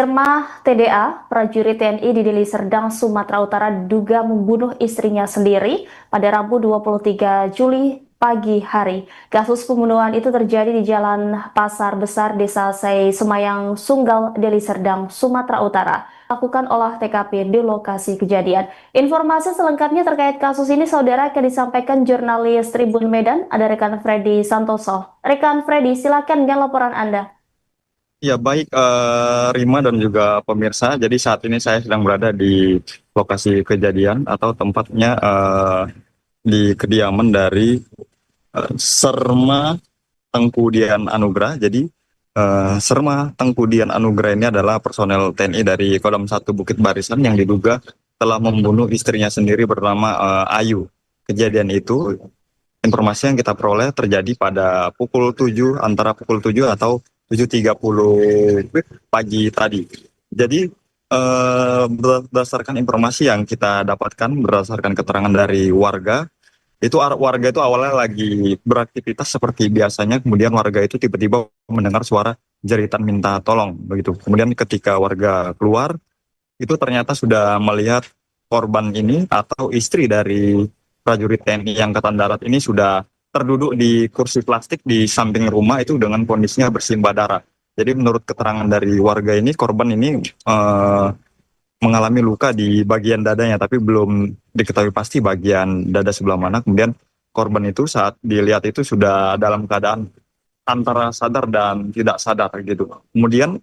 Irma TDA, prajurit TNI di Deli Serdang, Sumatera Utara diduga membunuh istrinya sendiri pada Rabu 23 Juli pagi hari. Kasus pembunuhan itu terjadi di Jalan Pasar Besar, Desa Sei Semayang, Sunggal, Deli Serdang, Sumatera Utara. Lakukan olah TKP di lokasi kejadian. Informasi selengkapnya terkait kasus ini, saudara, akan disampaikan jurnalis Tribun Medan, ada rekan Freddy Santoso. Rekan Freddy, silakan dengan laporan Anda. Ya baik Rima dan juga pemirsa. Jadi saat ini saya sedang berada di lokasi kejadian atau tempatnya di kediaman dari Serma Tengku Dian Anugrah. Jadi Serma Tengku Dian Anugrah ini adalah personel TNI dari Kodam 1 Bukit Barisan yang diduga telah membunuh istrinya sendiri bernama Ayu. Kejadian itu, informasi yang kita peroleh terjadi pada pukul 7, antara pukul 7 atau 7.30 pagi tadi. Jadi berdasarkan informasi yang kita dapatkan, berdasarkan keterangan dari warga, warga itu awalnya lagi beraktivitas seperti biasanya, kemudian warga itu tiba-tiba mendengar suara jeritan minta tolong begitu. Kemudian ketika warga keluar, itu ternyata sudah melihat korban ini atau istri dari prajurit TNI Angkatan Darat ini sudah terduduk di kursi plastik di samping rumah itu dengan kondisinya bersimbah darah. Jadi menurut keterangan dari warga ini, korban ini mengalami luka di bagian dadanya, tapi belum diketahui pasti bagian dada sebelah mana. Kemudian korban itu saat dilihat itu sudah dalam keadaan antara sadar dan tidak sadar gitu. Kemudian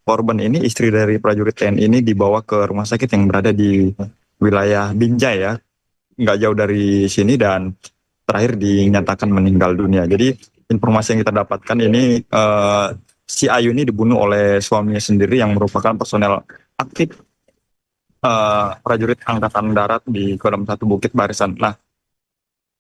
korban ini, istri dari prajurit TNI ini, dibawa ke rumah sakit yang berada di wilayah Binjai ya, nggak jauh dari sini, dan terakhir dinyatakan meninggal dunia. Jadi informasi yang kita dapatkan ini, si Ayu ini dibunuh oleh suaminya sendiri yang merupakan personel aktif prajurit Angkatan Darat di Kodam 1 Bukit Barisan. Nah,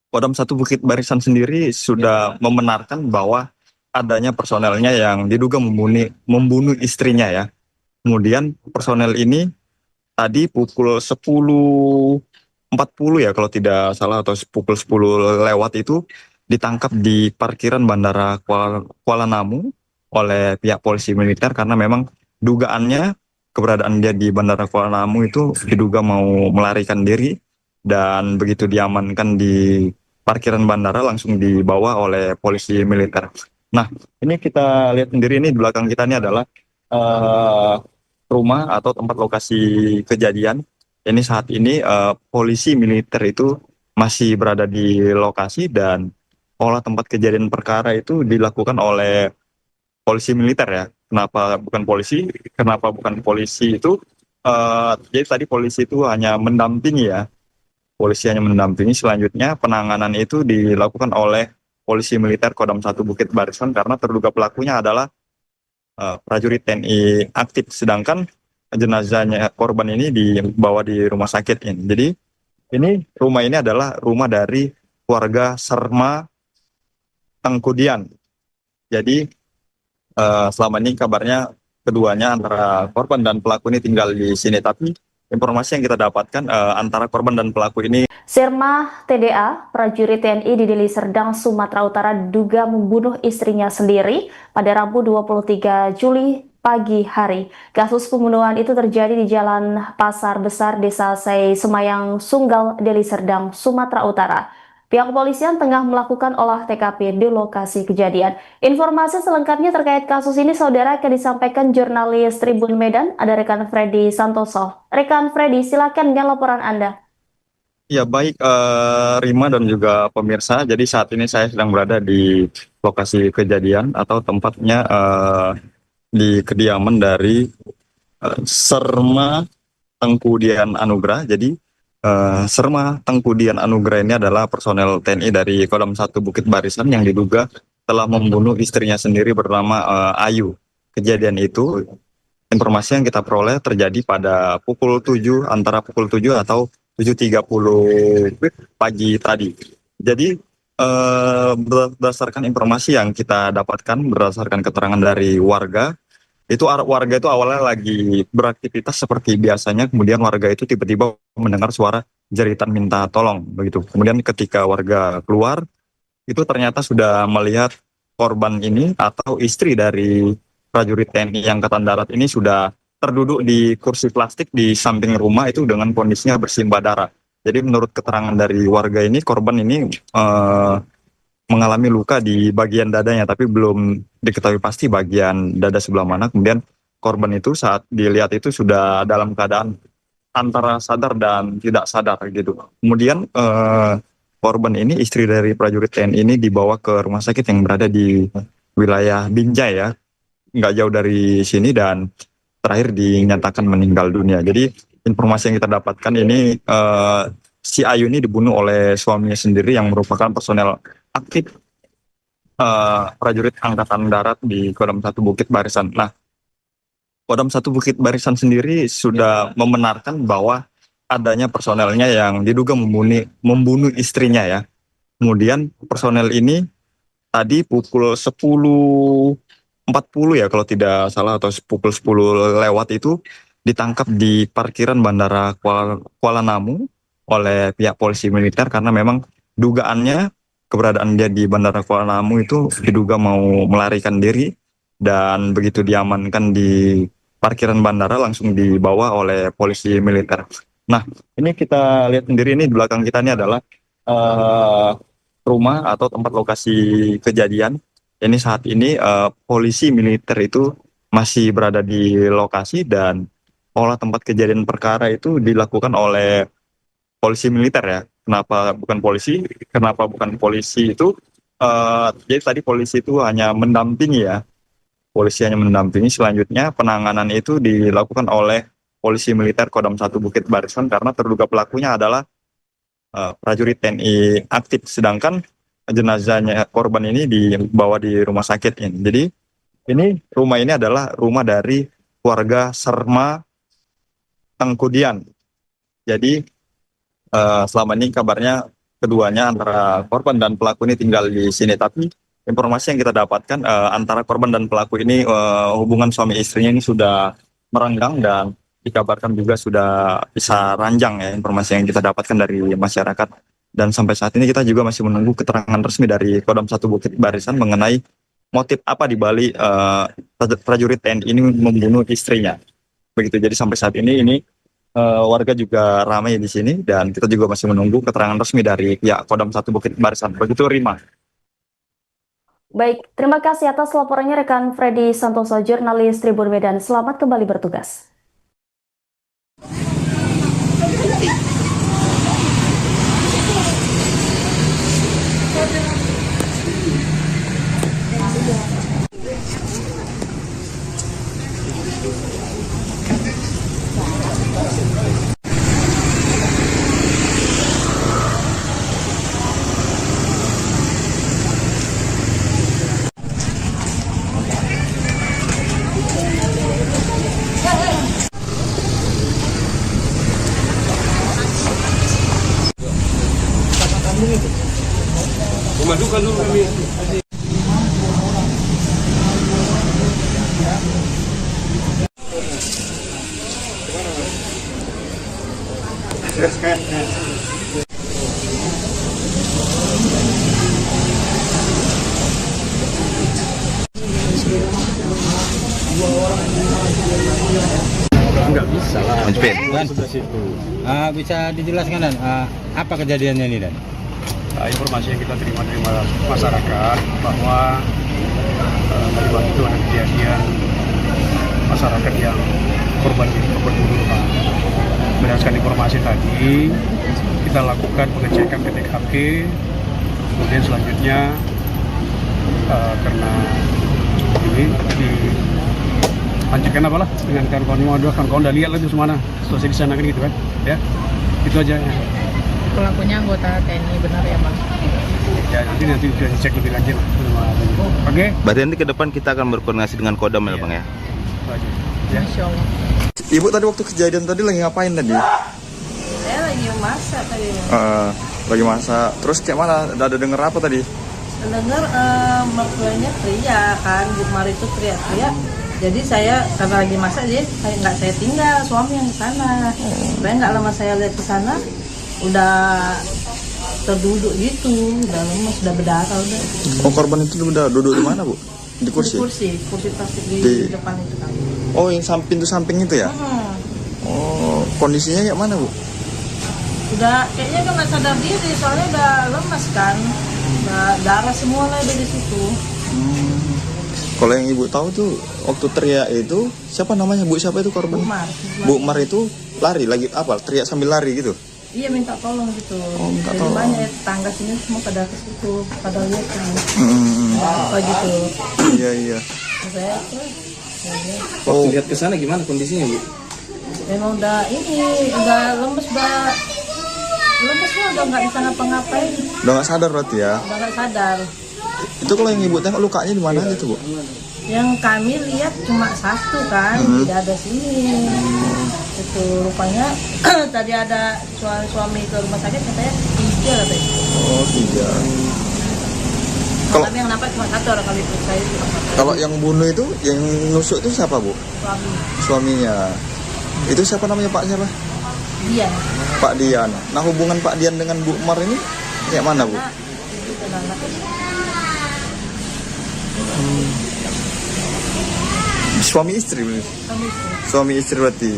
Kodam 1 Bukit Barisan sendiri sudah membenarkan bahwa adanya personelnya yang diduga membunuh istrinya ya. Kemudian personel ini tadi pukul 10.40 ya kalau tidak salah, atau pukul 10 lewat itu ditangkap di parkiran Bandara Kuala Namu oleh pihak polisi militer, karena memang dugaannya keberadaan dia di Bandara Kuala Namu itu diduga mau melarikan diri, dan begitu diamankan di parkiran bandara langsung dibawa oleh polisi militer. Nah, ini kita lihat sendiri, ini di belakang kita ini adalah rumah atau tempat lokasi kejadian. Ini saat ini polisi militer itu masih berada di lokasi, dan olah tempat kejadian perkara itu dilakukan oleh polisi militer ya. Kenapa bukan polisi? Kenapa bukan polisi itu? Jadi tadi polisi itu hanya mendampingi ya. Polisi hanya mendampingi. Selanjutnya penanganan itu dilakukan oleh polisi militer Kodam 1 Bukit Barisan, karena terduga pelakunya adalah prajurit TNI aktif, sedangkan jenazahnya korban ini dibawa di rumah sakit ini. Jadi ini rumah ini adalah rumah dari keluarga Serma Tengkudian. Jadi selama ini kabarnya keduanya, antara korban dan pelaku ini, tinggal di sini. Tapi informasi yang kita dapatkan, antara korban dan pelaku ini. Irma TDA, prajurit TNI di Deli Serdang, Sumatera Utara diduga membunuh istrinya sendiri pada Rabu 23 Juli pagi hari. Kasus pembunuhan itu terjadi di Jalan Pasar Besar, Desa Sei Semayang, Sunggal, Deli Serdang, Sumatera Utara. Pihak kepolisian tengah melakukan olah TKP di lokasi kejadian. Informasi selengkapnya terkait kasus ini, saudara, akan disampaikan jurnalis Tribun Medan, ada rekan Freddy Santoso. Rekan Freddy, silakan dengan laporan Anda. Ya baik Rima dan juga pemirsa. Jadi saat ini saya sedang berada di lokasi kejadian atau tempatnya di kediaman dari Serma Tengku Dian Anugrah. Jadi Serma Tengku Dian Anugrah ini adalah personel TNI dari Kodam 1 Bukit Barisan yang diduga telah membunuh istrinya sendiri bernama Ayu. Kejadian itu, informasi yang kita peroleh terjadi pada pukul 7, antara pukul 7 atau 7.30 pagi tadi. Jadi berdasarkan informasi yang kita dapatkan, berdasarkan keterangan dari warga, warga itu awalnya lagi beraktivitas seperti biasanya, kemudian warga itu tiba-tiba mendengar suara jeritan minta tolong begitu. Kemudian ketika warga keluar, itu ternyata sudah melihat korban ini atau istri dari prajurit TNI Angkatan Darat ini sudah terduduk di kursi plastik di samping rumah itu dengan kondisinya bersimbah darah. Jadi menurut keterangan dari warga ini, korban ini mengalami luka di bagian dadanya, tapi belum diketahui pasti bagian dada sebelah mana. Kemudian korban itu saat dilihat itu sudah dalam keadaan antara sadar dan tidak sadar gitu. Kemudian korban ini, istri dari prajurit TNI ini, dibawa ke rumah sakit yang berada di wilayah Binjai ya, nggak jauh dari sini, dan terakhir dinyatakan meninggal dunia. Jadi informasi yang kita dapatkan ini, si Ayu ini dibunuh oleh suaminya sendiri yang merupakan personel aktif prajurit Angkatan Darat di Kodam 1 Bukit Barisan. Nah, Kodam 1 Bukit Barisan sendiri sudah membenarkan bahwa adanya personelnya yang diduga membunuh istrinya ya. Kemudian personel ini tadi pukul 10.40 ya kalau tidak salah, atau pukul 10 lewat itu ditangkap di parkiran Bandara Kuala Namu oleh pihak polisi militer, karena memang dugaannya keberadaan dia di Bandara Kuala Namu itu diduga mau melarikan diri, dan begitu diamankan di parkiran bandara langsung dibawa oleh polisi militer. Nah, ini kita lihat sendiri, ini di belakang kita ini adalah rumah atau tempat lokasi kejadian. Ini saat ini polisi militer itu masih berada di lokasi, dan olah tempat kejadian perkara itu dilakukan oleh polisi militer ya. Kenapa bukan polisi? Kenapa bukan polisi itu? Jadi tadi polisi itu hanya mendampingi ya. Polisi hanya mendampingi. Selanjutnya penanganan itu dilakukan oleh polisi militer Kodam 1 Bukit Barisan, karena terduga pelakunya adalah prajurit TNI aktif, sedangkan jenazahnya korban ini dibawa di rumah sakit ini. Jadi ini rumah ini adalah rumah dari keluarga Serma Tengkudian. Jadi selama ini kabarnya keduanya, antara korban dan pelaku ini, tinggal di sini. Tapi informasi yang kita dapatkan, antara korban dan pelaku ini hubungan suami istrinya ini sudah merenggang, dan dikabarkan juga sudah bisa ranjang ya, informasi yang kita dapatkan dari masyarakat. Dan sampai saat ini kita juga masih menunggu keterangan resmi dari Kodam 1 Bukit Barisan mengenai motif apa di balik prajurit TNI ini membunuh istrinya. Begitu. Jadi sampai saat ini warga juga ramai di sini, dan kita juga masih menunggu keterangan resmi dari pihak Kodam 1 Bukit Barisan. Begitu, Rima. Baik, terima kasih atas laporannya rekan Freddy Santoso, jurnalis Tribun Medan. Selamat kembali bertugas. Memadukan dulu kami. Enggak bisa lah. Dan bisa dijelaskan Dan, apa kejadiannya ini Dan? Informasi yang kita terima dari masyarakat bahwa dari waktu itu ada kejadian masyarakat yang korban pembunuhan. Berdasarkan informasi tadi, kita lakukan pengecekan ke TKP, kemudian selanjutnya karena ini dilanjutkan apalah dengan kawan-kawan udah lihat lah itu semana, selesai di sana kan gitu kan, ya itu aja. Ya. Pelakunya anggota TNI, benar ya Bang? Ya nanti bisa dicek lebih lanjut. Oke. Berarti nanti ke depan kita akan berkoordinasi dengan Kodam ya Bang ya? Ya. Masya Allah. Ibu tadi waktu kejadian tadi lagi ngapain tadi? Saya lagi masak tadi. Lagi masak. Terus kayak mana? Ada denger apa tadi? Dengar mertuanya teriak kan, di kemarin itu teriak-teriak. Jadi saya karena lagi masak, jadi saya tinggal, suami yang di sana. Saya nggak lama saya lihat ke sana, udah terduduk gitu, udah lemas, sudah berdarah udah. Oh, korban itu udah duduk di mana, Bu? Di kursi? Kursi plastik di depan itu kan. Oh, yang pintu samping itu ya? Oh, kondisinya kayak mana, Bu? Udah kayaknya udah nggak sadar diri, soalnya udah lemas kan. Udah darah semua lah dari situ. Kalau yang Ibu tahu tuh waktu teriak itu siapa namanya, Bu? Siapa itu korban? Bu Mar itu lari lagi apa? Teriak sambil lari gitu? Iya, minta tolong gitu. Oh, minta jadi tolong. banyak tangga sini semua pada ke situ, pada lihat kan. Apa gitu. Iya. Saya tuh Waktu lihat ke sana gimana kondisinya, Bu? memang udah lemes, lemes lah, udah nggak bisa ngapa-ngapain, Udah nggak sadar berarti ya? udah nggak sadar. Itu kalau yang Ibu tengok lukanya di mana gitu, Bu? Yang kami lihat cuma satu kan, tidak ada sini. Itu rupanya tadi ada suami ke rumah sakit katanya 3 katanya. Oh, 3. Kami yang nampak cuma satu, orang kami periksa itu cuma satu. Kalau yang bunuh itu, yang nusuk itu siapa, Bu? Suami Suaminya. Itu siapa namanya, Pak siapa? dia, Pak Dian. Nah, hubungan Pak Dian dengan Bu Mar ini kayak mana, Bu? anak itu dan anak Suami istri berarti. kami itu. Suami istri berarti.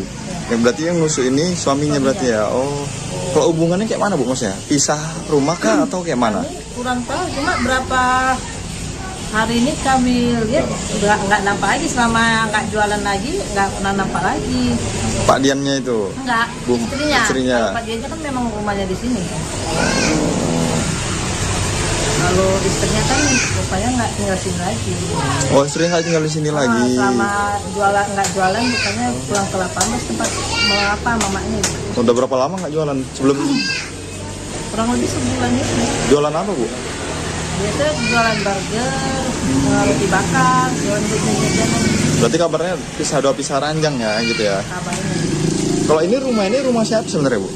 Yang berarti yang nusuk ini suaminya berarti ya. Oh. Kalau hubungannya kayak mana, Bu, maksudnya? Pisah rumah kah atau kayak mana? Kami kurang tahu, cuma berapa hari ini kami lihat udah nggak nampak lagi, selama nggak jualan lagi nggak pernah nampak lagi. Pak Diannya itu. Enggak, Bu, istrinya. Kalau Pak Dianya kan memang rumahnya di sini. Kalau istrinya kan rupanya nggak tinggal sini lagi. Oh, istrinya nggak tinggal di sini lagi. Selama nggak jualan, bukannya pulang ke 18 tempat mamanya. Udah berapa lama nggak jualan? Sebelum Kurang lebih sebulan ini. jualan apa, Bu? Biasa jualan burger, roti bakar, jualan jajanan, Berarti kabarnya pisah ranjang ya, gitu ya. kabarnya. Kalau ini rumah siapa sebenarnya, Bu?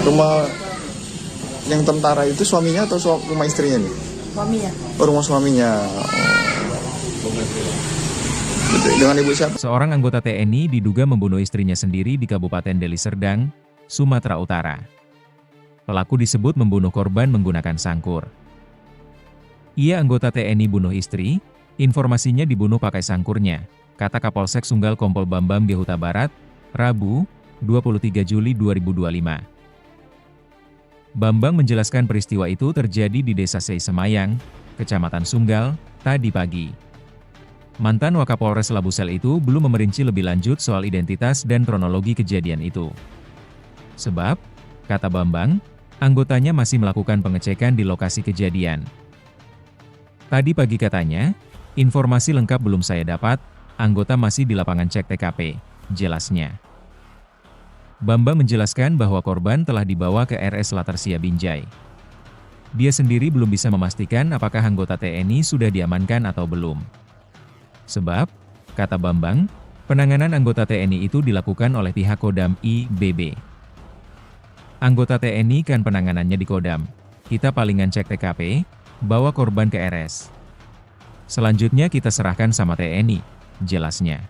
Rumah Rumah yang tentara itu suaminya atau rumah istrinya nih? suaminya. Oh, rumah suaminya. Dengan Ibu siapa? Seorang anggota TNI diduga membunuh istrinya sendiri di Kabupaten Deli Serdang, Sumatera Utara. Pelaku disebut membunuh korban menggunakan sangkur. Ia anggota TNI bunuh istri, informasinya dibunuh pakai sangkurnya, kata Kapolsek Sunggal Kompol Bambam Gehuta Barat, Rabu, 23 Juli 2025. Bambang menjelaskan peristiwa itu terjadi di Desa Sei Semayang, Kecamatan Sunggal, tadi pagi. Mantan Wakapolres Labusel itu belum memerinci lebih lanjut soal identitas dan kronologi kejadian itu. Sebab, kata Bambang, anggotanya masih melakukan pengecekan di lokasi kejadian. Tadi pagi katanya, informasi lengkap belum saya dapat, anggota masih di lapangan cek TKP, jelasnya. Bambang menjelaskan bahwa korban telah dibawa ke RS Latersia Binjai. Dia sendiri belum bisa memastikan apakah anggota TNI sudah diamankan atau belum. Sebab, kata Bambang, penanganan anggota TNI itu dilakukan oleh pihak Kodam IBB. Anggota TNI kan penanganannya di Kodam. Kita palingan cek TKP, bawa korban ke RS. Selanjutnya kita serahkan sama TNI, jelasnya.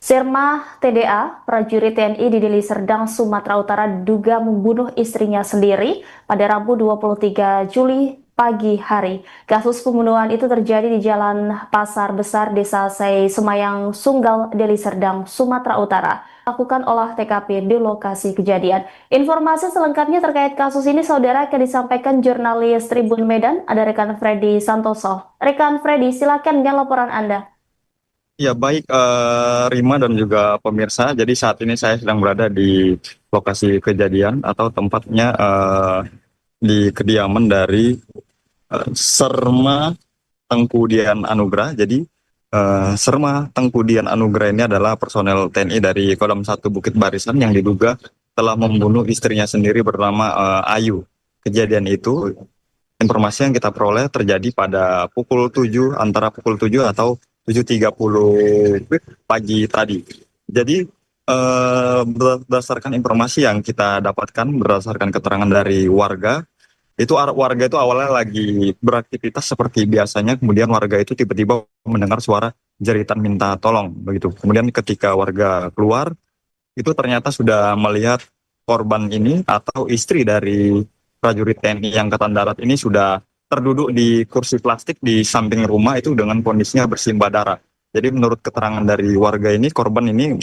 Sirma TDA, prajurit TNI di Deli Serdang, Sumatera Utara diduga membunuh istrinya sendiri pada Rabu 23 Juli pagi hari. Kasus pembunuhan itu terjadi di Jalan Pasar Besar, Desa Sei Semayang, Sunggal, Deli Serdang, Sumatera Utara. Lakukan olah TKP di lokasi kejadian. Informasi selengkapnya terkait kasus ini, saudara, akan disampaikan jurnalis Tribun Medan, ada rekan Freddy Santoso. Rekan Freddy, silakan dengan laporan Anda. Ya, baik Rima dan juga pemirsa. Jadi saat ini saya sedang berada di lokasi kejadian atau tempatnya di kediaman dari Serma Tengku Dian Anugrah. Jadi Serma Tengku Dian Anugrah ini adalah personel TNI dari Kodam 1 Bukit Barisan yang diduga telah membunuh istrinya sendiri bernama Ayu. Kejadian itu, informasi yang kita peroleh terjadi pada pukul 7, antara pukul 7 atau 7.30 pagi tadi. Jadi berdasarkan informasi yang kita dapatkan, berdasarkan keterangan dari warga itu awalnya lagi beraktivitas seperti biasanya, kemudian warga itu tiba-tiba mendengar suara jeritan minta tolong begitu. Kemudian ketika warga keluar, itu ternyata sudah melihat korban ini atau istri dari prajurit TNI Angkatan Darat ini sudah terduduk di kursi plastik di samping rumah itu dengan kondisinya bersimbah darah. Jadi menurut keterangan dari warga ini, korban ini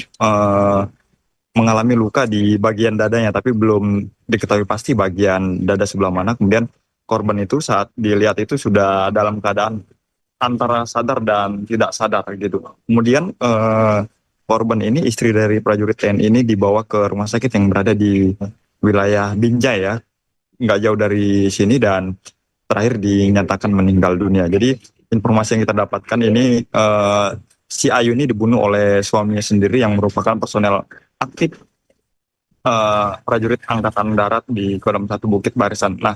mengalami luka di bagian dadanya, tapi belum diketahui pasti bagian dada sebelah mana. Kemudian korban itu saat dilihat itu sudah dalam keadaan antara sadar dan tidak sadar gitu. Kemudian korban ini, istri dari prajurit TNI ini, dibawa ke rumah sakit yang berada di wilayah Binjai ya, nggak jauh dari sini, dan terakhir dinyatakan meninggal dunia. Jadi informasi yang kita dapatkan ini, si Ayu ini dibunuh oleh suaminya sendiri yang merupakan personel aktif prajurit Angkatan Darat di Kodam 1 Bukit Barisan. Nah,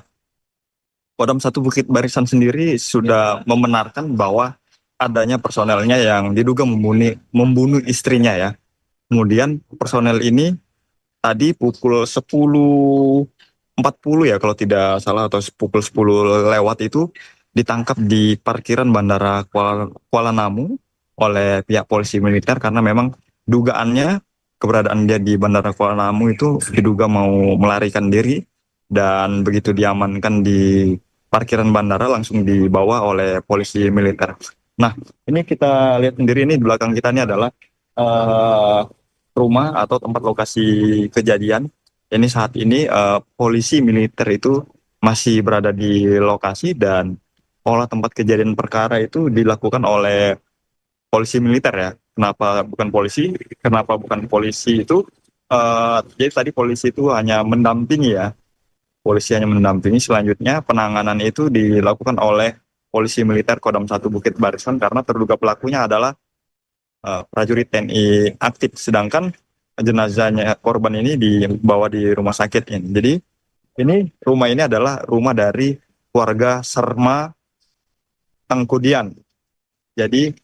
Kodam 1 Bukit Barisan sendiri sudah membenarkan bahwa adanya personelnya yang diduga membunuh istrinya ya. Kemudian personel ini tadi pukul 10.40 ya kalau tidak salah, atau pukul 10 lewat itu ditangkap di parkiran Bandara Kuala Namu oleh pihak polisi militer, karena memang dugaannya keberadaan dia di Bandara Kuala Namu itu diduga mau melarikan diri, dan begitu diamankan di parkiran bandara langsung dibawa oleh polisi militer. Nah, ini kita lihat sendiri, ini di belakang kita ini adalah rumah atau tempat lokasi kejadian. Ini saat ini polisi militer itu masih berada di lokasi, dan olah tempat kejadian perkara itu dilakukan oleh polisi militer ya. Kenapa bukan polisi? Kenapa bukan polisi itu? Jadi tadi polisi itu hanya mendampingi ya. Polisi hanya mendampingi. Selanjutnya penanganan itu dilakukan oleh polisi militer Kodam 1 Bukit Barisan, karena terduga pelakunya adalah prajurit TNI aktif. Sedangkan jenazahnya korban ini dibawa di rumah sakit ini. Jadi ini rumah ini adalah rumah dari keluarga Serma Tengkudian. Jadi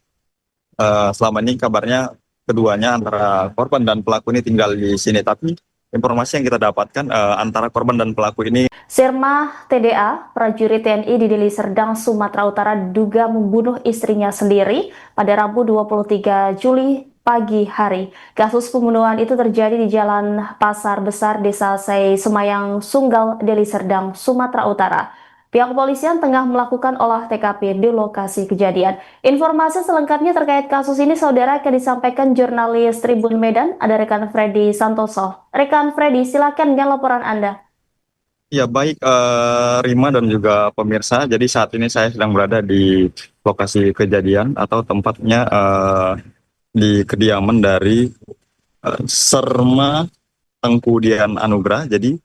selama ini kabarnya keduanya antara korban dan pelaku ini tinggal di sini, tapi informasi yang kita dapatkan antara korban dan pelaku ini. Sirma TDA, prajurit TNI di Deli Serdang, Sumatera Utara, diduga membunuh istrinya sendiri pada Rabu 23 Juli pagi hari. Kasus pembunuhan itu terjadi di Jalan Pasar Besar, Desa Sei Semayang Sunggal, Deli Serdang, Sumatera Utara. Pihak kepolisian tengah melakukan olah TKP di lokasi kejadian. Informasi selengkapnya terkait kasus ini, saudara, akan disampaikan jurnalis Tribun Medan, ada rekan Freddy Santoso. Rekan Freddy, silakan dengan laporan Anda. Ya baik, Rima dan juga pemirsa, jadi saat ini saya sedang berada di lokasi kejadian atau tempatnya di kediaman dari Serma Tengkudian Anugrah. Jadi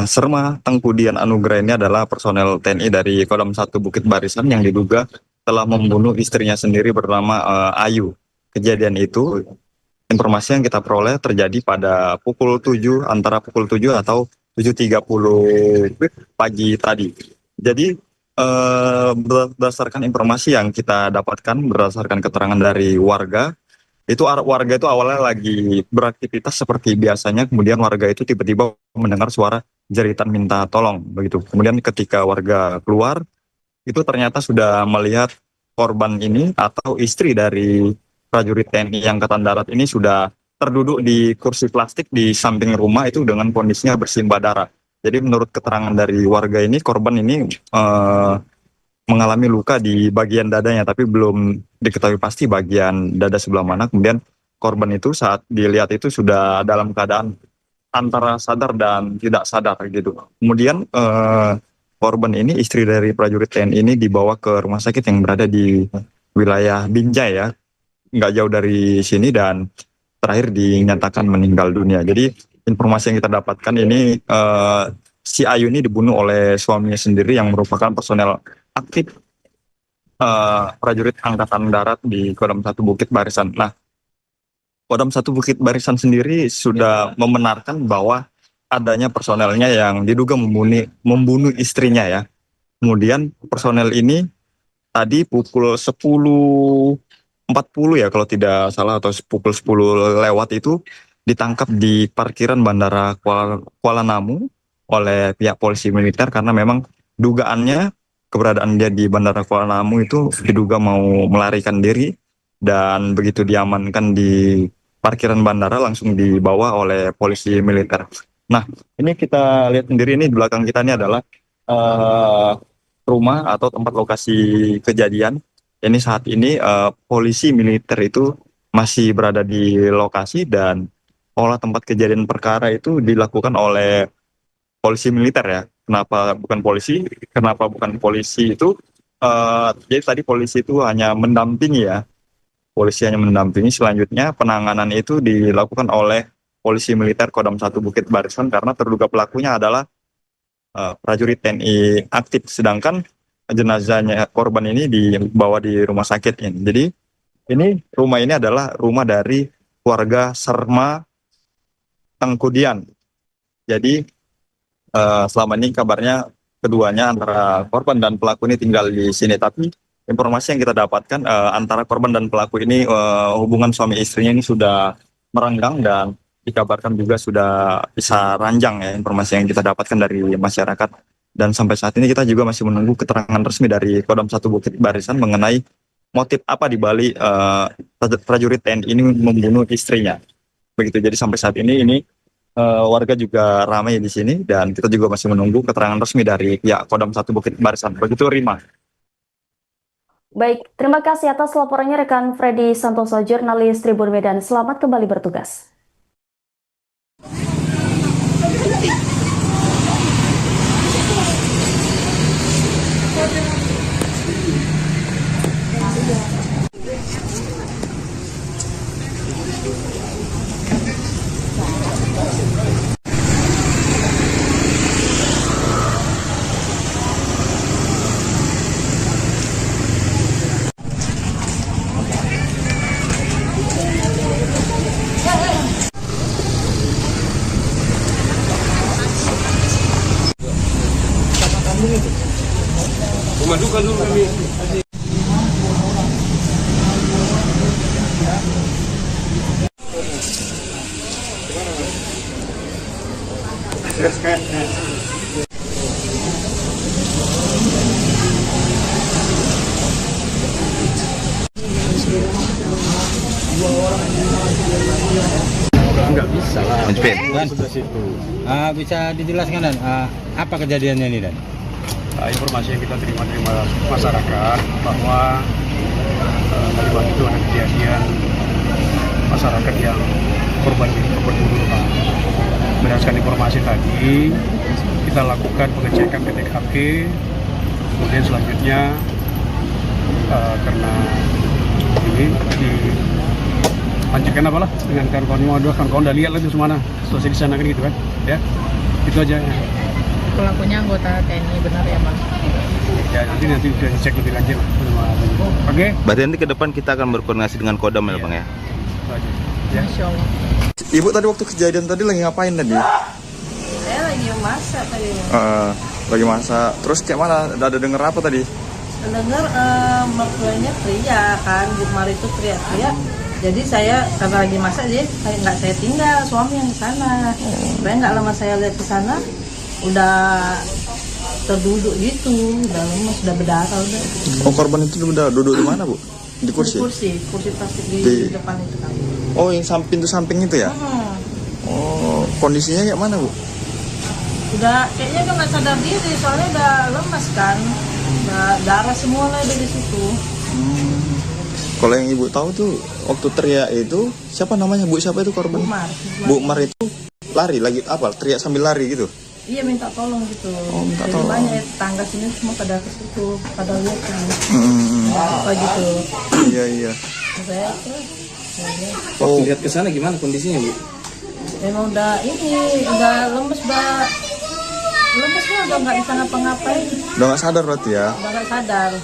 Serma Tengkudian Anugrah ini adalah personel TNI dari Kodam 1 Bukit Barisan yang diduga telah membunuh istrinya sendiri bernama Ayu. Kejadian itu, informasi yang kita peroleh terjadi pada pukul 7, antara pukul 7 atau 7.30 pagi tadi. Jadi berdasarkan informasi yang kita dapatkan, berdasarkan keterangan dari warga, warga itu awalnya lagi beraktivitas seperti biasanya, kemudian warga itu tiba-tiba mendengar suara jeritan minta tolong begitu. Kemudian ketika warga keluar, itu ternyata sudah melihat korban ini atau istri dari prajurit TNI Angkatan Darat ini sudah terduduk di kursi plastik di samping rumah itu dengan kondisinya bersimbah darah. Jadi menurut keterangan dari warga ini, korban ini mengalami luka di bagian dadanya, tapi belum diketahui pasti bagian dada sebelah mana. Kemudian korban itu saat dilihat itu sudah dalam keadaan antara sadar dan tidak sadar gitu. Kemudian korban ini, istri dari prajurit TNI ini, dibawa ke rumah sakit yang berada di wilayah Binjai ya, nggak jauh dari sini, dan terakhir dinyatakan meninggal dunia. Jadi informasi yang kita dapatkan ini, si Ayu ini dibunuh oleh suaminya sendiri yang merupakan personel aktif prajurit Angkatan Darat di Kodam 1 Bukit Barisan. Nah, Kodam 1 Bukit Barisan sendiri sudah membenarkan bahwa adanya personelnya yang diduga membunuh istrinya ya. Kemudian personel ini tadi pukul 10.40 ya kalau tidak salah, atau pukul 10 lewat itu ditangkap di parkiran Bandara Kuala Namu oleh pihak polisi militer, karena memang dugaannya keberadaan dia di Bandara Kuala Namu itu diduga mau melarikan diri, dan begitu diamankan di parkiran bandara langsung dibawa oleh polisi militer. Nah, ini kita lihat sendiri, ini di belakang kita ini adalah rumah atau tempat lokasi kejadian. Ini saat ini polisi militer itu masih berada di lokasi dan olah tempat kejadian perkara itu dilakukan oleh polisi militer ya. Kenapa bukan polisi? Kenapa bukan polisi itu? Jadi tadi polisi itu hanya mendampingi ya. Polisi hanya mendampingi. Selanjutnya penanganan itu dilakukan oleh polisi militer Kodam 1 Bukit Barisan karena terduga pelakunya adalah prajurit TNI aktif, sedangkan jenazahnya korban ini dibawa di rumah sakit ini. Jadi ini rumah ini adalah rumah dari keluarga Serma Tengkudian. Jadi selama ini kabarnya keduanya antara korban dan pelaku ini tinggal di sini, tapi informasi yang kita dapatkan antara korban dan pelaku ini hubungan suami istrinya ini sudah merenggang dan dikabarkan juga sudah bisa ranjang ya, informasi yang kita dapatkan dari masyarakat. Dan sampai saat ini kita juga masih menunggu keterangan resmi dari Kodam 1 Bukit Barisan mengenai motif apa di balik prajurit TNI ini membunuh istrinya. Begitu. Jadi sampai saat ini warga juga ramai di sini dan kita juga masih menunggu keterangan resmi dari pihak Kodam 1 Bukit Barisan. Begitu, Rima. Baik, terima kasih atas laporannya rekan Freddy Santoso, jurnalis Tribun Medan. Selamat kembali bertugas. Madukan dulu kami. Enggak bisa lah. Dan bisa dijelaskan Dan, apa kejadiannya ini Dan? Informasi yang kita terima dari masyarakat bahwa tadi pagi itu ada kejadian masyarakat yang korban pembunuhan. Berdasarkan informasi tadi, kita lakukan pengecekan ke TKP, kemudian selanjutnya karena ini dilanjutkan apalah dengan kawan-kawan udah lihat lah itu semana situasi di sana kan gitu kan, ya itu aja. Pelakunya anggota TNI, benar ya Mas? Ya nanti bisa dicek lebih lanjut. Oke. Berarti nanti ke depan kita akan berkoordinasi dengan Kodam ya Bang ya? Ya. Masya Allah. Ibu tadi waktu kejadian tadi lagi ngapain tadi? Saya lagi masak tadi. Lagi masak. Terus kayak mana? Ada denger apa tadi? Dengar mertuanya teriak kan, Bu Mari itu teriak-teriak. Jadi saya karena lagi masak, jadi nggak saya tinggal, suami yang di sana. Saya nggak lama saya lihat ke sana, udah terduduk gitu, udah lemas, udah berdarah udah. Oh, korban itu udah duduk di mana, Bu? Di kursi? Kursi plastik di depan itu kan. Oh, yang pintu samping itu ya? Oh, kondisinya kayak mana, Bu? Udah kayaknya udah nggak sadar diri, soalnya udah lemas kan, udah darah semua lah dari situ. Kalau yang Ibu tahu tuh waktu teriak itu siapa namanya, Bu? Siapa itu korban? Bu Mar itu lari lagi apa? Teriak sambil lari gitu? Iya, minta tolong gitu. Oh, minta jadi tolong. banyak tangga sini semua pada ke situ, pada lihat kan. Apa gitu. Iya. Saya terus. Waktu lihat ke sana gimana kondisinya Bu? Memang udah lemes lah, udah nggak bisa ngapa-ngapain, Udah nggak sadar berarti ya? udah nggak sadar.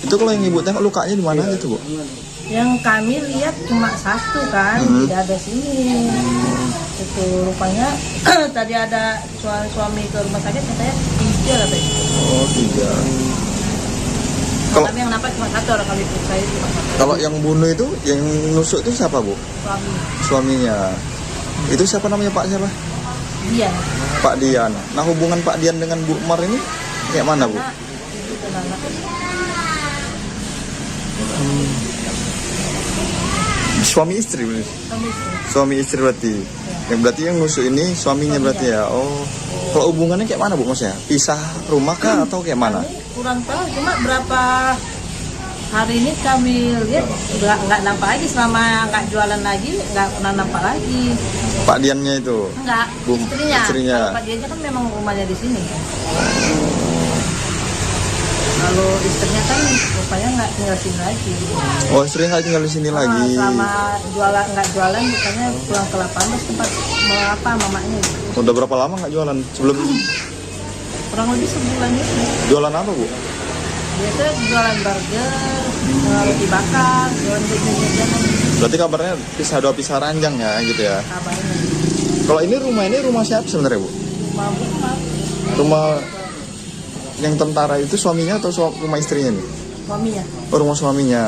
Itu kalau yang Ibu tengok lukanya di mana gitu, Bu? Yang kami lihat cuma satu kan, tidak ada sini. Itu rupanya tadi ada suami ke rumah sakit katanya 3 katanya. Oh, 3. Tapi yang nampak cuma satu, orang kali itu saya cuma satu. Kalau yang bunuh itu, yang nusuk itu siapa, Bu? Suami Suaminya. Itu siapa namanya, Pak siapa? dia, Pak Dian. Nah, hubungan Pak Dian dengan Bu Mar ini kayak mana, Bu? anak itu anak. Suami istri berarti. Suami istri. Suami istri berarti. Yang berarti yang nusuk ini suaminya berarti ya. Oh. Kalau hubungannya kayak mana, Bu, maksudnya? Pisah rumah kah atau kayak mana? Kami kurang tahu, cuma berapa hari ini kami lihat nggak nampak lagi, selama nggak jualan lagi nggak pernah nampak lagi. Pak Diannya itu? Enggak, istrinya. Kalau Pak Diannya kan memang rumahnya di sini. Kalau istrinya kan rupanya nggak tinggal sini lagi. Oh, istrinya nggak tinggal di sini lagi. Selama jualan nggak jualan, bukannya pulang ke lapangan tempat mau apa mamanya. Udah berapa lama nggak jualan? Sebelum Kurang lebih sebulan itu. jualan apa, Bu? Biasa jualan burger, roti bakar, jualan jajan-jajanan. Berarti kabarnya pisah ranjang ya, gitu ya. Kabarnya. Kalau ini rumah siapa sebenarnya, Bu? Rumah Rumah yang tentara itu suaminya atau rumah istrinya nih? suaminya. Oh, rumah suaminya.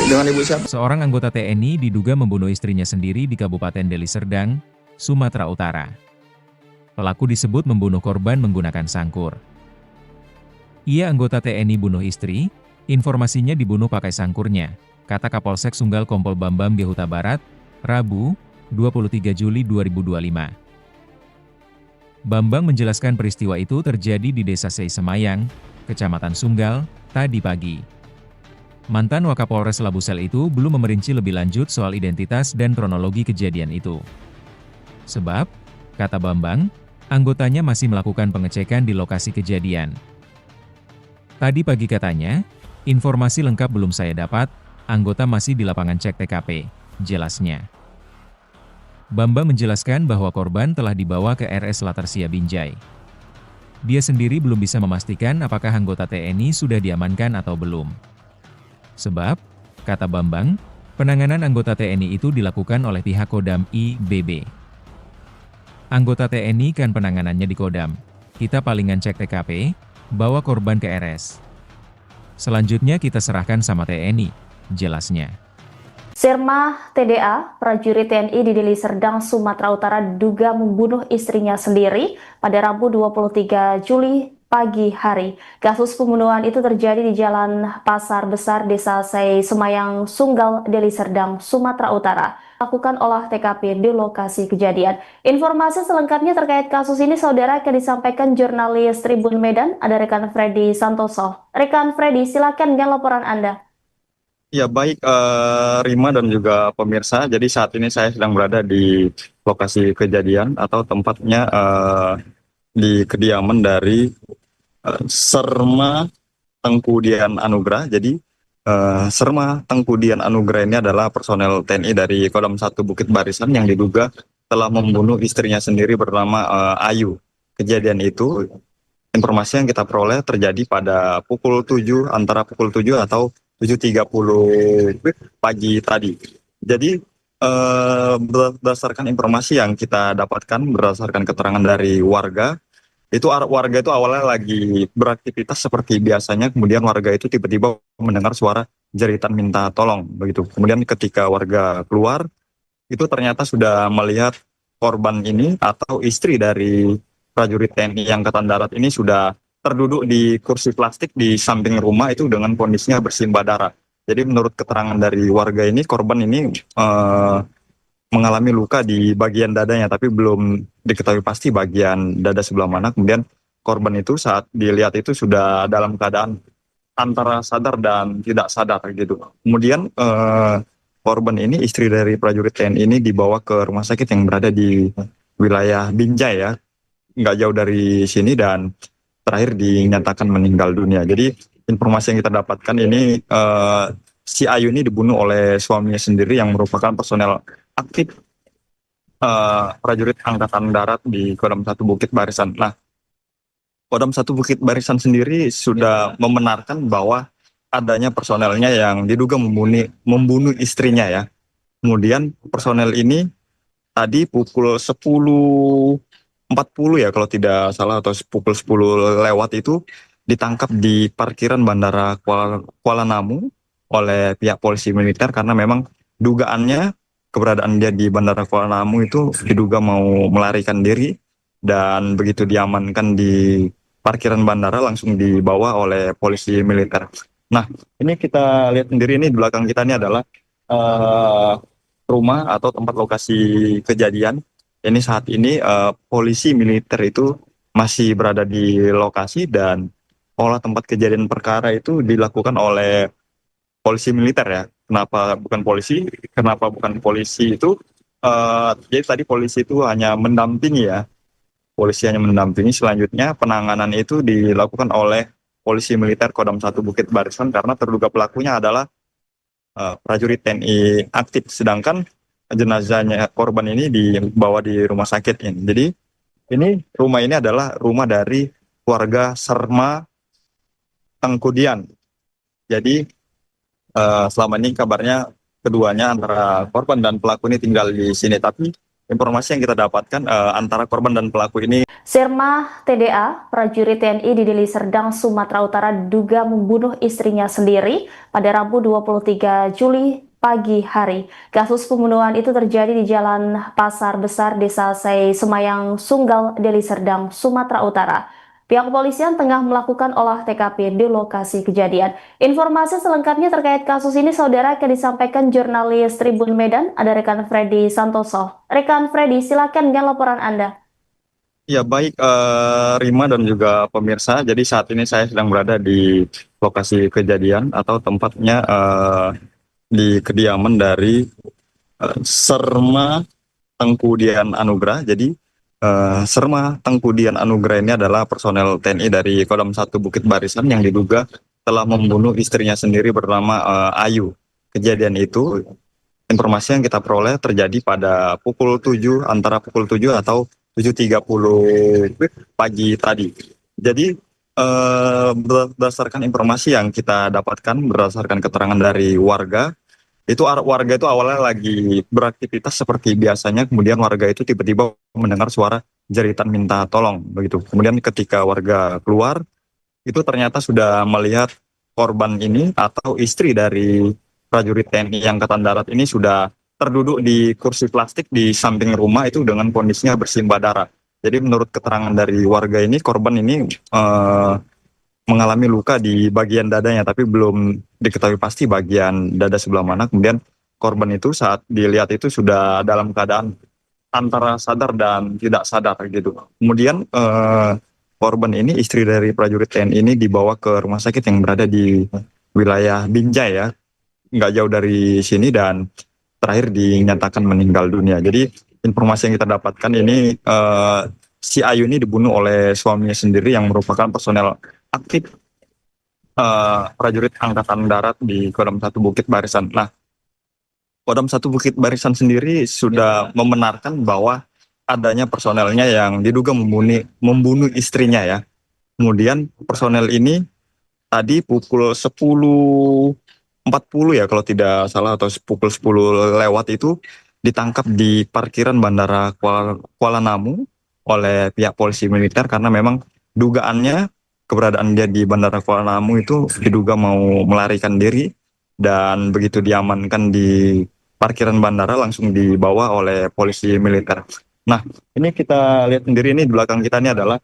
Dengan ibu siapa? Seorang anggota TNI diduga membunuh istrinya sendiri di Kabupaten Deli Serdang, Sumatera Utara. Pelaku disebut membunuh korban menggunakan sangkur. Ia anggota TNI bunuh istri, informasinya dibunuh pakai sangkurnya, kata Kapolsek Sunggal Kompol Bambam Gehuta Barat, Rabu, 23 Juli 2025. Bambang menjelaskan peristiwa itu terjadi di Desa Sei Semayang, Kecamatan Sunggal, tadi pagi. Mantan Wakapolres Labusel itu belum memerinci lebih lanjut soal identitas dan kronologi kejadian itu. Sebab, kata Bambang, anggotanya masih melakukan pengecekan di lokasi kejadian. Tadi pagi katanya, informasi lengkap belum saya dapat, anggota masih di lapangan cek TKP, jelasnya. Bambang menjelaskan bahwa korban telah dibawa ke RS Latersia Binjai. Dia sendiri belum bisa memastikan apakah anggota TNI sudah diamankan atau belum. Sebab, kata Bambang, penanganan anggota TNI itu dilakukan oleh pihak Kodam IBB. Anggota TNI kan penanganannya di Kodam. Kita palingan cek TKP, bawa korban ke RS. Selanjutnya kita serahkan sama TNI, jelasnya. Sirma TDA, prajurit TNI di Deli Serdang, Sumatera Utara diduga membunuh istrinya sendiri pada Rabu 23 Juli pagi hari. Kasus pembunuhan itu terjadi di Jalan Pasar Besar, Desa Sei Semayang, Sunggal, Deli Serdang, Sumatera Utara. Lakukan olah TKP di lokasi kejadian. Informasi selengkapnya terkait kasus ini, saudara, akan disampaikan jurnalis Tribun Medan, ada rekan Freddy Santoso. Rekan Freddy, silakan dengan laporan Anda. Ya, baik Rima dan juga pemirsa. Jadi saat ini saya sedang berada di lokasi kejadian atau tempatnya di kediaman dari Serma Tengku Dian Anugrah. Jadi Serma Tengku Dian Anugrah ini adalah personel TNI dari Kodam 1 Bukit Barisan yang diduga telah membunuh istrinya sendiri bernama Ayu. Kejadian itu, informasi yang kita peroleh terjadi pada pukul 7, antara pukul 7 atau 7.30 pagi tadi. Jadi berdasarkan informasi yang kita dapatkan, berdasarkan keterangan dari warga itu awalnya lagi beraktivitas seperti biasanya, kemudian warga itu tiba-tiba mendengar suara jeritan minta tolong begitu. Kemudian ketika warga keluar, itu ternyata sudah melihat korban ini atau istri dari prajurit TNI Angkatan Darat ini sudah terduduk di kursi plastik di samping rumah itu dengan kondisinya bersimbah darah. Jadi menurut keterangan dari warga ini, korban ini mengalami luka di bagian dadanya, tapi belum diketahui pasti bagian dada sebelah mana. Kemudian korban itu saat dilihat itu sudah dalam keadaan antara sadar dan tidak sadar gitu. Kemudian korban ini, istri dari prajurit TNI ini, dibawa ke rumah sakit yang berada di wilayah Binjai ya, nggak jauh dari sini, dan terakhir dinyatakan meninggal dunia. Jadi informasi yang kita dapatkan ini si Ayu ini dibunuh oleh suaminya sendiri yang merupakan personel aktif prajurit Angkatan Darat di Kodam 1 Bukit Barisan. Nah, Kodam 1 Bukit Barisan sendiri sudah membenarkan bahwa adanya personelnya yang diduga membunuh istrinya ya. Kemudian personel ini tadi pukul 10.40 ya kalau tidak salah, atau pukul 10 lewat itu ditangkap di parkiran Bandara Kuala Namu oleh pihak polisi militer, karena memang dugaannya keberadaan dia di Bandara Kuala Namu itu diduga mau melarikan diri, dan begitu diamankan di parkiran bandara langsung dibawa oleh polisi militer. Nah, ini kita lihat sendiri, ini di belakang kita ini adalah rumah atau tempat lokasi kejadian. Ini saat ini polisi militer itu masih berada di lokasi dan olah tempat kejadian perkara itu dilakukan oleh polisi militer ya. Kenapa bukan polisi? Kenapa bukan polisi itu? Jadi tadi polisi itu hanya mendampingi ya. Polisi hanya mendampingi. Selanjutnya penanganan itu dilakukan oleh polisi militer Kodam 1 Bukit Barisan karena terduga pelakunya adalah prajurit TNI aktif. Sedangkan jenazahnya korban ini dibawa di rumah sakit ini. Jadi rumah ini adalah rumah dari keluarga Serma Tengkudian. Jadi selama ini kabarnya keduanya antara korban dan pelaku ini tinggal di sini. Tapi informasi yang kita dapatkan antara korban dan pelaku ini. Sirma TDA, prajurit TNI di Deli Serdang, Sumatera Utara, diduga membunuh istrinya sendiri pada Rabu 23 Juli pagi hari. Kasus pembunuhan itu terjadi di Jalan Pasar Besar, Desa Sei Semayang, Sunggal, Deli Serdang, Sumatera Utara. Pihak kepolisian tengah melakukan olah TKP di lokasi kejadian. Informasi selengkapnya terkait kasus ini, saudara, akan disampaikan jurnalis Tribun Medan, ada rekan Freddy Santoso. Rekan Freddy, silakan dengan laporan Anda. Ya baik Rima dan juga pemirsa, jadi saat ini saya sedang berada di lokasi kejadian atau tempatnya di kediaman dari Serma Tengkudian Anugrah. Jadi Serma Tengkudian Anugrah ini adalah personel TNI dari Kodam 1 Bukit Barisan yang diduga telah membunuh istrinya sendiri bernama Ayu. Kejadian itu, informasi yang kita peroleh terjadi pada pukul 7, antara pukul 7 atau 7.30 pagi tadi. Jadi berdasarkan informasi yang kita dapatkan, berdasarkan keterangan dari warga itu awalnya lagi beraktivitas seperti biasanya, kemudian warga itu tiba-tiba mendengar suara jeritan minta tolong begitu. Kemudian ketika warga keluar, itu ternyata sudah melihat korban ini atau istri dari prajurit TNI Angkatan Darat ini sudah terduduk di kursi plastik di samping rumah itu dengan kondisinya bersimbah darah. Jadi menurut keterangan dari warga ini, korban ini mengalami luka di bagian dadanya, tapi belum diketahui pasti bagian dada sebelah mana. Kemudian korban itu saat dilihat itu sudah dalam keadaan antara sadar dan tidak sadar gitu. Kemudian korban ini, istri dari prajurit TNI ini, dibawa ke rumah sakit yang berada di wilayah Binjai ya, nggak jauh dari sini, dan terakhir dinyatakan meninggal dunia. Jadi informasi yang kita dapatkan ini si Ayu ini dibunuh oleh suaminya sendiri yang merupakan personel aktif prajurit Angkatan Darat di Kodam 1 Bukit Barisan. Nah, Kodam 1 Bukit Barisan sendiri sudah membenarkan bahwa adanya personelnya yang diduga membunuh istrinya ya. Kemudian personel ini tadi pukul 10.40 ya kalau tidak salah, atau pukul 10 lewat itu ditangkap di parkiran Bandara Kuala Namu oleh pihak polisi militer karena memang dugaannya keberadaan dia di Bandara Kuala Namu itu diduga mau melarikan diri, dan begitu diamankan di parkiran bandara langsung dibawa oleh polisi militer. Nah, ini kita lihat sendiri, ini di belakang kita ini adalah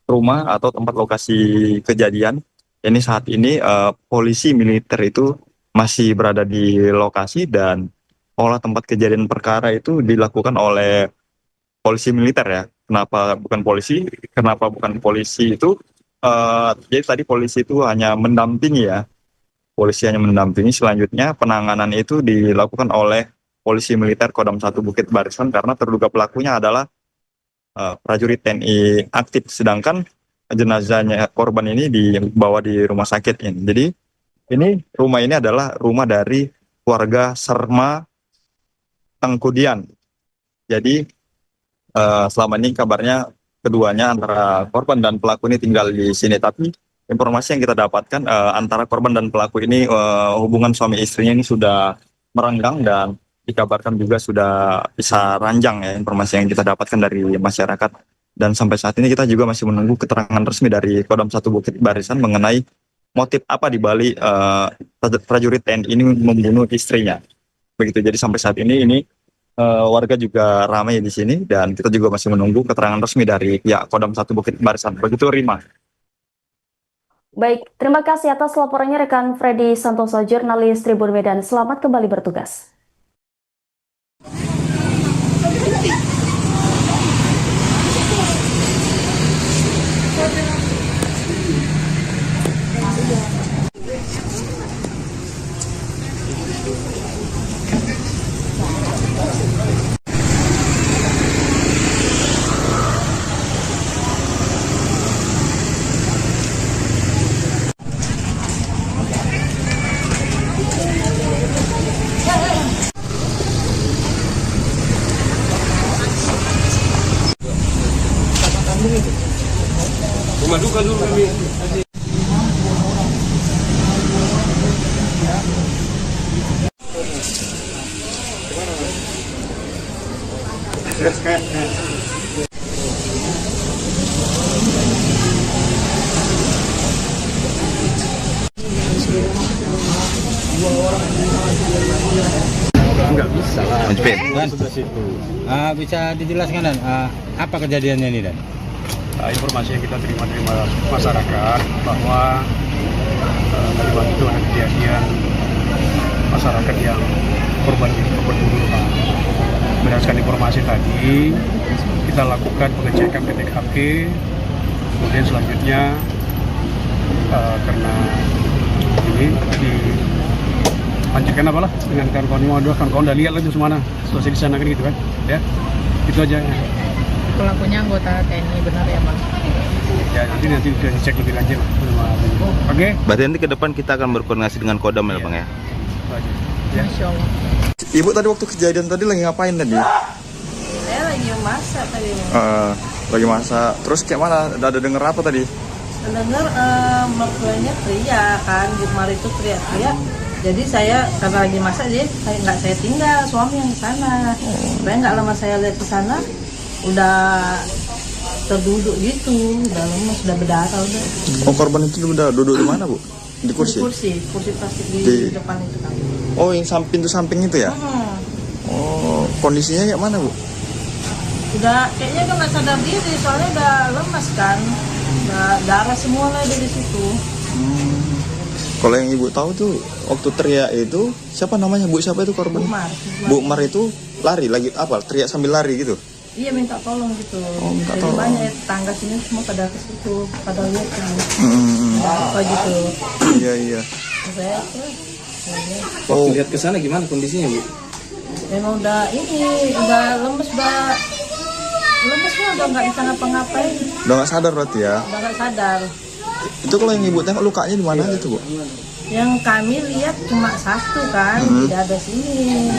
rumah atau tempat lokasi kejadian. Ini saat ini polisi militer itu masih berada di lokasi dan olah tempat kejadian perkara itu dilakukan oleh polisi militer ya. Kenapa bukan polisi? Kenapa bukan polisi itu? Jadi tadi polisi itu hanya mendampingi ya. Polisi hanya mendampingi. Selanjutnya penanganan itu dilakukan oleh polisi militer Kodam 1 Bukit Barisan karena terduga pelakunya adalah prajurit TNI aktif. Sedangkan jenazahnya korban ini dibawa di rumah sakit ini. Jadi rumah ini adalah rumah dari keluarga Serma Tengkudian. Jadi selama ini kabarnya keduanya antara korban dan pelaku ini tinggal di sini. Tapi informasi yang kita dapatkan antara korban dan pelaku ini hubungan suami istrinya ini sudah merenggang dan dikabarkan juga sudah bisa ranjang ya, informasi yang kita dapatkan dari masyarakat. Dan sampai saat ini kita juga masih menunggu keterangan resmi dari Kodam 1 Bukit Barisan mengenai motif apa di balik prajurit TNI ini membunuh istrinya. Begitu. Jadi sampai saat ini warga juga ramai di sini dan kita juga masih menunggu keterangan resmi dari pihak Kodam 1 Bukit Barisan. Begitu, Rima. Baik, terima kasih atas laporannya rekan Freddy Santoso, jurnalis Tribun Medan. Selamat kembali bertugas. Rumah duka dulu kami. Nggak bisa lah. Dan, bisa dijelaskan Dan, apa kejadiannya ini Dan? Informasi yang kita terima dari masyarakat bahwa tadi pagi itu ada kejadian masyarakat yang korban pembunuhan. Berdasarkan informasi tadi, kita lakukan pengecekan ke TKP, kemudian selanjutnya karena ini dilanjutkan apalah dengan kawan-kawan udah lihat lah itu semana situasi di sana kan gitu kan, ya itu aja. Pelakunya anggota TNI, benar ya Bang? Ya nanti bisa dicek lebih lanjut lah. Oke. Berarti nanti ke depan kita akan berkoordinasi dengan Kodam ya Bang ya? Itu aja. Ya. Masya Allah. Ibu tadi waktu kejadian tadi lagi ngapain tadi? Saya lagi masak tadi. Lagi masak. Terus kayak mana? Ada denger apa tadi? Mendengar mertuanya teriak kan, di kemarin itu teriak-teriak. Jadi saya karena lagi masak, jadi nggak saya tinggal, suami yang di sana. Saya nggak lama saya lihat ke sana, udah terduduk gitu, udah lemas, udah berdarah udah. Oh, korban itu udah duduk di mana, Bu? Di kursi? Kursi plastik di depan itu kan. Oh, yang pintu samping itu ya? Oh, kondisinya kayak mana, Bu? Udah kayaknya udah nggak sadar diri, soalnya udah lemas kan, udah darah semua lah dari situ. Kalau yang Ibu tahu tuh waktu teriak itu siapa namanya, Bu? Siapa itu korban? Bu Mar itu lari lagi apa? Teriak sambil lari gitu? Iya, minta tolong gitu. Oh, minta jadi tolong. banyak tangga sini semua pada ke situ, pada lihat kan. Apa gitu. Iya. Saya Waktu lihat ke sana gimana kondisinya Bu? memang udah lemes, udah nggak bisa ngapa-ngapain, Udah nggak sadar berarti ya? udah nggak sadar. Itu kalau yang Ibu tengok lukanya di mana gitu, Bu? Yang kami lihat cuma satu kan, tidak ada sini.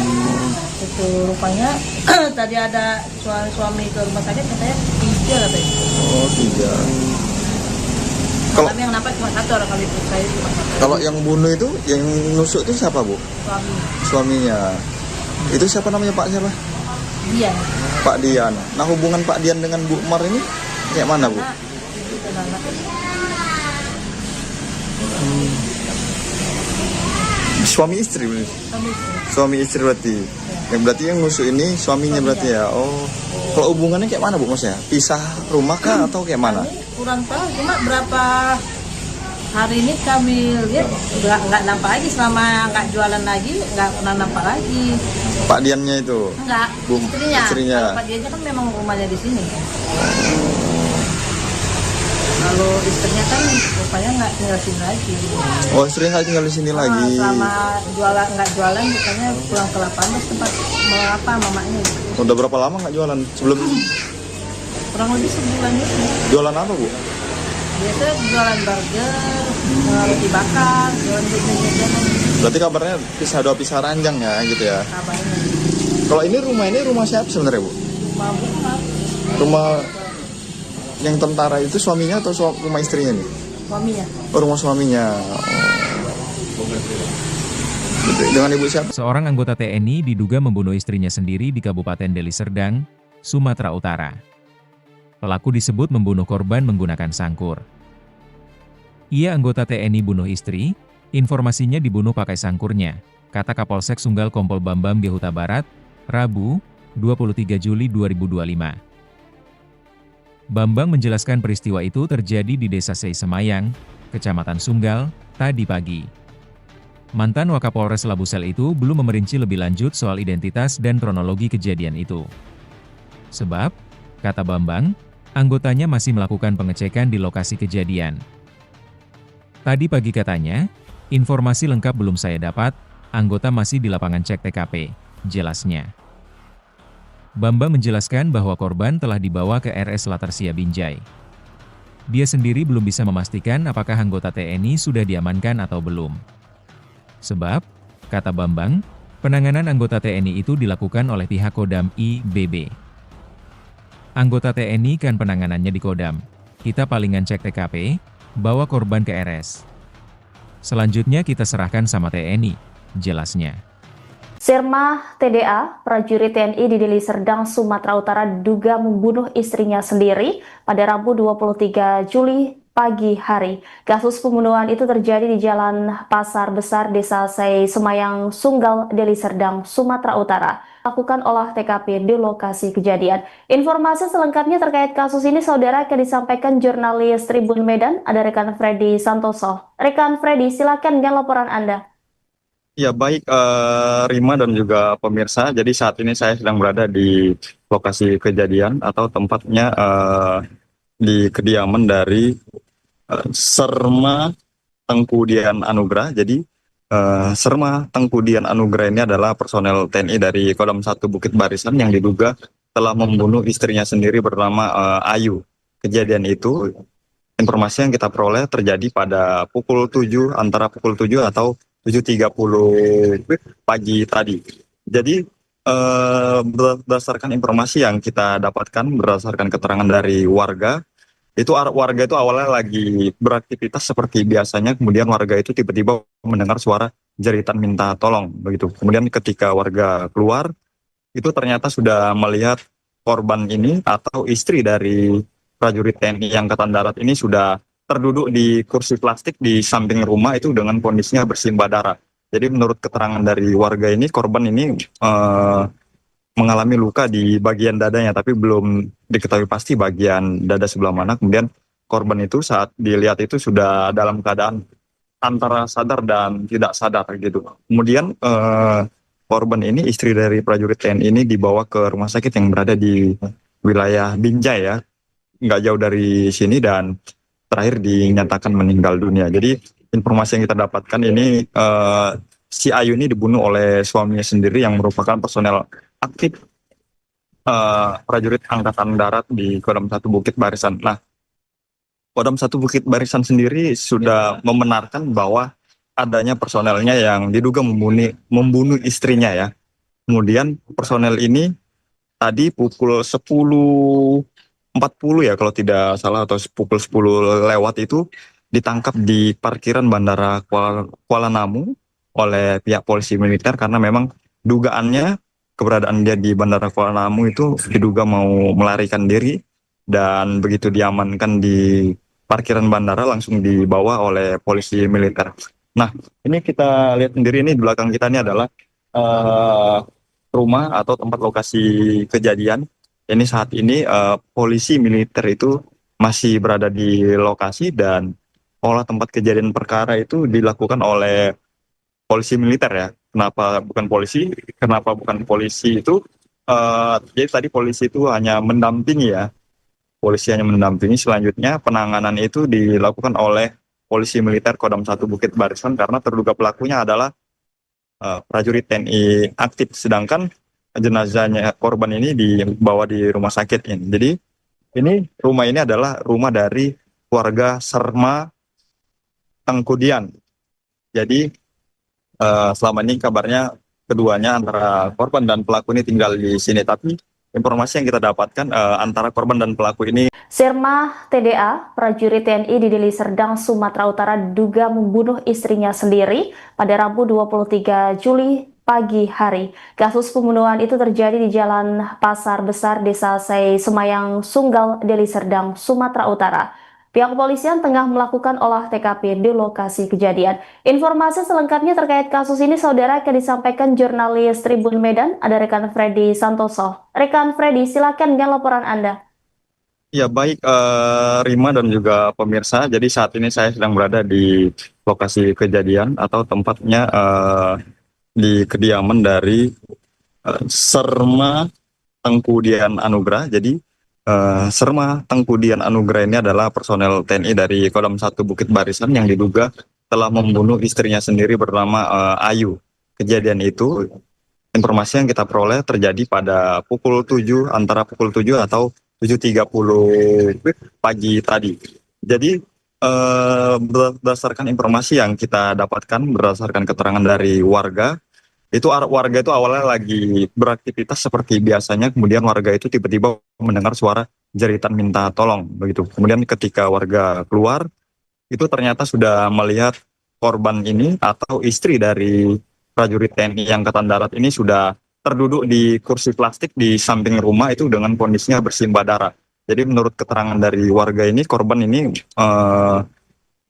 Itu rupanya tadi ada suami ke rumah sakit katanya 3 katanya. Oh, 3. Kalau kami yang nampak cuma satu, orang kali itu saya cuma satu. Kalau yang bunuh itu, yang nusuk itu siapa, Bu? Suami Suaminya. Itu siapa namanya, Pak siapa? dia, Pak Dian. Nah, hubungan Pak Dian dengan Bu Mar ini kayak mana, Bu? anak itu dan anak. Suami istri berarti. Kami itu. Suami istri berarti. Yang berarti yang nusuk ini suaminya berarti ya. Oh. Kalau hubungannya kayak mana, Bu, maksudnya? Pisah rumah kah atau kayak mana? Kami kurang tahu, cuma berapa hari ini kami lihat nggak nampak lagi, selama nggak jualan lagi nggak pernah nampak lagi. Pak Diannya itu. Enggak, Bu, istrinya. istrinya. Kalau Pak Dianya kan memang rumahnya di sini. Kalau istrinya kan rupanya nggak tinggal sini lagi. Oh, istrinya nggak tinggal di sini lagi. Selama nggak jualan, bukannya pulang ke lapangan tempat mau apa mamanya. Udah berapa lama nggak jualan? Sebelum Kurang lebih sebulan itu. jualan apa, Bu? Biasa jualan burger, roti bakar, jualan jajanan Berarti kabarnya pisah ranjang ya, gitu ya. kabarnya. Kalau ini rumah siapa sebenarnya, Bu? Rumah buka, Rumah yang tentara itu suaminya atau rumah istrinya nih? suaminya. Oh, rumah suaminya. Oh. Dengan Ibu siapa? Seorang anggota TNI diduga membunuh istrinya sendiri di Kabupaten Deli Serdang, Sumatera Utara. Pelaku disebut membunuh korban menggunakan sangkur. Ia anggota TNI bunuh istri, informasinya dibunuh pakai sangkurnya, kata Kapolsek Sunggal Kompol Bambam di Huta Barat, Rabu, 23 Juli 2025. Bambang menjelaskan peristiwa itu terjadi di Desa Sei Semayang, Kecamatan Sunggal, tadi pagi. Mantan Wakapolres Labusel itu belum memerinci lebih lanjut soal identitas dan kronologi kejadian itu. Sebab, kata Bambang, Anggotanya masih melakukan pengecekan di lokasi kejadian. Tadi pagi katanya, informasi lengkap belum saya dapat, anggota masih di lapangan cek TKP, jelasnya. Bambang menjelaskan bahwa korban telah dibawa ke RS Latersia Binjai. Dia sendiri belum bisa memastikan apakah anggota TNI sudah diamankan atau belum. Sebab, kata Bambang, penanganan anggota TNI itu dilakukan oleh pihak Kodam IBB. Anggota TNI kan penanganannya di Kodam. Kita palingan cek TKP, bawa korban ke RS. Selanjutnya kita serahkan sama TNI, jelasnya. Sirma TDA, prajurit TNI di Deli Serdang, Sumatera Utara diduga membunuh istrinya sendiri pada Rabu 23 Juli pagi hari. Kasus pembunuhan itu terjadi di Jalan Pasar Besar, Desa Sei Semayang, Sunggal, Deli Serdang, Sumatera Utara. Lakukan olah TKP di lokasi kejadian. Informasi selengkapnya terkait kasus ini, saudara, akan disampaikan jurnalis Tribun Medan, ada rekan Freddy Santoso. Rekan Freddy, silakan dengan laporan Anda. Ya baik Rima dan juga pemirsa, jadi saat ini saya sedang berada di lokasi kejadian atau tempatnya di kediaman dari Serma Tengku Dian Anugrah. Jadi Serma Tengku Dian Anugrah ini adalah personel TNI dari Kodam 1 Bukit Barisan yang diduga telah membunuh istrinya sendiri bernama Ayu. Kejadian itu, informasi yang kita peroleh terjadi pada pukul 7, antara pukul 7 atau 7.30 pagi tadi. Jadi berdasarkan informasi yang kita dapatkan, berdasarkan keterangan dari warga itu awalnya lagi beraktivitas seperti biasanya, kemudian warga itu tiba-tiba mendengar suara jeritan minta tolong begitu. Kemudian ketika warga keluar, itu ternyata sudah melihat korban ini atau istri dari prajurit TNI Angkatan Darat ini sudah terduduk di kursi plastik di samping rumah itu dengan kondisinya bersimbah darah. Jadi menurut keterangan dari warga ini, korban ini mengalami luka di bagian dadanya, tapi belum diketahui pasti bagian dada sebelah mana. Kemudian korban itu saat dilihat itu sudah dalam keadaan antara sadar dan tidak sadar gitu. Kemudian korban ini, istri dari prajurit TNI ini, dibawa ke rumah sakit yang berada di wilayah Binjai ya, nggak jauh dari sini, dan terakhir dinyatakan meninggal dunia. Jadi informasi yang kita dapatkan ini si Ayu ini dibunuh oleh suaminya sendiri yang merupakan personel aktif prajurit Angkatan Darat di Kodam 1 Bukit Barisan. Nah, Kodam 1 Bukit Barisan sendiri sudah membenarkan bahwa adanya personelnya yang diduga membunuh istrinya ya. Kemudian personel ini tadi pukul 10.40 ya kalau tidak salah, atau pukul 10 lewat itu ditangkap di parkiran Bandara Kuala Namu oleh pihak polisi militer, karena memang dugaannya keberadaan dia di Bandara Kuala Namu itu diduga mau melarikan diri, dan begitu diamankan di parkiran bandara langsung dibawa oleh polisi militer. Nah, ini kita lihat sendiri, ini di belakang kita ini adalah rumah atau tempat lokasi kejadian. Ini saat ini polisi militer itu masih berada di lokasi, dan olah tempat kejadian perkara itu dilakukan oleh polisi militer ya. Kenapa bukan polisi? Kenapa bukan polisi itu? Jadi tadi polisi itu hanya mendampingi ya. Polisi hanya mendampingi. Selanjutnya penanganan itu dilakukan oleh polisi militer Kodam 1 Bukit Barisan, karena terduga pelakunya adalah prajurit TNI aktif, sedangkan jenazahnya korban ini dibawa di rumah sakit ini. Jadi ini rumah ini adalah rumah dari keluarga Serma Tengku Dian. Jadi selama ini kabarnya keduanya antara korban dan pelaku ini tinggal di sini, tapi informasi yang kita dapatkan antara korban dan pelaku ini. Sirma TDA, prajurit TNI di Deli Serdang, Sumatera Utara diduga membunuh istrinya sendiri pada Rabu 23 Juli pagi hari. Kasus pembunuhan itu terjadi di Jalan Pasar Besar, Desa Sei Semayang, Sunggal, Deli Serdang, Sumatera Utara. Pihak kepolisian tengah melakukan olah TKP di lokasi kejadian. Informasi selengkapnya terkait kasus ini, saudara, akan disampaikan jurnalis Tribun Medan, ada rekan Freddy Santoso. Rekan Freddy, silakan dengan laporan Anda. Ya baik Rima dan juga pemirsa, jadi saat ini saya sedang berada di lokasi kejadian atau tempatnya di kediaman dari Serma Tengku Dian Anugrah. Jadi Serma Tengku Dian Anugrah ini adalah personel TNI dari Kodam 1 Bukit Barisan yang diduga telah membunuh istrinya sendiri bernama Ayu. Kejadian itu, informasi yang kita peroleh terjadi pada pukul 7, antara pukul 7 atau 7.30 pagi tadi. Jadi berdasarkan informasi yang kita dapatkan, berdasarkan keterangan dari warga itu awalnya lagi beraktivitas seperti biasanya, kemudian warga itu tiba-tiba mendengar suara jeritan minta tolong begitu. Kemudian ketika warga keluar, itu ternyata sudah melihat korban ini atau istri dari prajurit TNI Angkatan Darat ini sudah terduduk di kursi plastik di samping rumah itu dengan kondisinya bersimbah darah. Jadi menurut keterangan dari warga ini, korban ini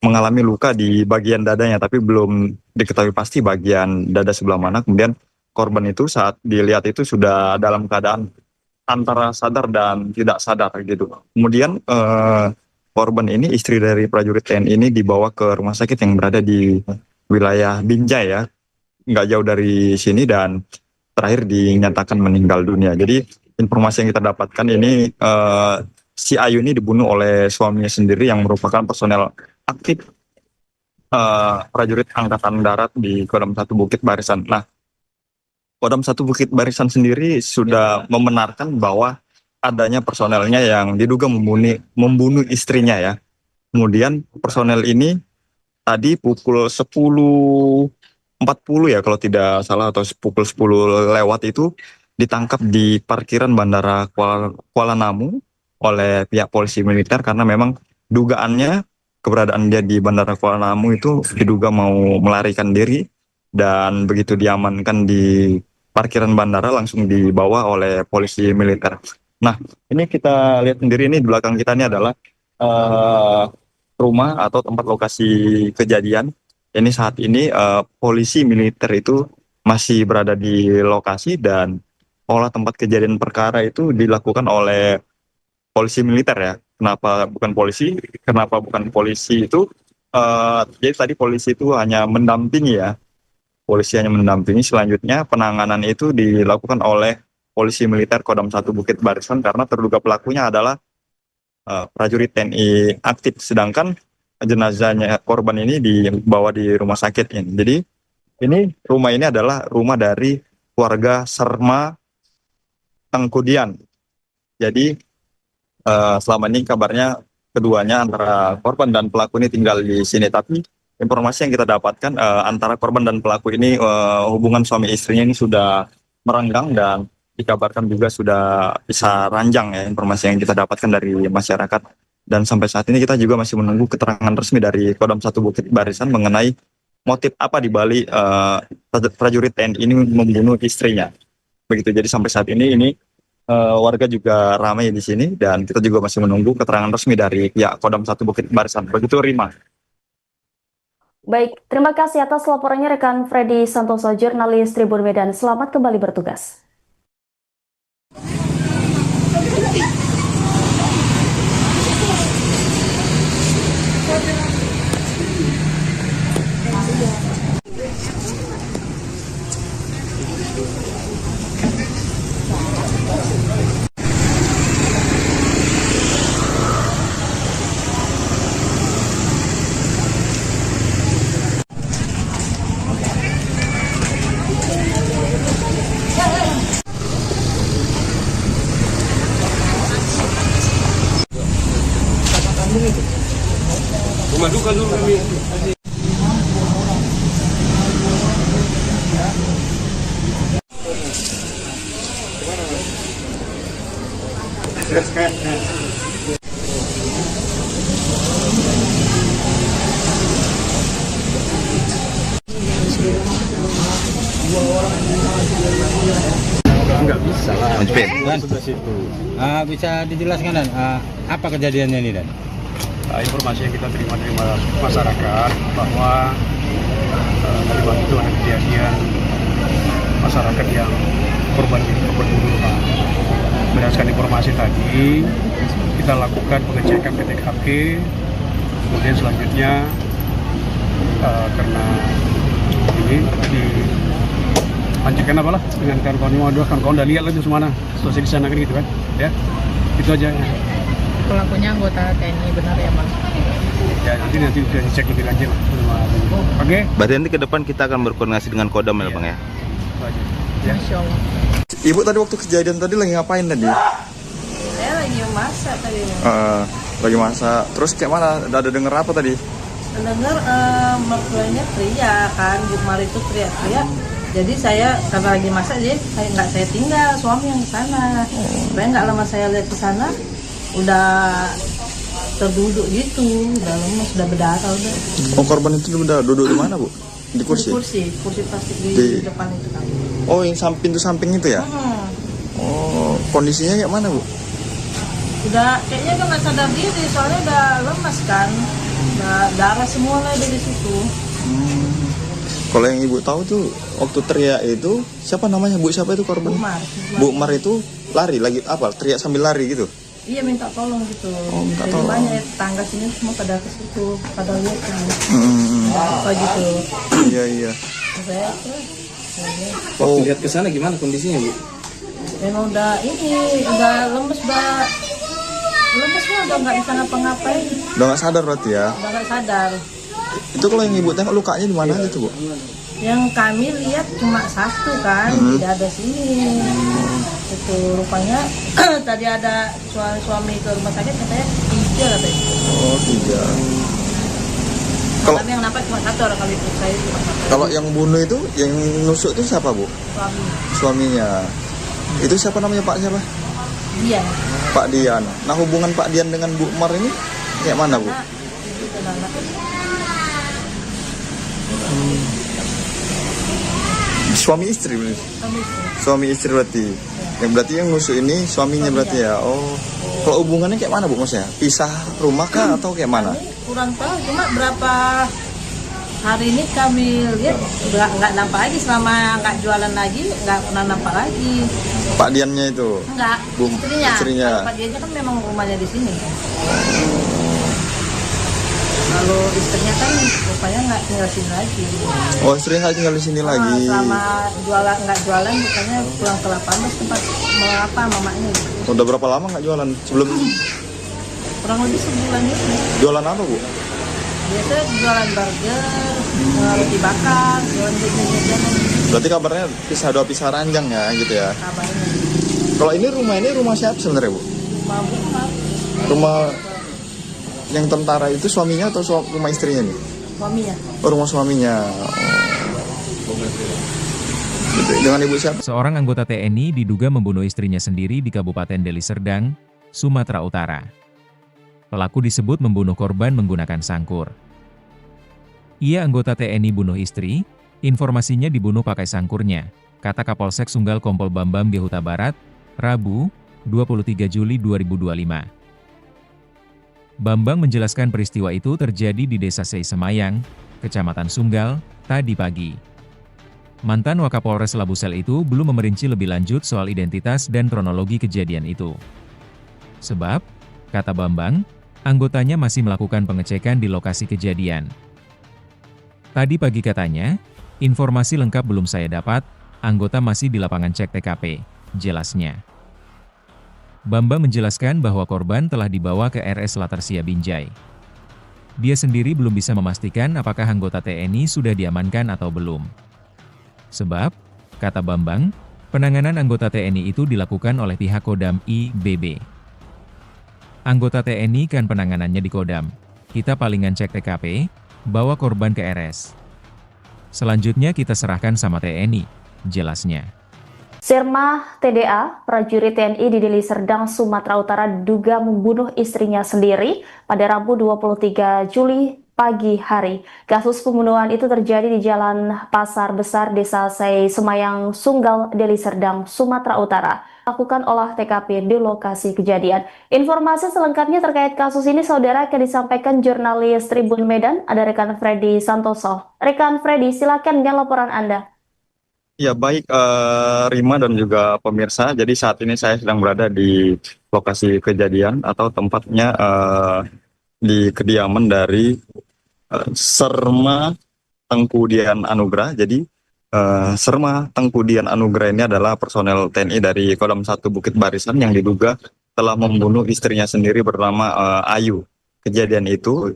mengalami luka di bagian dadanya, tapi belum diketahui pasti bagian dada sebelah mana. Kemudian korban itu saat dilihat itu sudah dalam keadaan antara sadar dan tidak sadar gitu. Kemudian korban ini, istri dari prajurit TNI ini, dibawa ke rumah sakit yang berada di wilayah Binjai ya, nggak jauh dari sini, dan terakhir dinyatakan meninggal dunia. Jadi informasi yang kita dapatkan ini, si Ayu ini dibunuh oleh suaminya sendiri yang merupakan personel aktif prajurit Angkatan Darat di Kodam 1 Bukit Barisan. Nah, Kodam 1 Bukit Barisan sendiri sudah membenarkan bahwa adanya personelnya yang diduga membunuh istrinya ya. Kemudian personel ini tadi pukul 10.40 ya kalau tidak salah, atau pukul 10 lewat itu ditangkap di parkiran Bandara Kuala Namu oleh pihak polisi militer, karena memang dugaannya keberadaan dia di Bandara Kuala Namu itu diduga mau melarikan diri, dan begitu diamankan di parkiran bandara langsung dibawa oleh polisi militer. Nah, ini kita lihat sendiri, ini di belakang kita ini adalah rumah atau tempat lokasi kejadian. Ini saat ini polisi militer itu masih berada di lokasi, dan olah tempat kejadian perkara itu dilakukan oleh polisi militer ya. Kenapa bukan polisi? Kenapa bukan polisi itu? Jadi tadi polisi itu hanya mendampingi ya. Polisi hanya mendampingi. Selanjutnya penanganan itu dilakukan oleh polisi militer Kodam 1 Bukit Barisan, karena terduga pelakunya adalah prajurit TNI aktif. Sedangkan jenazahnya korban ini dibawa di rumah sakit ini. Jadi rumah ini adalah rumah dari keluarga Serma Tengku Dian. Jadi selama ini kabarnya keduanya antara korban dan pelaku ini tinggal di sini, tapi informasi yang kita dapatkan antara korban dan pelaku ini hubungan suami istrinya ini sudah merenggang, dan dikabarkan juga sudah bisa ranjang ya, informasi yang kita dapatkan dari masyarakat. Dan sampai saat ini kita juga masih menunggu keterangan resmi dari Kodam 1 Bukit Barisan mengenai motif apa di balik prajurit TNI ini membunuh istrinya. Begitu. Jadi sampai saat ini warga juga ramai di sini, dan kita juga masih menunggu keterangan resmi dari pihak Kodam 1 Bukit Barisan. Begitu, Rima. Baik, terima kasih atas laporannya rekan Freddy Santoso, jurnalis Tribun Medan. Selamat kembali bertugas. Rumah duka dulu kami. Nggak bisa lah. Dan, bisa dijelaskan Dan, apa kejadiannya ini Dan? Informasi yang kita terima dari masyarakat bahwa tadi malam itu ada kejadian masyarakat yang korban pembunuhan. Berdasarkan informasi tadi, kita lakukan pengecekan ke TKP, kemudian selanjutnya karena ini dilanjutkan apalah dengan kawan-kawan udah lihat lah itu semana situasi di sana kan gitu kan ya. Itu aja. Pelakunya anggota TNI, benar ya Bang? Ya nanti bisa dicek lebih lanjut lah. Oke. Berarti nanti ke depan kita akan berkoordinasi dengan Kodam ya Bang ya? Itu aja. Ya. Masya Allah. Ibu tadi waktu kejadian tadi lagi ngapain tadi? Saya lagi masak tadi. Lagi masak. Terus kayak mana? Ada denger apa tadi? Mendengar mertuanya teriak kan, Bu Mar itu teriak-teriak. Jadi saya karena lagi masak, jadi saya tinggal, suami yang di sana. Saya nggak lama saya lihat ke sana, udah terduduk gitu, udah lemes, udah berdarah udah. Oh, korban itu udah duduk di mana, Bu? Di kursi? Kursi plastik di depan itu kan. Oh, yang pintu samping itu ya? Oh, kondisinya kayak mana, Bu? Udah kayaknya udah nggak sadar diri, soalnya udah lemas kan, udah darah semua lah dari situ. Kalau yang Ibu tahu tuh waktu teriak itu siapa namanya, Bu? Siapa itu korban? Bu Mar itu lari lagi apa? Teriak sambil lari gitu? Iya, minta tolong gitu. Oh, minta Jadi tolong. banyak tetangga sini semua pada ke situ, pada lihat kan. Apa gitu. Iya. Saya terus Waktu lihat ke sana gimana kondisinya Bu? memang udah lemes lah, udah nggak bisa ngapa-ngapain, Udah nggak sadar berarti ya? udah nggak sadar. Itu kalau yang Ibu tengok lukanya di mana gitu, Bu? Yang kami lihat cuma satu kan, tidak ada sini. Itu rupanya tadi ada suami ke rumah sakit katanya 3 katanya. Oh, 3. Tapi yang nampak cuma satu, orang kali itu saya cuma satu. Kalau yang bunuh itu, yang nusuk itu siapa, Bu? Suami Suaminya. Itu siapa namanya, Pak siapa? dia, Pak Dian. Nah, hubungan Pak Dian dengan Bu Mar ini kayak mana, Bu? anak itu dan anak. Suami istri berarti. Suami itu. Suami istri berarti. Yang berarti yang nusuk ini suaminya berarti ya. Oh. Kalau hubungannya kayak mana, Bu, maksudnya? Pisah rumah kah atau kayak mana? Kami kurang tahu, cuma berapa hari ini kami lihat nggak nampak lagi, selama nggak jualan lagi nggak pernah nampak lagi. Pak Diannya itu. Enggak, istrinya. Kalau Pak Dianya kan memang rumahnya di sini. Kalau istrinya kan rupanya nggak tinggal sini lagi. Oh, istrinya nggak tinggal di sini lagi. Selama nggak jualan, bukannya pulang ke Lapandas tempat mau apa mamanya. Udah berapa lama nggak jualan? Sebelum Kurang lebih sebulan itu. jualan apa, Bu? Biasa jualan burger, roti bakar, jualan jajan-jajanan. Berarti kabarnya pisah ranjang ya, gitu ya. Kabarnya. Kalau ini rumah siapa sebenarnya, Bu? Mabuk. Rumah yang tentara itu suaminya atau rumah istrinya nih? Suaminya. Oh, rumah suaminya. Oh. Dengan Ibu siapa? Seorang anggota TNI diduga membunuh istrinya sendiri di Kabupaten Deli Serdang, Sumatera Utara. Pelaku disebut membunuh korban menggunakan sangkur. Ia anggota TNI bunuh istri, informasinya dibunuh pakai sangkurnya, kata Kapolsek Sunggal Kompol Bambam di Huta Barat, Rabu, 23 Juli 2025. Bambang menjelaskan peristiwa itu terjadi di Desa Sei Semayang, Kecamatan Sunggal, tadi pagi. Mantan Wakapolres Labusel itu belum memerinci lebih lanjut soal identitas dan kronologi kejadian itu. Sebab, kata Bambang, anggotanya masih melakukan pengecekan di lokasi kejadian. Tadi pagi katanya, informasi lengkap belum saya dapat, anggota masih di lapangan cek TKP, jelasnya. Bambang menjelaskan bahwa korban telah dibawa ke RS Latersia Binjai. Dia sendiri belum bisa memastikan apakah anggota TNI sudah diamankan atau belum. Sebab, kata Bambang, penanganan anggota TNI itu dilakukan oleh pihak Kodam IBB. Anggota TNI kan penanganannya di Kodam. Kita palingan cek TKP, bawa korban ke RS. Selanjutnya kita serahkan sama TNI, jelasnya. Sirma TDA, prajurit TNI di Deli Serdang, Sumatera Utara diduga membunuh istrinya sendiri pada Rabu 23 Juli pagi hari. Kasus pembunuhan itu terjadi di Jalan Pasar Besar, Desa Sei Semayang, Sunggal, Deli Serdang, Sumatera Utara. Lakukan olah TKP di lokasi kejadian. Informasi selengkapnya terkait kasus ini, saudara, akan disampaikan jurnalis Tribun Medan, ada rekan Freddy Santoso. Rekan Freddy, silakan dengan laporan Anda. Ya, baik Rima dan juga pemirsa. Jadi saat ini saya sedang berada di lokasi kejadian atau tempatnya di kediaman dari Serma Tengku Dian Anugrah. Jadi Serma Tengku Dian Anugrah ini adalah personel TNI dari Kodam 1 Bukit Barisan yang diduga telah membunuh istrinya sendiri bernama Ayu. Kejadian itu,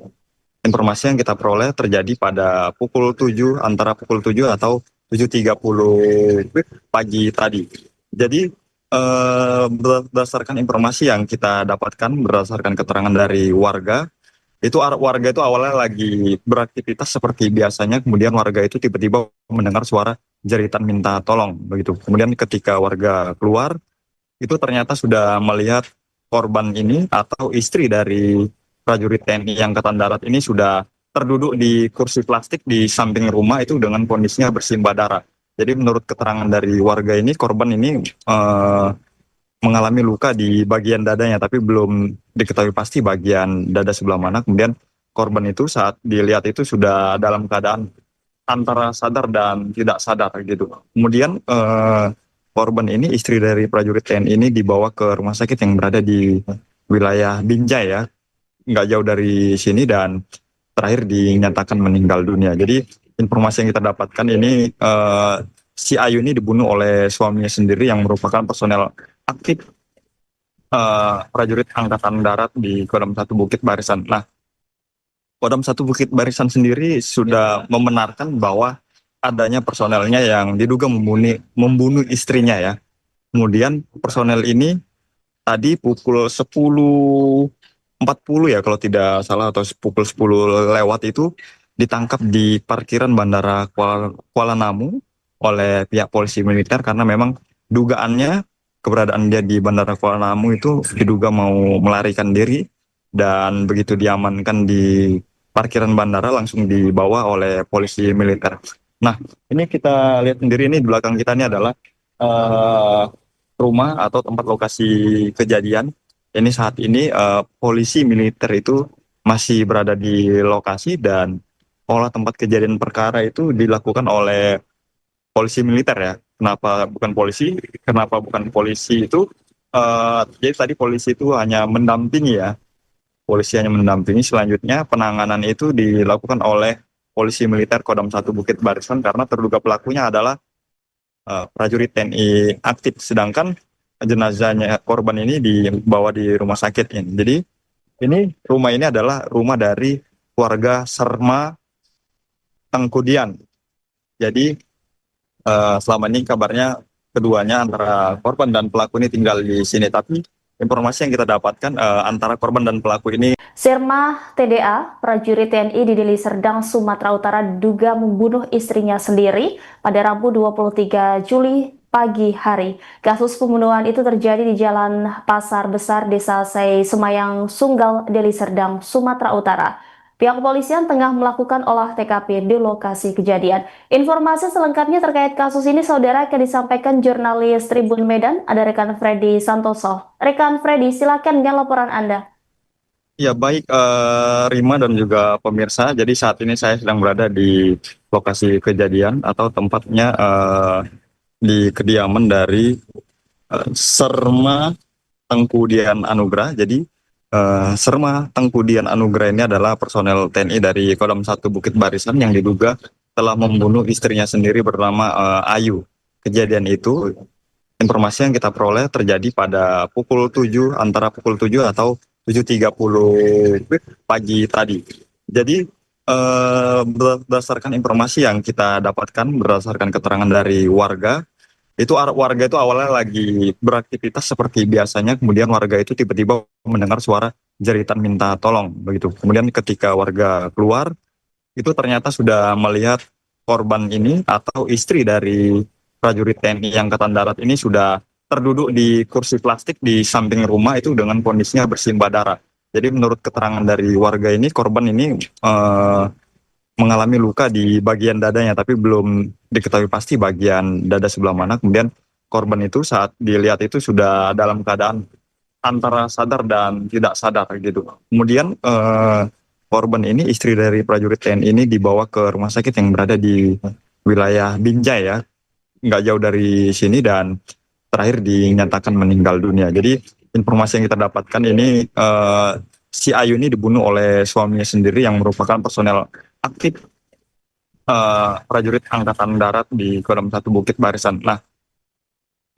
informasi yang kita peroleh terjadi pada pukul 7, antara pukul 7 atau 7.30 pagi tadi. Jadi berdasarkan informasi yang kita dapatkan, berdasarkan keterangan dari warga, warga itu awalnya lagi beraktivitas seperti biasanya, kemudian warga itu tiba-tiba mendengar suara jeritan minta tolong begitu. Kemudian ketika warga keluar, itu ternyata sudah melihat korban ini atau istri dari prajurit TNI Angkatan Darat ini sudah terduduk di kursi plastik di samping rumah itu dengan kondisinya bersimbah darah. Jadi menurut keterangan dari warga ini, korban ini mengalami luka di bagian dadanya, tapi belum diketahui pasti bagian dada sebelah mana. Kemudian korban itu saat dilihat itu sudah dalam keadaan antara sadar dan tidak sadar gitu. Kemudian korban ini, istri dari prajurit TNI ini, dibawa ke rumah sakit yang berada di wilayah Binjai ya, nggak jauh dari sini, dan terakhir dinyatakan meninggal dunia. Jadi informasi yang kita dapatkan ini, si Ayu ini dibunuh oleh suaminya sendiri yang merupakan personel aktif prajurit Angkatan Darat di Kodam 1 Bukit Barisan. Nah, Kodam 1 Bukit Barisan sendiri sudah membenarkan bahwa adanya personelnya yang diduga membunuh istrinya ya. Kemudian personel ini tadi pukul 10.40 ya kalau tidak salah, atau pukul 10 lewat itu ditangkap di parkiran Bandara Kuala Namu oleh pihak polisi militer, karena memang dugaannya keberadaan dia di Bandara Kuala Namu itu diduga mau melarikan diri, dan begitu diamankan di parkiran bandara langsung dibawa oleh polisi militer. Nah, ini kita lihat sendiri, ini di belakang kita ini adalah rumah atau tempat lokasi kejadian. Ini saat ini polisi militer itu masih berada di lokasi, dan olah tempat kejadian perkara itu dilakukan oleh polisi militer ya. Kenapa bukan polisi? Kenapa bukan polisi itu? Jadi tadi polisi itu hanya mendampingi ya. Polisi hanya mendampingi. Selanjutnya penanganan itu dilakukan oleh polisi militer Kodam 1 Bukit Barisan, karena terduga pelakunya adalah prajurit TNI aktif, sedangkan jenazahnya korban ini dibawa di rumah sakit ini. Jadi ini rumah ini adalah rumah dari warga Serma Tengkudian. Jadi selama ini kabarnya keduanya, antara korban dan pelaku ini tinggal di sini, tapi informasi yang kita dapatkan antara korban dan pelaku ini. Sirma TDA, prajurit TNI di Deli Serdang, Sumatera Utara, diduga membunuh istrinya sendiri pada Rabu 23 Juli pagi hari. Kasus pembunuhan itu terjadi di Jalan Pasar Besar, Desa Sei Semayang Sunggal, Deli Serdang, Sumatera Utara. Pihak kepolisian tengah melakukan olah TKP di lokasi kejadian. Informasi selengkapnya terkait kasus ini, saudara, akan disampaikan jurnalis Tribun Medan, ada rekan Freddy Santoso. Rekan Freddy, silakan dengan laporan Anda. Ya baik, Rima dan juga pemirsa, jadi saat ini saya sedang berada di lokasi kejadian atau tempatnya di kediaman dari Serma Tengkudian Anugrah. Jadi Serma Tengkudian Anugrah ini adalah personel TNI dari Kodam 1 Bukit Barisan yang diduga telah membunuh istrinya sendiri bernama Ayu. Kejadian itu, informasi yang kita peroleh terjadi pada pukul 7, antara pukul 7 atau 7.30 pagi tadi. Jadi berdasarkan informasi yang kita dapatkan, berdasarkan keterangan dari warga itu awalnya lagi beraktivitas seperti biasanya, kemudian warga itu tiba-tiba mendengar suara jeritan minta tolong begitu. Kemudian ketika warga keluar, itu ternyata sudah melihat korban ini atau istri dari prajurit TNI Angkatan Darat ini sudah terduduk di kursi plastik di samping rumah itu dengan kondisinya bersimbah darah. Jadi menurut keterangan dari warga ini, korban ini mengalami luka di bagian dadanya, tapi belum diketahui pasti bagian dada sebelah mana. Kemudian korban itu saat dilihat itu sudah dalam keadaan antara sadar dan tidak sadar gitu. Kemudian korban ini, istri dari prajurit TNI ini, dibawa ke rumah sakit yang berada di wilayah Binjai ya, nggak jauh dari sini, dan terakhir dinyatakan meninggal dunia. Jadi informasi yang kita dapatkan ini, si Ayu ini dibunuh oleh suaminya sendiri yang merupakan personel aktif prajurit Angkatan Darat di Kodam 1 Bukit Barisan. Nah,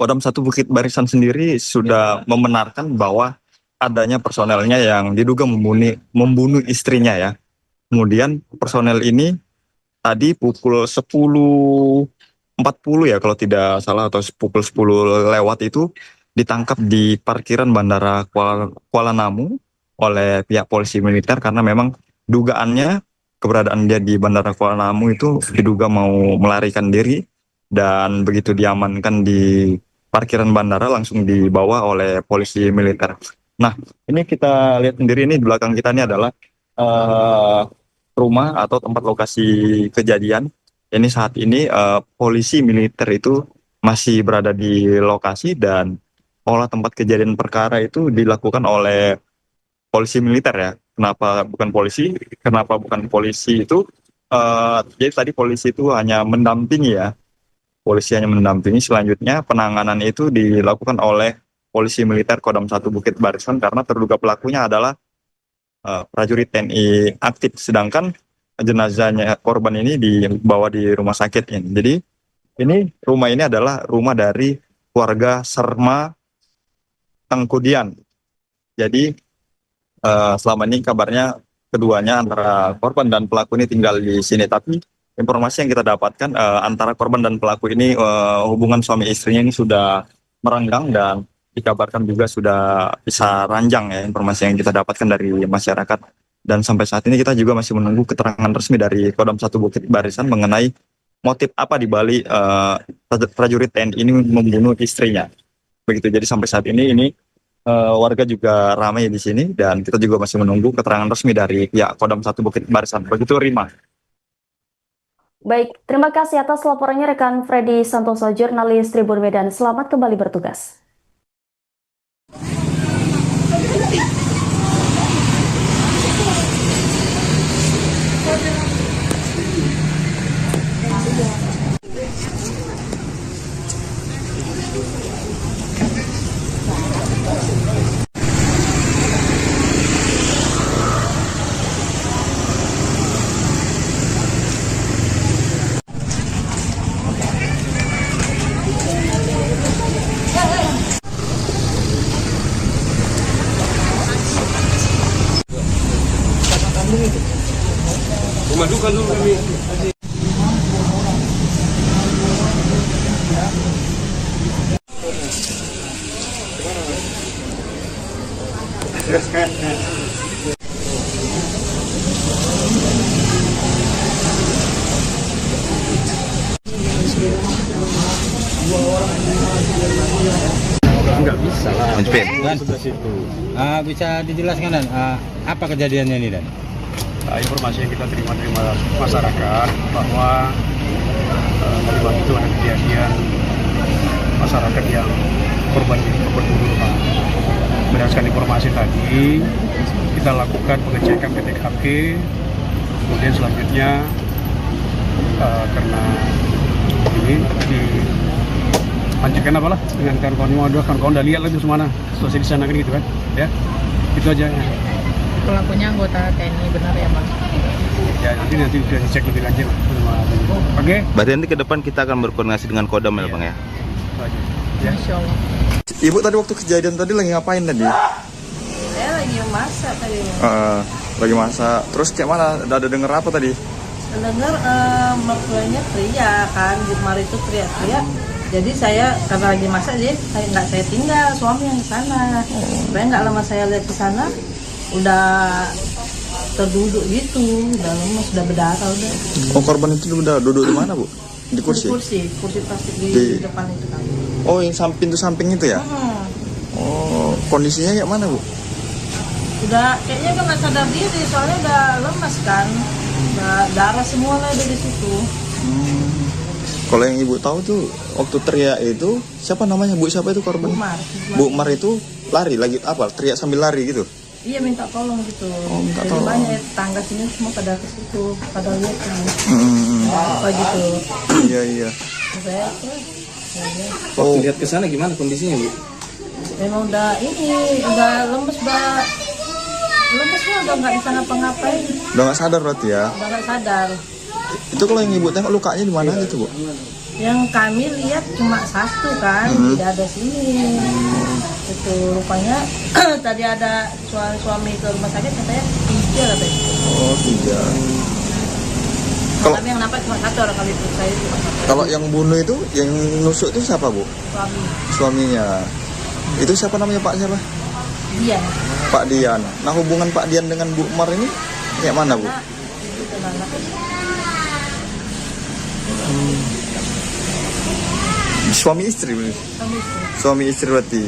Kodam 1 Bukit Barisan sendiri sudah membenarkan bahwa adanya personelnya yang diduga membunuh istrinya ya. Kemudian personel ini tadi pukul 10.40 ya kalau tidak salah, atau pukul 10 lewat itu ditangkap di parkiran Bandara Kuala Namu oleh pihak polisi militer karena memang dugaannya keberadaan dia di Bandara Kuala Namu itu diduga mau melarikan diri, dan begitu diamankan di parkiran bandara langsung dibawa oleh polisi militer. Nah, ini kita lihat sendiri, ini di belakang kita ini adalah rumah atau tempat lokasi kejadian. Ini saat ini polisi militer itu masih berada di lokasi, dan olah tempat kejadian perkara itu dilakukan oleh polisi militer ya. Kenapa bukan polisi? Kenapa bukan polisi itu? Jadi tadi polisi itu hanya mendampingi ya. Polisi hanya mendampingi, selanjutnya penanganan itu dilakukan oleh polisi militer Kodam 1 Bukit Barisan karena terduga pelakunya adalah prajurit TNI aktif, sedangkan jenazahnya korban ini dibawa di rumah sakit ini. Jadi ini rumah ini adalah rumah dari keluarga Serma Tengkudian. Jadi selama ini kabarnya keduanya antara korban dan pelaku ini tinggal di sini, tapi informasi yang kita dapatkan antara korban dan pelaku ini hubungan suami istrinya ini sudah merenggang, dan dikabarkan juga sudah bisa ranjang ya, informasi yang kita dapatkan dari masyarakat. Dan sampai saat ini kita juga masih menunggu keterangan resmi dari Kodam 1 Bukit Barisan mengenai motif apa di balik prajurit TNI ini membunuh istrinya. Begitu. Jadi sampai saat ini warga juga ramai di sini, dan kita juga masih menunggu keterangan resmi dari pihak Kodam 1 Bukit Barisan. Begitu, Rima. Baik, terima kasih atas laporannya rekan Freddy Santoso, jurnalis Tribun Medan. Selamat kembali bertugas. Madukan dulu kami. Enggak bisa lah. Dan bisa dijelaskan Dan, apa kejadiannya ini Dan? Informasi yang kita terima masyarakat bahwa tadi pagi itu ada kejadian masyarakat yang korban bunuh. Berdasarkan informasi tadi, kita lakukan pengecekan ke TKP, kemudian selanjutnya karena ini dipancingkan apalah dengan kawan-kawan udah lihat lagi semana situasi di sana kan gitu kan, ya itu aja. Pelakunya anggota TNI, benar ya Bang? Ya nanti bisa dicek lebih lanjut. Oke. Berarti nanti ke depan kita akan berkoordinasi dengan Kodam ya Bang ya? Itu aja. Ya. Masya Allah. Ibu tadi waktu kejadian tadi lagi ngapain tadi? Saya lagi masak tadi. Lagi masak. Terus kayak mana? Ada denger apa tadi? Dengar mertuanya teriak kan, di kemarin itu teriak-teriak. Jadi saya karena lagi masak, jadi nggak saya tinggal, suami yang di sana. Saya nggak lama saya lihat di sana, udah terduduk gitu, udah lemas, udah berdarah udah. Oh, korban itu udah duduk di mana, Bu? Di kursi? Kursi plastik di depan itu kan. Oh, yang pintu samping itu ya? Oh, kondisinya kayak mana, Bu? Udah kayaknya kan nggak sadar diri, soalnya udah lemas kan, udah darah semua lah dari situ. Kalau yang Ibu tahu tuh waktu teriak itu siapa namanya, Bu? Siapa itu korban? Bu Umar itu lari lagi apa? Teriak sambil lari gitu? Iya, minta tolong gitu. Oh, minta jadi tolong. banyak tetangga sini semua pada ke situ, pada lihat kan. Apa gitu. Iya. Saya terus Waktu lihat ke sana gimana kondisinya, Bu? memang udah lemes lah, udah nggak bisa ngapa-ngapain, Udah nggak sadar berarti ya? udah nggak sadar. Itu kalau yang Ibu tengok lukanya di mana gitu, Bu? Yang kami lihat cuma satu kan, tidak ada sini. Itu rupanya tadi ada suami ke rumah sakit katanya 3 katanya. Oh, 3. Tapi yang nampak cuma satu, orang kami periksa itu cuma satu. Kalau yang bunuh itu, yang nusuk itu siapa, Bu? Suami Suaminya. Itu siapa namanya, Pak siapa? dia. Pak Dian. Nah, hubungan Pak Dian dengan Bu Umar ini kayak mana, Bu? Nah, itu anak. Suami istri berarti. Suami istri. Suami istri berarti.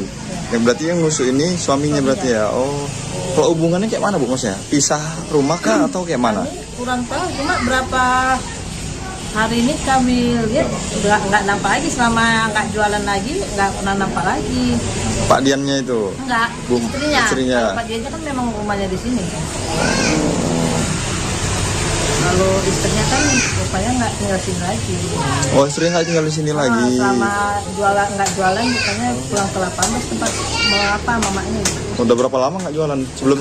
Yang berarti yang nusuk ini suaminya berarti ya. Oh. Kalau hubungannya kayak mana, Bu, maksudnya? Pisah rumah kah atau kayak mana? Kami kurang tahu, cuma berapa hari ini kami lihat nggak nampak lagi, selama nggak jualan lagi nggak pernah nampak lagi. Pak Diannya itu. Enggak, Bu, istrinya. istrinya. Kalau Pak Diannya kan memang rumahnya di sini. Lalu istrinya kan rupanya nggak tinggal sini lagi. Oh, istrinya nggak tinggal di sini lagi. Selama jualan nggak jualan, bukannya pulang ke Lapangan tempat mau apa mamanya. Udah berapa lama nggak jualan? Sebelum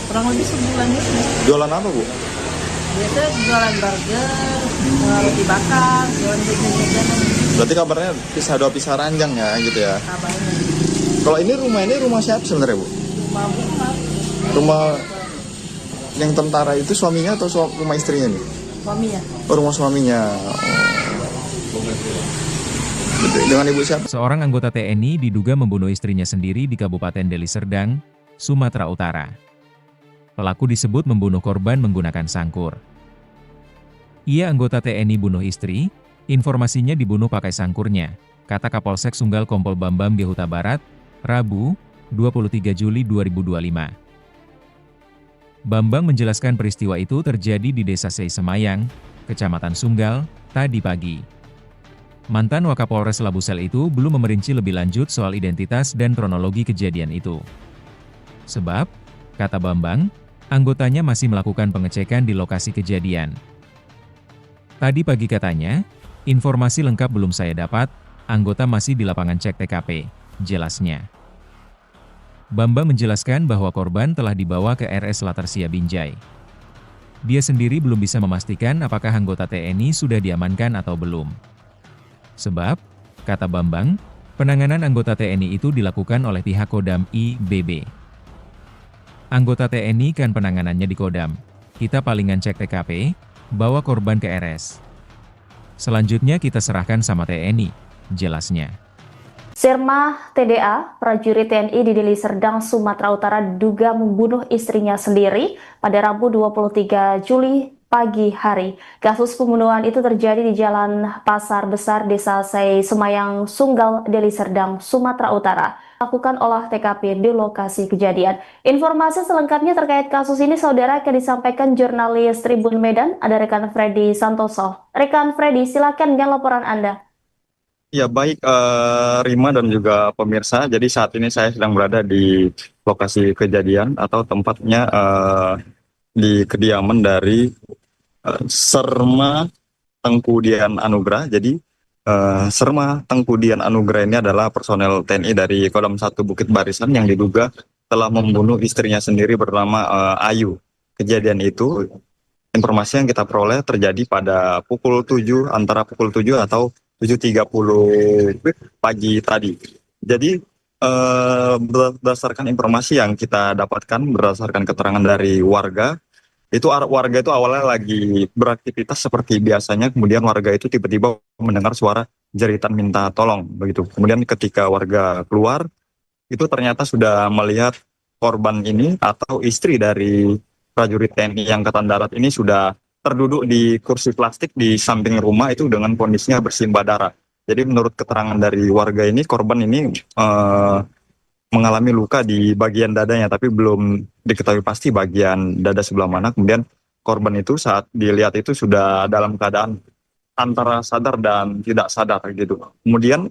Kurang lebih sebulan itu. jualan apa, Bu? Biasa jualan burger, roti bakar, jualan jajanan Berarti kabarnya pisah ranjang ya, gitu ya. kabarnya. Kalau ini rumah siapa sebenarnya, Bu? Rumah Rumah yang tentara itu suaminya atau rumah istrinya nih? suaminya. Oh, rumah suaminya. Oh. Dengan ibu siapa? Seorang anggota TNI diduga membunuh istrinya sendiri di Kabupaten Deli Serdang, Sumatera Utara. Pelaku disebut membunuh korban menggunakan sangkur. Ia anggota TNI bunuh istri, informasinya dibunuh pakai sangkurnya, kata Kapolsek Sunggal Kompol Bambam di Huta Barat, Rabu, 23 Juli 2025. Bambang menjelaskan peristiwa itu terjadi di Desa Sei Semayang, Kecamatan Sunggal, tadi pagi. Mantan Wakapolres Labusel itu belum memerinci lebih lanjut soal identitas dan kronologi kejadian itu. Sebab, kata Bambang, anggotanya masih melakukan pengecekan di lokasi kejadian. Tadi pagi katanya, informasi lengkap belum saya dapat, anggota masih di lapangan cek TKP, jelasnya. Bambang menjelaskan bahwa korban telah dibawa ke RS Latersia Binjai. Dia sendiri belum bisa memastikan apakah anggota TNI sudah diamankan atau belum. Sebab, kata Bambang, penanganan anggota TNI itu dilakukan oleh pihak Kodam IBB. Anggota TNI kan penanganannya di Kodam. Kita palingan cek TKP, bawa korban ke RS. Selanjutnya kita serahkan sama TNI, jelasnya. Sirma TDA, prajurit TNI di Deli Serdang, Sumatera Utara diduga membunuh istrinya sendiri pada Rabu 23 Juli pagi hari. Kasus pembunuhan itu terjadi di Jalan Pasar Besar, Desa Sei Semayang, Sunggal, Deli Serdang, Sumatera Utara. Lakukan olah TKP di lokasi kejadian. Informasi selengkapnya terkait kasus ini, saudara, akan disampaikan jurnalis Tribun Medan, ada rekan Freddy Santoso. Rekan Freddy, silakan dengan laporan Anda. Ya, baik Rima dan juga pemirsa. Jadi saat ini saya sedang berada di lokasi kejadian atau tempatnya di kediaman dari Serma Tengku Dian Anugrah. Jadi Serma Tengku Dian Anugrah ini adalah personel TNI dari Kodam 1 Bukit Barisan yang diduga telah membunuh istrinya sendiri bernama Ayu. Kejadian itu, informasi yang kita peroleh terjadi pada pukul 7, antara pukul 7 atau 7.30 pagi tadi. Jadi berdasarkan informasi yang kita dapatkan, berdasarkan keterangan dari warga itu awalnya lagi beraktivitas seperti biasanya, kemudian warga itu tiba-tiba mendengar suara jeritan minta tolong begitu. Kemudian ketika warga keluar, itu ternyata sudah melihat korban ini atau istri dari prajurit TNI Angkatan Darat ini sudah terduduk di kursi plastik di samping rumah itu dengan kondisinya bersimbah darah. Jadi menurut keterangan dari warga ini, korban ini mengalami luka di bagian dadanya, tapi belum diketahui pasti bagian dada sebelah mana. Kemudian korban itu saat dilihat itu sudah dalam keadaan antara sadar dan tidak sadar gitu. Kemudian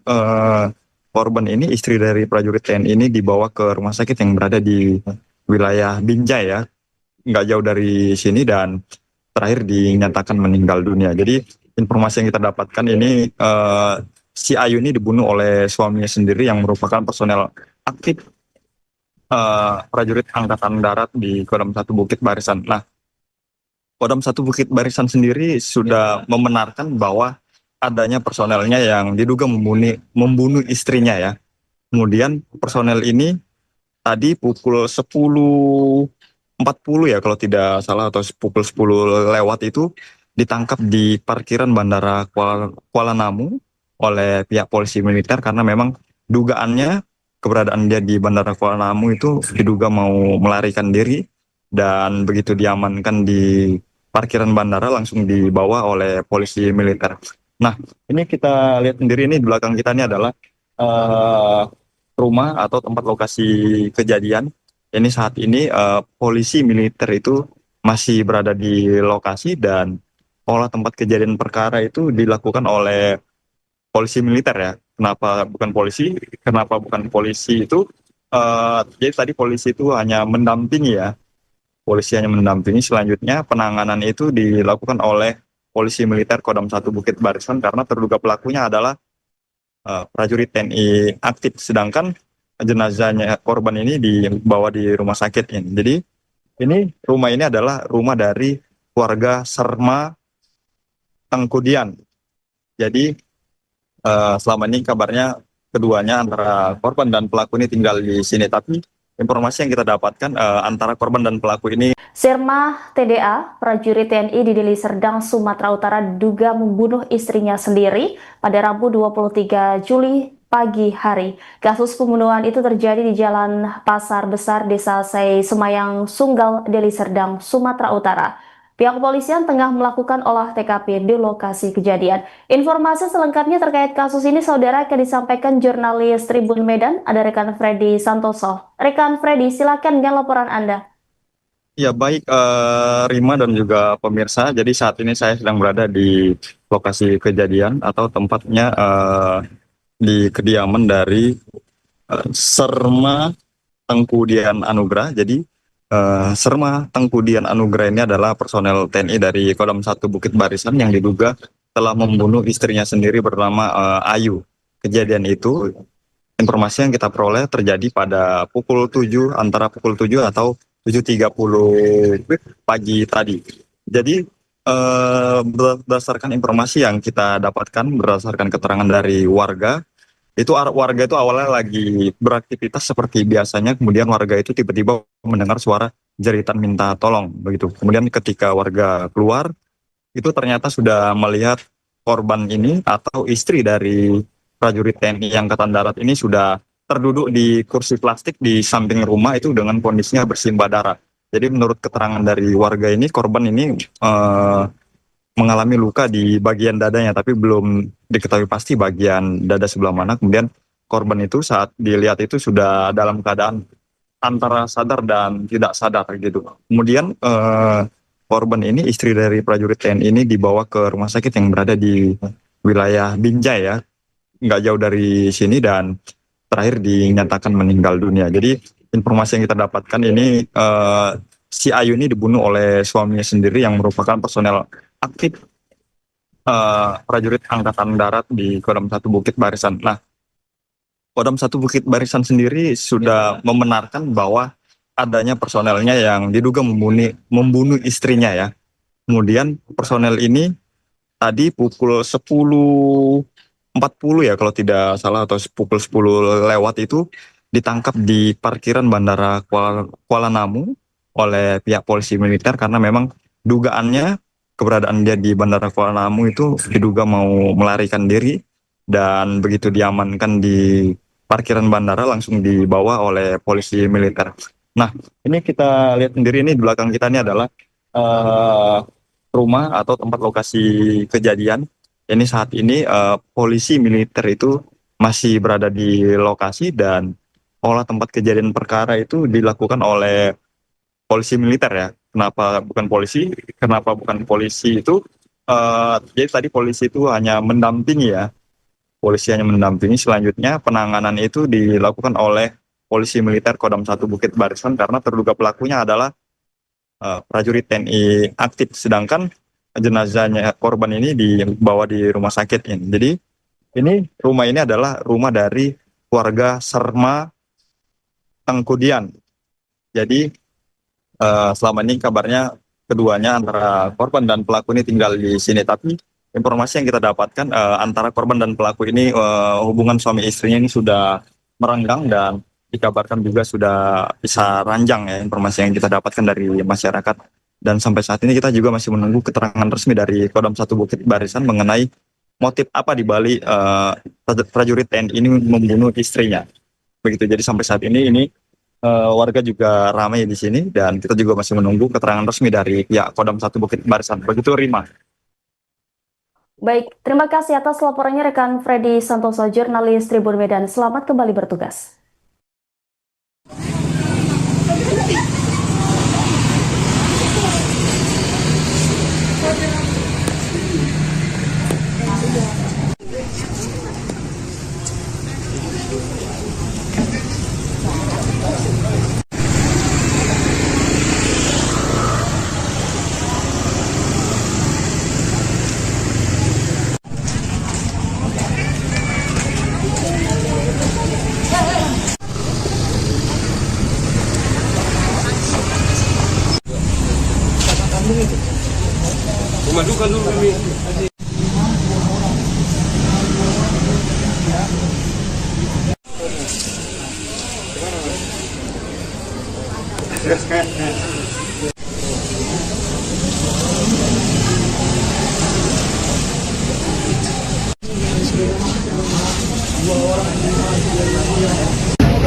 korban ini, istri dari prajurit TNI ini, dibawa ke rumah sakit yang berada di wilayah Binjai ya, nggak jauh dari sini, dan terakhir dinyatakan meninggal dunia. Jadi informasi yang kita dapatkan ini si Ayu ini dibunuh oleh suaminya sendiri yang merupakan personel aktif prajurit Angkatan Darat di Kodam 1 Bukit Barisan. Nah, Kodam 1 Bukit Barisan sendiri sudah membenarkan bahwa adanya personelnya yang diduga membunuh istrinya ya. Kemudian personel ini tadi pukul 10.40 ya kalau tidak salah, atau pukul 10 lewat itu ditangkap di parkiran Bandara Kuala Namu oleh pihak polisi militer karena memang dugaannya keberadaan dia di Bandara Kuala Namu itu diduga mau melarikan diri, dan begitu diamankan di parkiran bandara langsung dibawa oleh polisi militer. Nah, ini kita lihat sendiri, ini di belakang kita ini adalah eh, rumah atau tempat lokasi kejadian. Ini saat ini polisi militer itu masih berada di lokasi, dan olah tempat kejadian perkara itu dilakukan oleh polisi militer ya. Kenapa bukan polisi? Kenapa bukan polisi itu? Jadi tadi polisi itu hanya mendampingi ya. Polisi hanya mendampingi. Selanjutnya penanganan itu dilakukan oleh polisi militer Kodam 1 Bukit Barisan karena terduga pelakunya adalah prajurit TNI aktif. Sedangkan jenazahnya korban ini dibawa di rumah sakit ini. Jadi ini rumah ini adalah rumah dari keluarga Serma Tengkudian. Jadi selama ini kabarnya keduanya antara korban dan pelaku ini tinggal di sini. Tapi informasi yang kita dapatkan antara korban dan pelaku ini. Sirma TDA, prajurit TNI di Deli Serdang, Sumatera Utara, diduga membunuh istrinya sendiri pada Rabu 23 Juli pagi hari. Kasus pembunuhan itu terjadi di Jalan Pasar Besar, Desa Sei Semayang, Sunggal, Deli Serdang, Sumatera Utara. Pihak kepolisian tengah melakukan olah TKP di lokasi kejadian. Informasi selengkapnya terkait kasus ini, saudara, akan disampaikan jurnalis Tribun Medan, ada rekan Freddy Santoso. Rekan Freddy, silakan dengan laporan Anda. Ya baik, Rima dan juga pemirsa. Jadi saat ini saya sedang berada di lokasi kejadian atau tempatnya di kediaman dari Serma Tengkudian Anugrah. Jadi Serma Tengkudian Anugrah ini adalah personel TNI dari Kodam 1 Bukit Barisan yang diduga telah membunuh istrinya sendiri bernama Ayu. Kejadian itu, informasi yang kita peroleh terjadi pada pukul 7, antara pukul 7 atau 7.30 pagi tadi. Jadi berdasarkan informasi yang kita dapatkan, berdasarkan keterangan dari warga itu awalnya lagi beraktivitas seperti biasanya, kemudian warga itu tiba-tiba mendengar suara jeritan minta tolong begitu. Kemudian ketika warga keluar, itu ternyata sudah melihat korban ini atau istri dari prajurit TNI Angkatan Darat ini sudah terduduk di kursi plastik di samping rumah itu dengan kondisinya bersimbah darah. Jadi menurut keterangan dari warga ini, korban ini mengalami luka di bagian dadanya, tapi belum diketahui pasti bagian dada sebelah mana. Kemudian korban itu saat dilihat itu sudah dalam keadaan antara sadar dan tidak sadar gitu. Kemudian korban ini, istri dari prajurit TNI ini, dibawa ke rumah sakit yang berada di wilayah Binjai ya, nggak jauh dari sini, dan terakhir dinyatakan meninggal dunia. Jadi informasi yang kita dapatkan ini si Ayu ini dibunuh oleh suaminya sendiri yang merupakan personel aktif prajurit Angkatan Darat di Kodam 1 Bukit Barisan. Nah, Kodam 1 Bukit Barisan sendiri sudah membenarkan bahwa adanya personelnya yang diduga membunuh istrinya ya. Kemudian personel ini tadi pukul 10.40 ya kalau tidak salah, atau pukul 10 lewat itu ditangkap di parkiran Bandara Kuala Namu oleh pihak polisi militer karena memang dugaannya keberadaan dia di Bandara Kuala Namu itu diduga mau melarikan diri, dan begitu diamankan di parkiran bandara langsung dibawa oleh polisi militer. Nah, ini kita lihat sendiri, ini di belakang kita ini adalah rumah atau tempat lokasi kejadian. Ini saat ini polisi militer itu masih berada di lokasi, dan olah tempat kejadian perkara itu dilakukan oleh polisi militer ya. Kenapa bukan polisi? Kenapa bukan polisi itu? Jadi tadi polisi itu hanya mendampingi ya. Polisi hanya mendampingi. Selanjutnya penanganan itu dilakukan oleh polisi militer Kodam 1 Bukit Barisan karena terduga pelakunya adalah prajurit TNI aktif. Sedangkan jenazahnya korban ini dibawa di rumah sakit ini. Jadi ini rumah ini adalah rumah dari keluarga Serma Tengkudian. Jadi selama ini kabarnya keduanya antara korban dan pelaku ini tinggal di sini. Tapi informasi yang kita dapatkan antara korban dan pelaku ini hubungan suami istrinya ini sudah merenggang dan dikabarkan juga sudah bisa ranjang ya, informasi yang kita dapatkan dari masyarakat. Dan sampai saat ini kita juga masih menunggu keterangan resmi dari Kodam 1 Bukit Barisan mengenai motif apa di balik prajurit TNI ini membunuh istrinya. Begitu. Jadi sampai saat ini warga juga ramai di sini dan kita juga masih menunggu keterangan resmi dari pihak Kodam 1 Bukit Barisan. Begitu, Rima. Baik, terima kasih atas laporannya rekan Freddy Santoso, jurnalis Tribun Medan. Selamat kembali bertugas. Madukan dulu kami.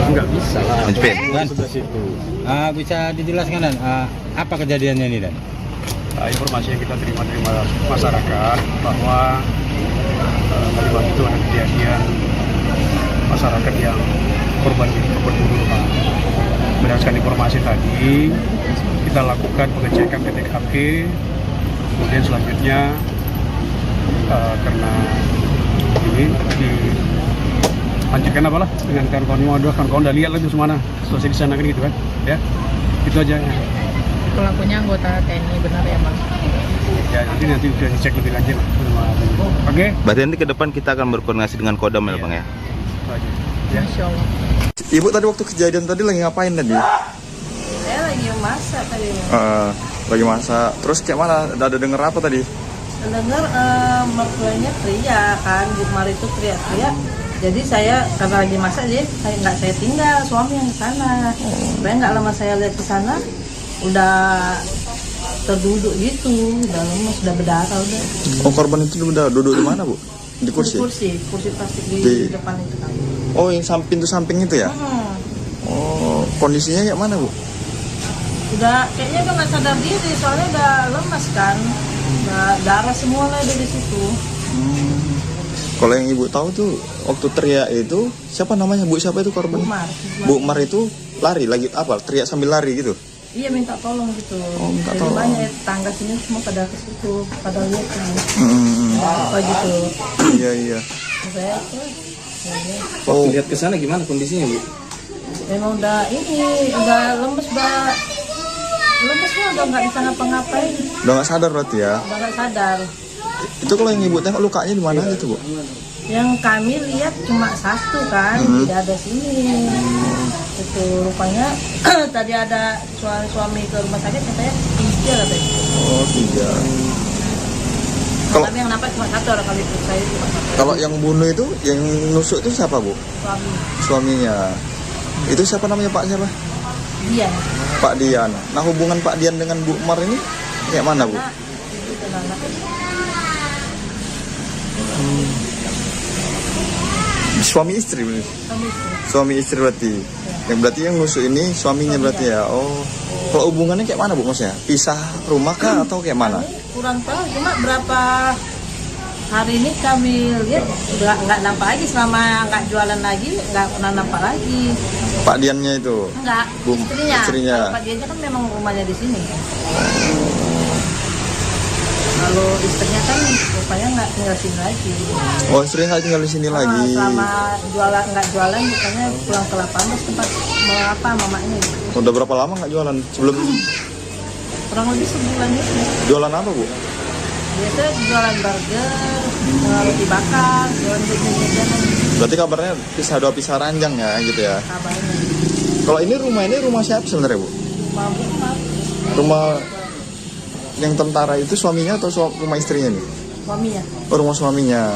Nggak bisa lah. Dan bisa dijelaskan Dan, apa kejadiannya ini Dan? Informasi yang kita terima masyarakat bahwa tadi pagi itu ada kejadian masyarakat yang korban bunuh. Berdasarkan informasi tadi, kita lakukan pengecekan ke TKP, kemudian selanjutnya karena ini dilanjutkan apalah dengan kawan-kawan udah lihat lagi semana situasi di sana kan gitu kan, ya itu aja. Pelakunya anggota TNI, benar ya Bang? Ya nanti bisa dicek lebih lanjut lah. Oke? Berarti nanti ke depan kita akan berkoordinasi dengan Kodam ya Bang ya? Itu aja. Ya. Masya Allah. Ibu tadi waktu kejadian tadi lagi ngapain tadi? Saya lagi masak tadi. Lagi masak. Terus kayak mana? Ada denger apa tadi? Dengar mertuanya teriak kan, Bu Mari itu teriak-teriak. Jadi saya karena lagi masak, jadi saya tinggal, suami yang di sana. Saya nggak lama saya lihat ke sana, udah terduduk gitu, udah lemes, udah berdarah udah. Oh, korban itu udah duduk di mana, Bu? Di kursi? Kursi plastik di depan itu kan. Oh, yang pintu samping itu ya? Oh, kondisinya kayak mana, Bu? Udah kayaknya udah nggak sadar diri, soalnya udah lemas kan, udah darah semua lah dari situ. Kalau yang Ibu tahu tuh waktu teriak itu siapa namanya, Bu? Siapa itu korban? Bu Mar itu lari lagi apa? Teriak sambil lari gitu? Iya, minta tolong gitu. Oh, minta jadi tolong. banyak tetangga sini semua pada ke situ, pada lihat kan. Apa gitu. Iya. Saya tuh Waktu lihat ke sana gimana kondisinya, Bu? memang udah lemes lah, udah nggak bisa ngapa-ngapain, Udah nggak sadar berarti ya? udah nggak sadar. Itu kalau yang Ibu tengok lukanya di mana gitu, Bu? Yang kami lihat cuma satu kan, tidak ada sini. Itu rupanya tadi ada suami ke rumah sakit katanya 3 katanya. Oh, 3. Tapi yang nampak cuma satu, orang kali itu saya cuma satu. Kalau yang bunuh itu, yang nusuk itu siapa, Bu? Suami Suaminya. Itu siapa namanya, Pak siapa? dia, Pak Dian. Nah, hubungan Pak Dian dengan Bu Mar ini kayak mana, Bu? anak itu anak. Suami istri berarti. Suami istri. Suami istri berarti. Yang berarti yang nusuk ini suaminya berarti ya. Oh. Kalau hubungannya kayak mana, Bu, maksudnya? Pisah rumah kah atau kayak mana? Kami kurang tahu, cuma berapa hari ini kami lihat nggak nampak lagi, selama nggak jualan lagi nggak pernah nampak lagi. Pak Diannya itu. Enggak, istrinya. Kalau Pak Dianya kan memang rumahnya di sini. Kalau istrinya kan rupanya nggak tinggal sini lagi. Oh, istrinya nggak tinggal di sini lagi. Selama nggak jualan, bukannya pulang ke lapangan tempat mau apa mamanya. Udah berapa lama nggak jualan? Sebelum Kurang lebih sebulan itu. jualan apa, Bu? Biasa jualan burger, roti bakar, jualan jajan-jajanan. Berarti kabarnya pisah ranjang ya, gitu ya. Kabarnya. Kalau ini rumah siapa sebenarnya, Bu? Rumah Rumah yang tentara itu suaminya atau rumah istrinya nih? suaminya. rumah suaminya.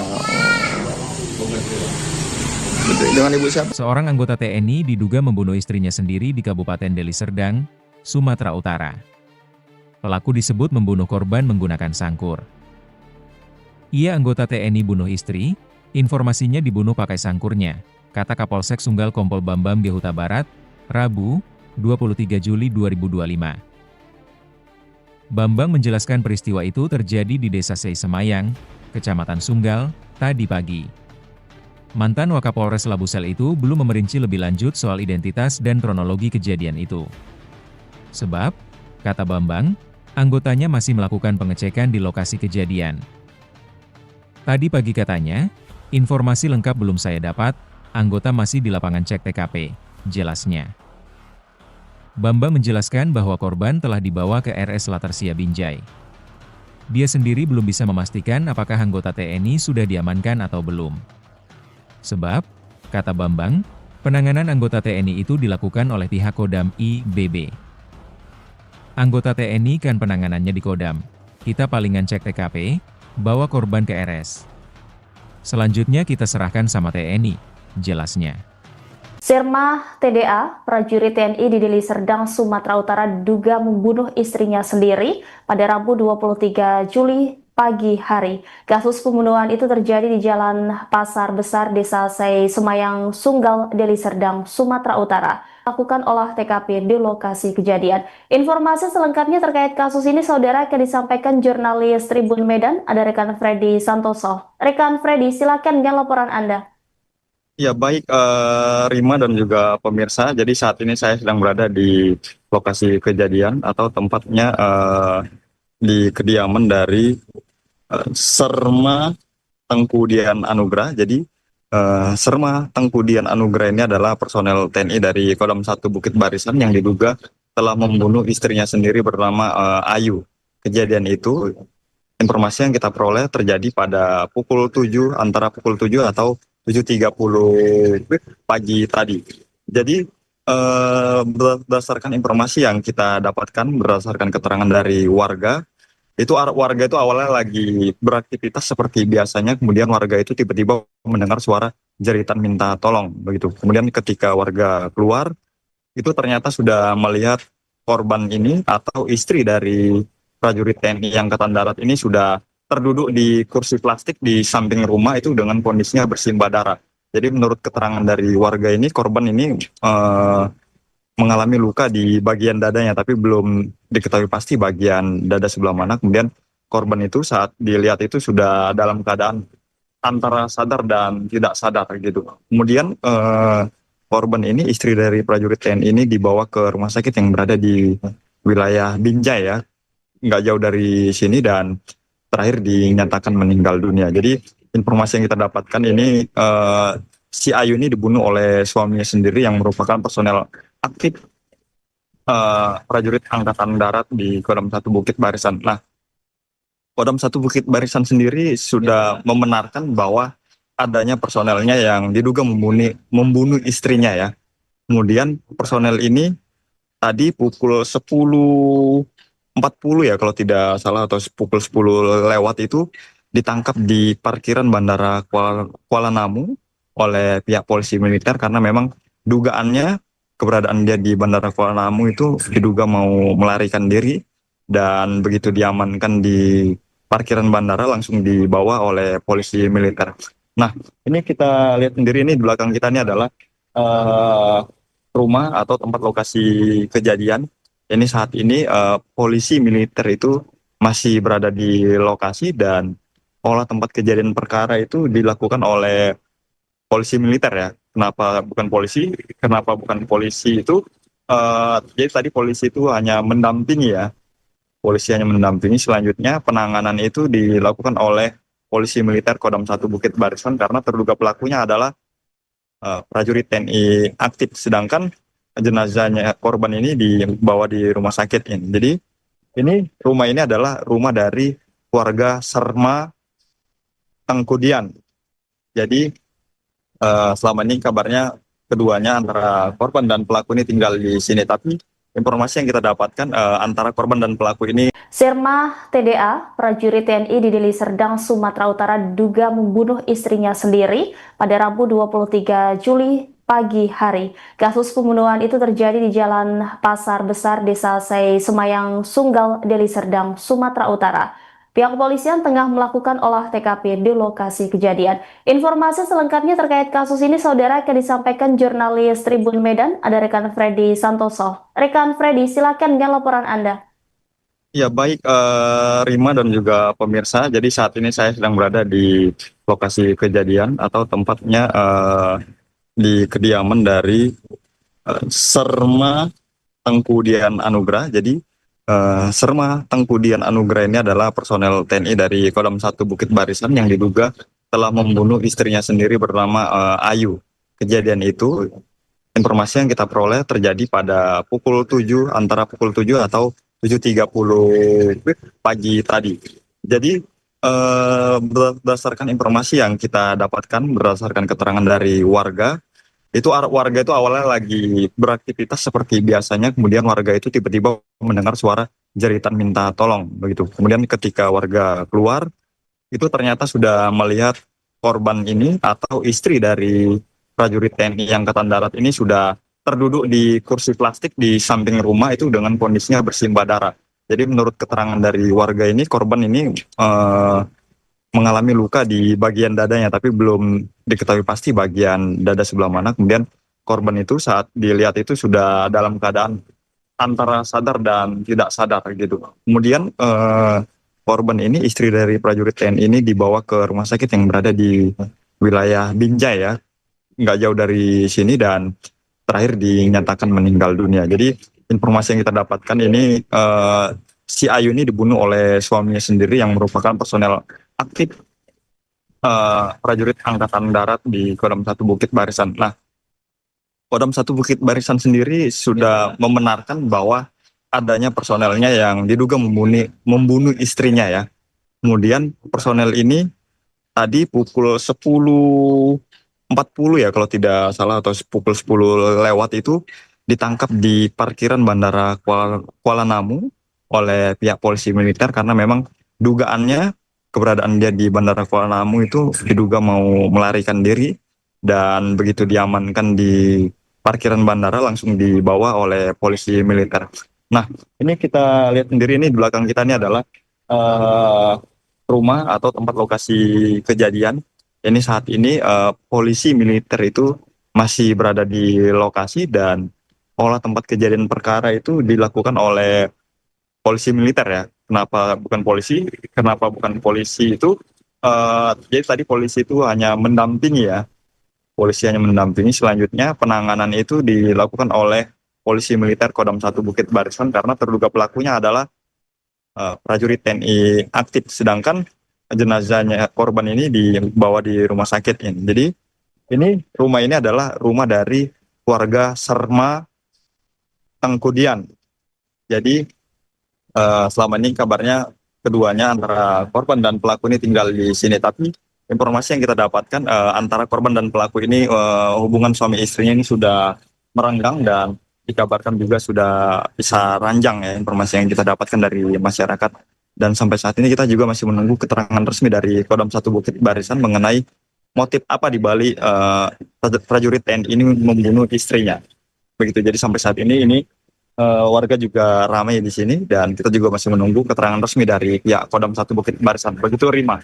Dengan ibu siapa? Seorang anggota TNI diduga membunuh istrinya sendiri di Kabupaten Deli Serdang, Sumatera Utara. Pelaku disebut membunuh korban menggunakan sangkur. Ia anggota TNI bunuh istri, informasinya dibunuh pakai sangkurnya, kata Kapolsek Sunggal Kompol Bambam di Huta Barat, Rabu, 23 Juli 2025. Bambang menjelaskan peristiwa itu terjadi di Desa Sei Semayang, Kecamatan Sunggal, tadi pagi. Mantan Wakapolres Labusel itu belum memerinci lebih lanjut soal identitas dan kronologi kejadian itu. Sebab, kata Bambang, anggotanya masih melakukan pengecekan di lokasi kejadian. Tadi pagi katanya, informasi lengkap belum saya dapat, anggota masih di lapangan cek TKP, jelasnya. Bambang menjelaskan bahwa korban telah dibawa ke RS Latersia Binjai. Dia sendiri belum bisa memastikan apakah anggota TNI sudah diamankan atau belum. Sebab, kata Bambang, penanganan anggota TNI itu dilakukan oleh pihak Kodam IBB. Anggota TNI kan penanganannya di Kodam. Kita palingan cek TKP, bawa korban ke RS. Selanjutnya kita serahkan sama TNI, jelasnya. Sirma TDA, prajurit TNI di Deli Serdang, Sumatera Utara diduga membunuh istrinya sendiri pada Rabu 23 Juli pagi hari. Kasus pembunuhan itu terjadi di Jalan Pasar Besar, Desa Sei Semayang, Sunggal, Deli Serdang, Sumatera Utara. Lakukan olah TKP di lokasi kejadian. Informasi selengkapnya terkait kasus ini, saudara, akan disampaikan jurnalis Tribun Medan, ada rekan Freddy Santoso. Rekan Freddy, silakan dengan laporan Anda. Ya baik Rima dan juga pemirsa, jadi saat ini saya sedang berada di lokasi kejadian atau tempatnya di kediaman dari Serma Tengku Dian Anugrah. Jadi Serma Tengku Dian Anugrah ini adalah personel TNI dari Kodam 1 Bukit Barisan yang diduga telah membunuh istrinya sendiri bernama Ayu. Kejadian itu, informasi yang kita peroleh terjadi pada pukul 7, antara pukul 7 atau 7.30 pagi tadi. Jadi berdasarkan informasi yang kita dapatkan, berdasarkan keterangan dari warga itu awalnya lagi beraktivitas seperti biasanya, kemudian warga itu tiba-tiba mendengar suara jeritan minta tolong begitu. Kemudian ketika warga keluar, itu ternyata sudah melihat korban ini atau istri dari prajurit TNI Angkatan Darat ini sudah terduduk di kursi plastik di samping rumah itu dengan kondisinya bersimbah darah. Jadi menurut keterangan dari warga ini, korban ini mengalami luka di bagian dadanya, tapi belum diketahui pasti bagian dada sebelah mana. Kemudian korban itu saat dilihat itu sudah dalam keadaan antara sadar dan tidak sadar gitu. Kemudian korban ini, istri dari prajurit TNI ini, dibawa ke rumah sakit yang berada di wilayah Binjai ya, nggak jauh dari sini, dan terakhir dinyatakan meninggal dunia. Jadi informasi yang kita dapatkan ini si Ayu ini dibunuh oleh suaminya sendiri yang merupakan personel aktif prajurit Angkatan Darat di Kodam 1 Bukit Barisan. Nah, Kodam 1 Bukit Barisan sendiri sudah membenarkan bahwa adanya personelnya yang diduga membunuh istrinya ya. Kemudian personel ini tadi pukul 10.40 ya kalau tidak salah, atau pukul 10 lewat itu ditangkap di parkiran Bandara Kuala Namu oleh pihak polisi militer, karena memang dugaannya keberadaan dia di Bandara Kuala Namu itu diduga mau melarikan diri, dan begitu diamankan di parkiran bandara langsung dibawa oleh polisi militer. Nah, ini kita lihat sendiri, ini di belakang kita ini adalah rumah atau tempat lokasi kejadian. Ini saat ini polisi militer itu masih berada di lokasi, dan olah tempat kejadian perkara itu dilakukan oleh polisi militer ya. Kenapa bukan polisi? Kenapa bukan polisi itu? Jadi tadi polisi itu hanya mendampingi ya. Polisi hanya mendampingi. Selanjutnya penanganan itu dilakukan oleh polisi militer Kodam 1 Bukit Barisan, karena terduga pelakunya adalah prajurit TNI aktif, sedangkan jenazahnya korban ini dibawa di rumah sakit ini. Jadi ini rumah ini adalah rumah dari keluarga Serma Tengku Dian. Jadi selama ini kabarnya keduanya antara korban dan pelaku ini tinggal di sini, tapi informasi yang kita dapatkan antara korban dan pelaku ini. Sirma TDA, prajurit TNI di Deli Serdang, Sumatera Utara, diduga membunuh istrinya sendiri pada Rabu 23 Juli pagi hari. Kasus pembunuhan itu terjadi di Jalan Pasar Besar, Desa Sei Semayang, Sunggal, Deli Serdang, Sumatera Utara. Pihak kepolisian tengah melakukan olah TKP di lokasi kejadian. Informasi selengkapnya terkait kasus ini, saudara, akan disampaikan jurnalis Tribun Medan, ada rekan Freddy Santoso. Rekan Freddy, silakan dengan laporan Anda. Ya baik, Rima dan juga pemirsa, jadi saat ini saya sedang berada di lokasi kejadian atau tempatnya di kediaman dari Serma Tengku Dian Anugrah. Jadi Serma Tengku Dian Anugrah ini adalah personel TNI dari Kodam 1 Bukit Barisan yang diduga telah membunuh istrinya sendiri bernama Ayu. Kejadian itu, informasi yang kita peroleh terjadi pada pukul 7, antara pukul 7 atau 7.30 pagi tadi. Jadi berdasarkan informasi yang kita dapatkan, berdasarkan keterangan dari warga itu awalnya lagi beraktivitas seperti biasanya, kemudian warga itu tiba-tiba mendengar suara jeritan minta tolong begitu. Kemudian ketika warga keluar, itu ternyata sudah melihat korban ini atau istri dari prajurit TNI Angkatan Darat ini sudah terduduk di kursi plastik di samping rumah itu dengan kondisinya bersimbah darah. Jadi menurut keterangan dari warga ini, korban ini mengalami luka di bagian dadanya, tapi belum diketahui pasti bagian dada sebelah mana. Kemudian korban itu saat dilihat itu sudah dalam keadaan antara sadar dan tidak sadar gitu. Kemudian korban ini, istri dari prajurit TNI ini, dibawa ke rumah sakit yang berada di wilayah Binjai ya, nggak jauh dari sini, dan terakhir dinyatakan meninggal dunia. Jadi informasi yang kita dapatkan ini si Ayu ini dibunuh oleh suaminya sendiri yang merupakan personel aktif prajurit Angkatan Darat di Kodam 1 Bukit Barisan. Nah, Kodam 1 Bukit Barisan sendiri sudah membenarkan bahwa adanya personelnya yang diduga membunuh istrinya ya. Kemudian personel ini tadi pukul 10.40 ya kalau tidak salah, atau pukul 10 lewat itu ditangkap di parkiran Bandara Kuala Namu oleh pihak polisi militer, karena memang dugaannya keberadaan dia di Bandara Kuala Namu itu diduga mau melarikan diri, dan begitu diamankan di parkiran bandara langsung dibawa oleh polisi militer. Nah, ini kita lihat sendiri, ini di belakang kita ini adalah rumah atau tempat lokasi kejadian. Ini saat ini polisi militer itu masih berada di lokasi, dan olah tempat kejadian perkara itu dilakukan oleh polisi militer ya. Kenapa bukan polisi? Kenapa bukan polisi itu? Jadi tadi polisi itu hanya mendampingi ya. Polisi hanya mendampingi. Selanjutnya penanganan itu dilakukan oleh polisi militer Kodam 1 Bukit Barisan, karena terduga pelakunya adalah prajurit TNI aktif. Sedangkan jenazahnya korban ini dibawa di rumah sakit ini. Jadi ini rumah ini adalah rumah dari keluarga Serma Tengku Dian. Jadi selama ini kabarnya keduanya antara korban dan pelaku ini tinggal di sini. Tapi informasi yang kita dapatkan antara korban dan pelaku ini hubungan suami istrinya ini sudah merenggang, dan dikabarkan juga sudah bisa ranjang ya, informasi yang kita dapatkan dari masyarakat. Dan sampai saat ini kita juga masih menunggu keterangan resmi dari Kodam 1 Bukit Barisan mengenai motif apa di balik prajurit TNI ini membunuh istrinya. Begitu. Jadi sampai saat ini warga juga ramai di sini, dan kita juga masih menunggu keterangan resmi dari pihak Kodam 1 Bukit Barisan. Begitu, Rima.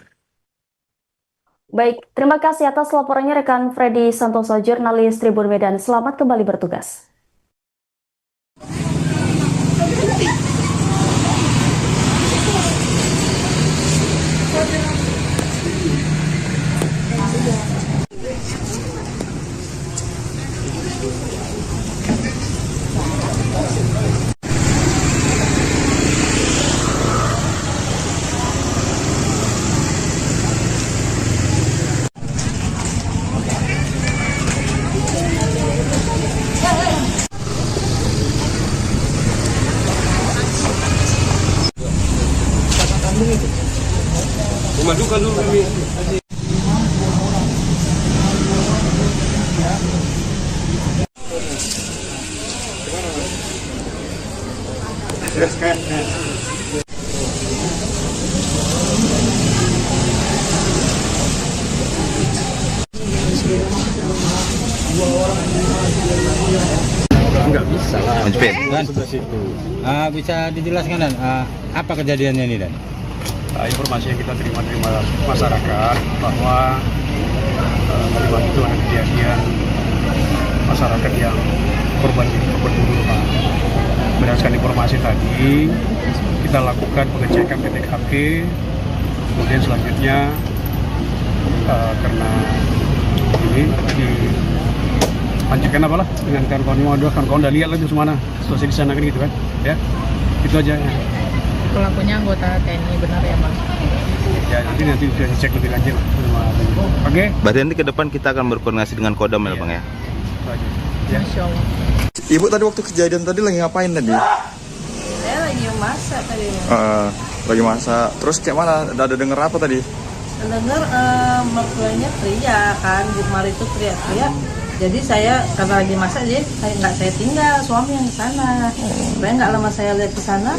Baik, terima kasih atas laporannya rekan Freddy Santoso, jurnalis Tribun Medan. Selamat kembali bertugas. Majukan dulu ini. Nggak bisa lah. Menjepit. Dan bisa dijelaskan Dan, apa kejadiannya ini Dan? Informasi yang kita terima masyarakat bahwa tadi pagi itu ada kejadian masyarakat yang korban bunuh. Berdasarkan informasi tadi, kita lakukan pengecekan ke TKP, kemudian selanjutnya karena ini dilanjutkan apalah dengan kawan-kawan udah lihat lah itu semana situasi di sana kan gitu kan, ya itu aja. Pelakunya anggota TNI, benar ya Mas? Ya nanti bisa dicek lebih lanjut lah. Oke. Berarti nanti ke depan kita akan berkoordinasi dengan Kodam ya Bang ya? Itu aja. Ya. Masya Allah. Ibu tadi waktu kejadian tadi lagi ngapain tadi? Saya lagi masak tadi. Lagi masak. Terus kayak mana? Ada denger apa tadi? Dengar mertuanya teriak kan, Bu Mari itu teriak-teriak. Jadi saya karena lagi masak, jadi saya tinggal, suami yang di sana. Saya nggak lama saya lihat ke sana,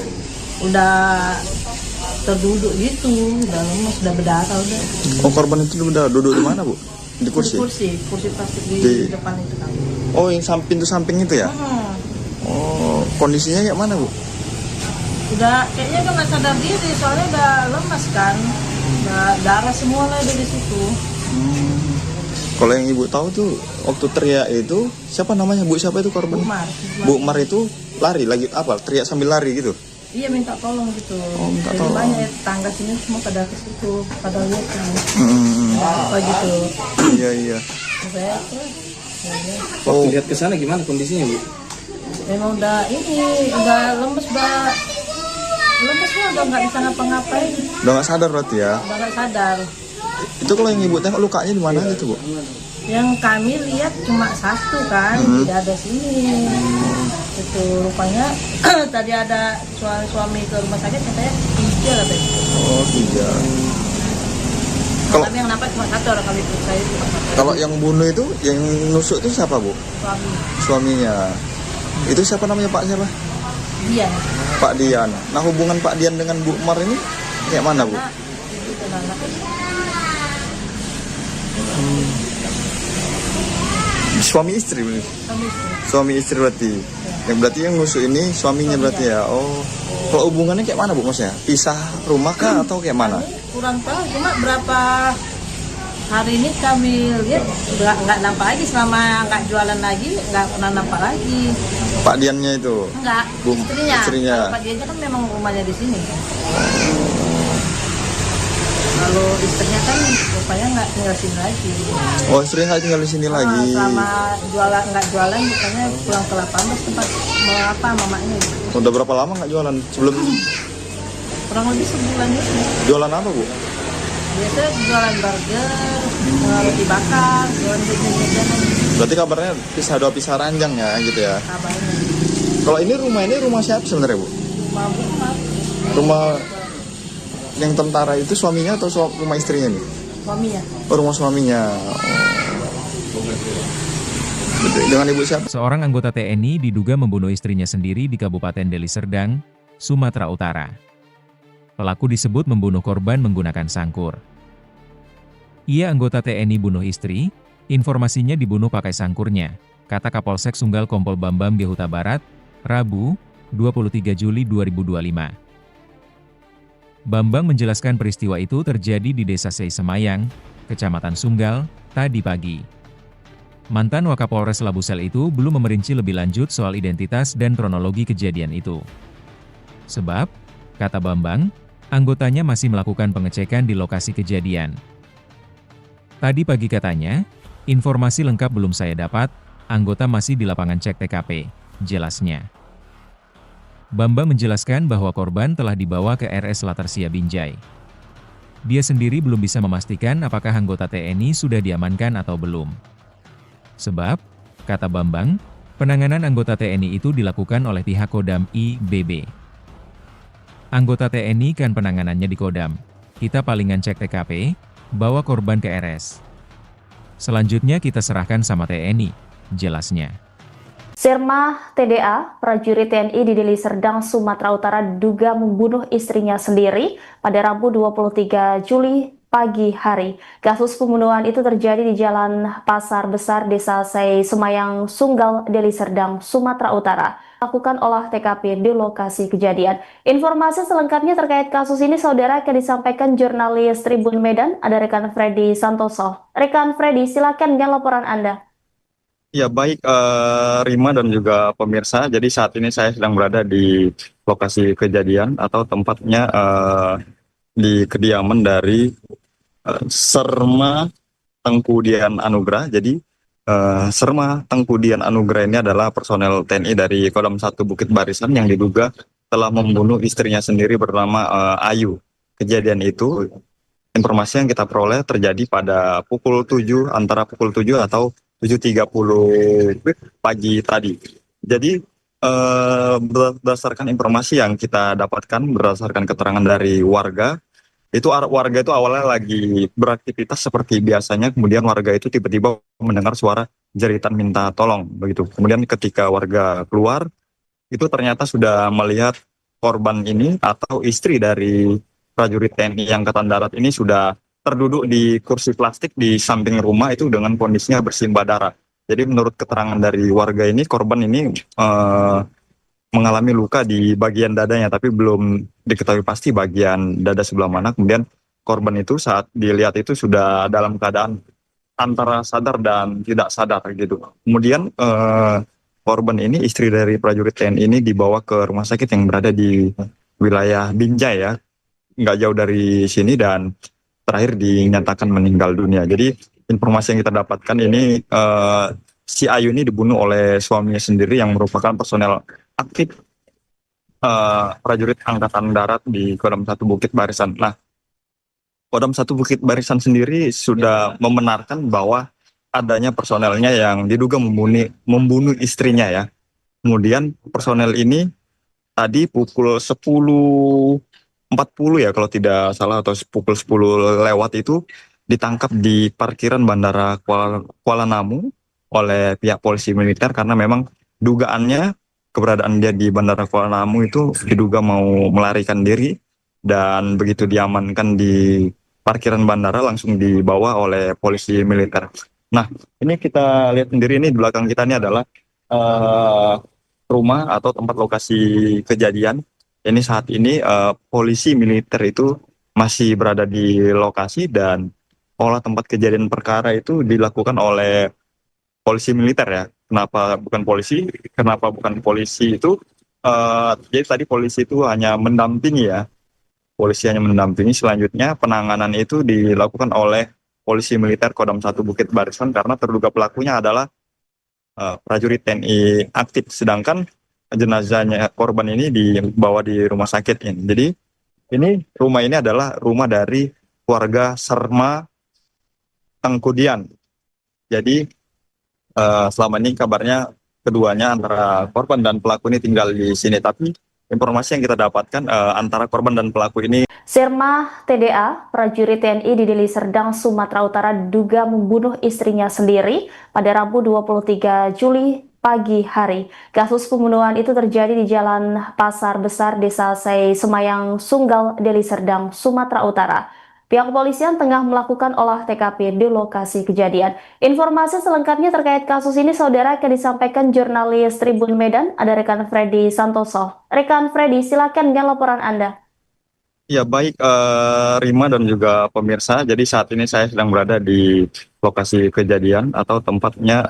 udah terduduk gitu, udah lemas, udah berdarah udah. Oh, korban itu udah duduk di mana, Bu? Di kursi? Kursi plastik di depan itu kan. Oh, yang pintu samping itu ya? Oh, kondisinya kayak mana, Bu? Udah kayaknya udah nggak sadar diri, soalnya udah lemas kan, udah darah semua lah dari situ. Kalau yang Ibu tahu tuh waktu teriak itu siapa namanya, Bu? Siapa itu korban? Bu Mar itu lari lagi apa? Teriak sambil lari gitu? Iya, minta tolong gitu. Oh, minta jadi tolong. banyak tangga sini semua pada ke situ, pada lihat kan. Apa gitu. Iya. Saya tuh Waktu lihat ke sana gimana kondisinya Bu? memang udah lemes lah, udah nggak bisa ngapa-ngapain, Udah nggak sadar berarti ya? udah nggak sadar. Itu kalau yang Ibu tengok lukanya di mana gitu, Bu? Yang kami lihat cuma satu kan, tidak ada sini. Itu rupanya tadi ada suami ke rumah sakit katanya 3 katanya. Oh, 3. Tapi yang nampak cuma satu, orang kami periksa itu cuma satu. Kalau yang bunuh itu, yang nusuk itu siapa, Bu? Suami Suaminya. Itu siapa namanya, Pak siapa? dia, Pak Dian. Nah, hubungan Pak Dian dengan Bu Mar ini kayak mana, Bu? itu anak. Suami istri, Bu. Kami sih. Suami istri berarti. Yang berarti yang nusuk ini suaminya berarti ya. Oh. Kalau hubungannya kayak mana, Bu, maksudnya? Pisah rumah kah atau kayak mana? Kurang tahu, cuma berapa hari ini kami lihat nggak nampak lagi, selama nggak jualan lagi nggak pernah nampak lagi. Pak Diannya itu. Enggak, istrinya. Kalau Pak Dianya kan memang rumahnya di sini. Kalau istrinya kan rupanya nggak tinggal sini lagi. Oh, istrinya nggak tinggal di sini lagi. Selama nggak jualan, bukannya pulang ke lapangan tempat mau apa mamanya. Udah berapa lama nggak jualan? Sebelum Kurang lebih sebulan itu. jualan apa, Bu? Biasa jualan burger, roti bakar, jualan jajan-jajanan. Berarti kabarnya pisah ranjang ya, gitu ya. Kabarnya. Kalau ini rumah siapa sebenarnya, Bu? Mabuk. Rumah yang tentara itu suaminya atau rumah istrinya nih? Suaminya. Oh, rumah suaminya. Oh. Dengan Ibu siapa? Seorang anggota TNI diduga membunuh istrinya sendiri di Kabupaten Deli Serdang, Sumatera Utara. Pelaku disebut membunuh korban menggunakan sangkur. Ia anggota TNI bunuh istri, informasinya dibunuh pakai sangkurnya, kata Kapolsek Sunggal Kompol Bambam di Huta Barat, Rabu, 23 Juli 2025. Bambang menjelaskan peristiwa itu terjadi di Desa Sei Semayang, Kecamatan Sunggal, tadi pagi. Mantan Wakapolres Labusel itu belum memerinci lebih lanjut soal identitas dan kronologi kejadian itu. Sebab, kata Bambang, anggotanya masih melakukan pengecekan di lokasi kejadian. Tadi pagi katanya, informasi lengkap belum saya dapat, anggota masih di lapangan cek TKP, jelasnya. Bambang menjelaskan bahwa korban telah dibawa ke RS Latersia Binjai. Dia sendiri belum bisa memastikan apakah anggota TNI sudah diamankan atau belum. Sebab, kata Bambang, penanganan anggota TNI itu dilakukan oleh pihak Kodam IBB. Anggota TNI kan penanganannya di Kodam. Kita palingan cek TKP, bawa korban ke RS. Selanjutnya kita serahkan sama TNI, jelasnya. Sirma TDA, prajurit TNI di Deli Serdang, Sumatera Utara diduga membunuh istrinya sendiri pada Rabu 23 Juli pagi hari. Kasus pembunuhan itu terjadi di Jalan Pasar Besar, Desa Sei Semayang, Sunggal, Deli Serdang, Sumatera Utara. Lakukan olah TKP di lokasi kejadian. Informasi selengkapnya terkait kasus ini, saudara, akan disampaikan jurnalis Tribun Medan, ada rekan Freddy Santoso. Rekan Freddy, silakan dengan laporan Anda. Ya baik Rima dan juga pemirsa, jadi saat ini saya sedang berada di lokasi kejadian atau tempatnya di kediaman dari Serma Tengku Dian Anugrah. Jadi Serma Tengku Dian Anugrah ini adalah personel TNI dari Kodam 1 Bukit Barisan yang diduga telah membunuh istrinya sendiri bernama Ayu. Kejadian itu, informasi yang kita peroleh terjadi pada pukul 7, antara pukul 7 atau 7.30 pagi tadi. Jadi berdasarkan informasi yang kita dapatkan, berdasarkan keterangan dari warga itu awalnya lagi beraktivitas seperti biasanya, kemudian warga itu tiba-tiba mendengar suara jeritan minta tolong begitu. Kemudian ketika warga keluar, itu ternyata sudah melihat korban ini atau istri dari prajurit TNI Angkatan Darat ini sudah terduduk di kursi plastik di samping rumah itu dengan kondisinya bersimbah darah. Jadi menurut keterangan dari warga ini, korban ini mengalami luka di bagian dadanya, tapi belum diketahui pasti bagian dada sebelah mana. Kemudian korban itu saat dilihat itu sudah dalam keadaan antara sadar dan tidak sadar gitu. Kemudian korban ini, istri dari prajurit TNI ini, dibawa ke rumah sakit yang berada di wilayah Binjai ya, nggak jauh dari sini, dan terakhir dinyatakan meninggal dunia. Jadi informasi yang kita dapatkan ini, si Ayu ini dibunuh oleh suaminya sendiri yang merupakan personel aktif prajurit Angkatan Darat di Kodam 1 Bukit Barisan. Nah, Kodam 1 Bukit Barisan sendiri sudah membenarkan bahwa adanya personelnya yang diduga membunuh istrinya ya. Kemudian personel ini tadi pukul 10.40 ya kalau tidak salah, atau pukul 10 lewat itu ditangkap di parkiran Bandara Kuala Namu oleh pihak polisi militer, karena memang dugaannya keberadaan dia di Bandara Kuala Namu itu diduga mau melarikan diri, dan begitu diamankan di parkiran bandara langsung dibawa oleh polisi militer. Nah, ini kita lihat sendiri, ini di belakang kita ini adalah rumah atau tempat lokasi kejadian. Ini saat ini polisi militer itu masih berada di lokasi, dan olah tempat kejadian perkara itu dilakukan oleh polisi militer ya. Kenapa bukan polisi? Kenapa bukan polisi itu? Jadi tadi polisi itu hanya mendampingi ya. Polisi hanya mendampingi. Selanjutnya penanganan itu dilakukan oleh polisi militer Kodam 1 Bukit Barisan, karena terduga pelakunya adalah prajurit TNI aktif. Sedangkan jenazahnya korban ini dibawa di rumah sakit ini. Jadi ini rumah ini adalah rumah dari keluarga Serma Tengkudian. Jadi selama ini kabarnya keduanya, antara korban dan pelaku ini tinggal di sini. Tapi informasi yang kita dapatkan antara korban dan pelaku ini. Sirma TDA, prajurit TNI di Deli Serdang, Sumatera Utara diduga membunuh istrinya sendiri pada Rabu 23 Juli pagi hari. Kasus pembunuhan itu terjadi di Jalan Pasar Besar, Desa Sei Semayang, Sunggal, Deli Serdang, Sumatera Utara. Pihak kepolisian tengah melakukan olah TKP di lokasi kejadian. Informasi selengkapnya terkait kasus ini, saudara, akan disampaikan jurnalis Tribun Medan, ada rekan Freddy Santoso. Rekan Freddy, silakan dengan laporan Anda. Ya baik Rima dan juga pemirsa, jadi saat ini saya sedang berada di lokasi kejadian atau tempatnya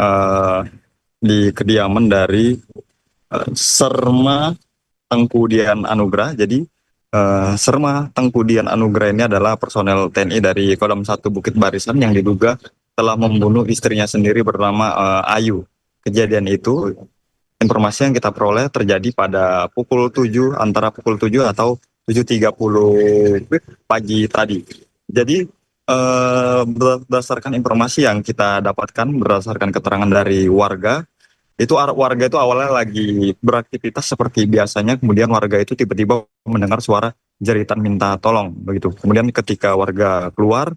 di kediaman dari Serma Tengku Dian Anugrah. Jadi Serma Tengku Dian Anugrah ini adalah personel TNI dari Kodam 1 Bukit Barisan yang diduga telah membunuh istrinya sendiri bernama Ayu. Kejadian itu, informasi yang kita peroleh terjadi pada pukul 7, antara pukul 7 atau 7.30 pagi tadi. Jadi berdasarkan informasi yang kita dapatkan, berdasarkan keterangan dari warga itu awalnya lagi beraktivitas seperti biasanya, kemudian warga itu tiba-tiba mendengar suara jeritan minta tolong begitu. Kemudian ketika warga keluar,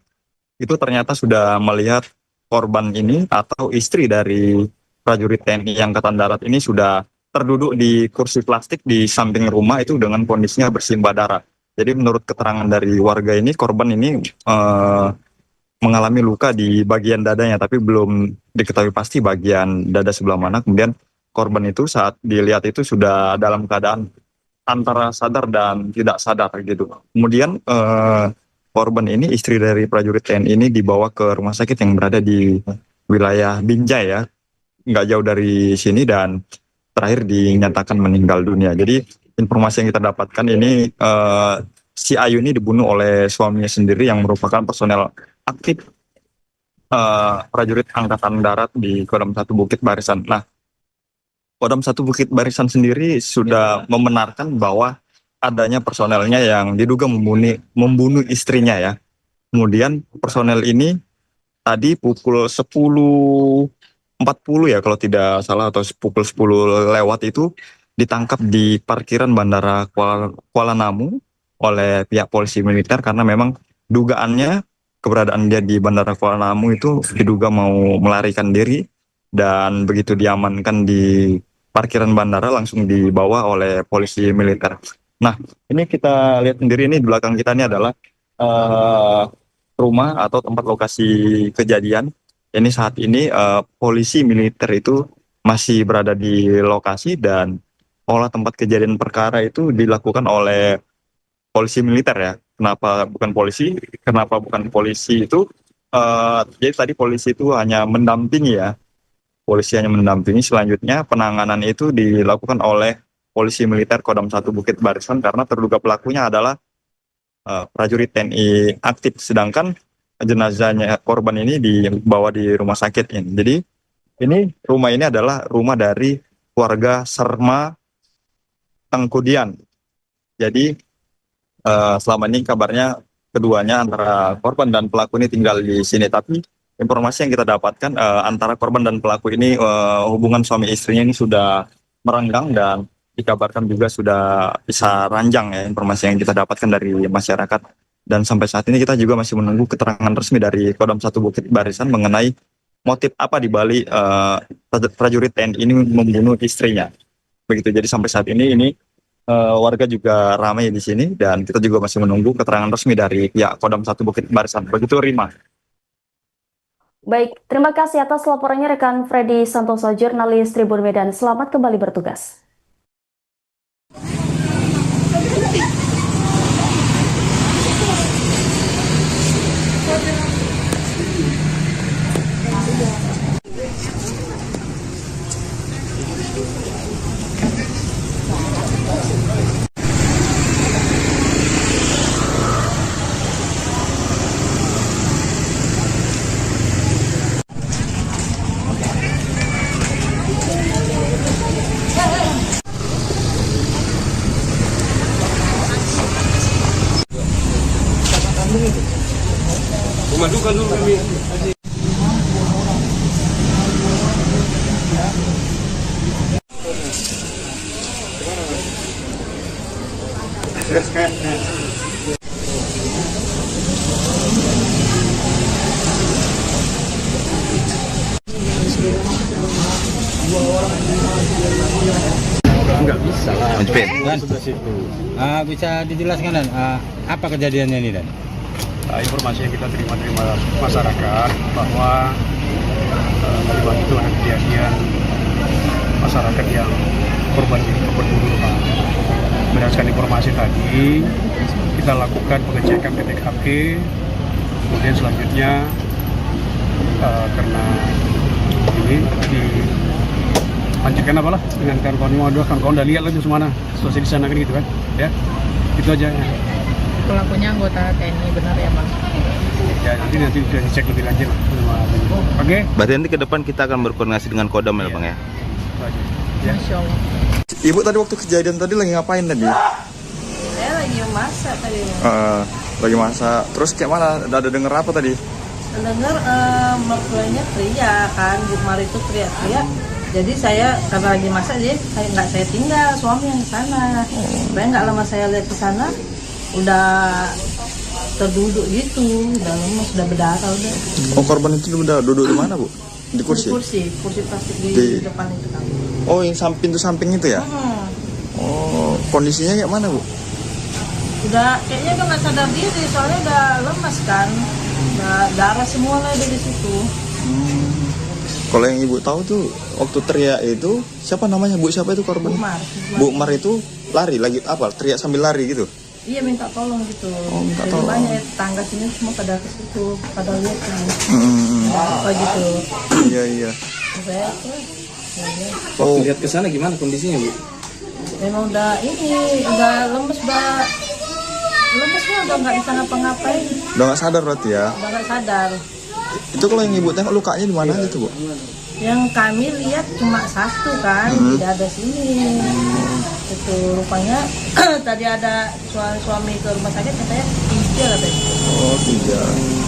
itu ternyata sudah melihat korban ini atau istri dari prajurit TNI Angkatan Darat ini sudah terduduk di kursi plastik di samping rumah itu dengan kondisinya bersimbah darah. Jadi menurut keterangan dari warga ini, korban ini mengalami luka di bagian dadanya, tapi belum diketahui pasti bagian dada sebelah mana. Kemudian korban itu saat dilihat itu sudah dalam keadaan antara sadar dan tidak sadar gitu. Kemudian korban ini, istri dari prajurit TNI ini, dibawa ke rumah sakit yang berada di wilayah Binjai ya, nggak jauh dari sini, dan terakhir dinyatakan meninggal dunia. Jadi informasi yang kita dapatkan ini si Ayu ini dibunuh oleh suaminya sendiri yang merupakan personel aktif prajurit Angkatan Darat di Kodam 1 Bukit Barisan. Nah, Kodam 1 Bukit Barisan sendiri sudah membenarkan bahwa adanya personelnya yang diduga membunuh istrinya ya. Kemudian personel ini tadi pukul 10.40 ya kalau tidak salah, atau pukul 10 lewat itu ditangkap di parkiran Bandara Kuala Namu oleh pihak polisi militer, karena memang dugaannya keberadaan dia di Bandara Kuala Namu itu diduga mau melarikan diri, dan begitu diamankan di parkiran bandara langsung dibawa oleh polisi militer. Nah, ini kita lihat sendiri, ini di belakang kita ini adalah rumah atau tempat lokasi kejadian. Ini saat ini polisi militer itu masih berada di lokasi, dan olah tempat kejadian perkara itu dilakukan oleh polisi militer ya. Kenapa bukan polisi? Kenapa bukan polisi itu? Jadi tadi polisi itu hanya mendampingi ya. Polisi hanya mendampingi. Selanjutnya penanganan itu dilakukan oleh polisi militer Kodam 1 Bukit Barisan, karena terduga pelakunya adalah prajurit TNI aktif, sedangkan jenazahnya korban ini dibawa di rumah sakit ini. Jadi ini rumah ini adalah rumah dari keluarga Serma Tengkudian. Jadi selama ini kabarnya keduanya antara korban dan pelaku ini tinggal di sini, tapi informasi yang kita dapatkan antara korban dan pelaku ini hubungan suami istrinya ini sudah merenggang, dan dikabarkan juga sudah bisa ranjang ya, informasi yang kita dapatkan dari masyarakat. Dan sampai saat ini kita juga masih menunggu keterangan resmi dari Kodam 1 Bukit Barisan mengenai motif apa di balik prajurit TNI ini membunuh istrinya. Begitu. Jadi sampai saat ini warga juga ramai di sini, dan kita juga masih menunggu keterangan resmi dari pihak Kodam 1 Bukit Barisan. Begitu, Rima. Baik, terima kasih atas laporannya rekan Freddy Santoso, jurnalis Tribun Medan. Selamat kembali bertugas. Madukan dulu kami. Enggak bisa lah. Bisa dijelaskan Dan, apa kejadiannya ini Dan? Informasi yang kita terima masyarakat bahwa tadi pagi itu ada kejadian masyarakat yang korban pembunuhan. Berdasarkan informasi tadi, kita lakukan pengecekan ke TKP, kemudian selanjutnya karena ini dilanjutkan apalah dengan kawan-kawan udah lihat lagi semana situasi di sana kan gitu kan, ya itu aja. Pelakunya anggota TNI, benar ya Mas? Ya nanti bisa dicek lebih lanjut lah. Oke? Berarti nanti ke depan kita akan berkoordinasi dengan Kodam ya Bang ya? Ya. Masya Allah. Ibu tadi waktu kejadian tadi lagi ngapain tadi? Saya lagi masak tadi. Lagi masak. Terus kayak mana? Ada denger apa tadi? Dengar mertuanya teriak kan, Bu Mari itu teriak-teriak. Jadi saya karena lagi masak, jadi saya tinggal, suami yang di sana. Saya nggak lama saya lihat ke sana, udah terduduk gitu, udah lemas, sudah berdarah udah. Oh, korban itu udah duduk di mana, Bu? Di kursi? Kursi plastik di depan itu kan. Oh, yang pintu samping itu ya? Oh, kondisinya kayak mana, Bu? Udah kayaknya udah nggak sadar diri, soalnya udah lemas kan. Udah darah semua lah dari situ. Kalau yang Ibu tahu tuh waktu teriak itu siapa namanya, Bu? Siapa itu korban? Bu Mar itu lari lagi apa? Teriak sambil lari gitu? Iya, minta tolong gitu. Oh, minta Jadi tolong. banyak tangga sini semua pada ke situ, pada lihat kan. Apa gitu. Iya. Saya tuh Waktu lihat ke sana gimana kondisinya, Bu? memang udah lemes lah, udah nggak bisa ngapa-ngapain, Udah nggak sadar berarti ya? udah nggak sadar. Itu kalau yang Ibu tengok lukanya di mana gitu, Bu? Yang kami lihat cuma satu kan, di dada sini. Itu rupanya tadi ada suami ke rumah sakit katanya 3 katanya. Oh, 3.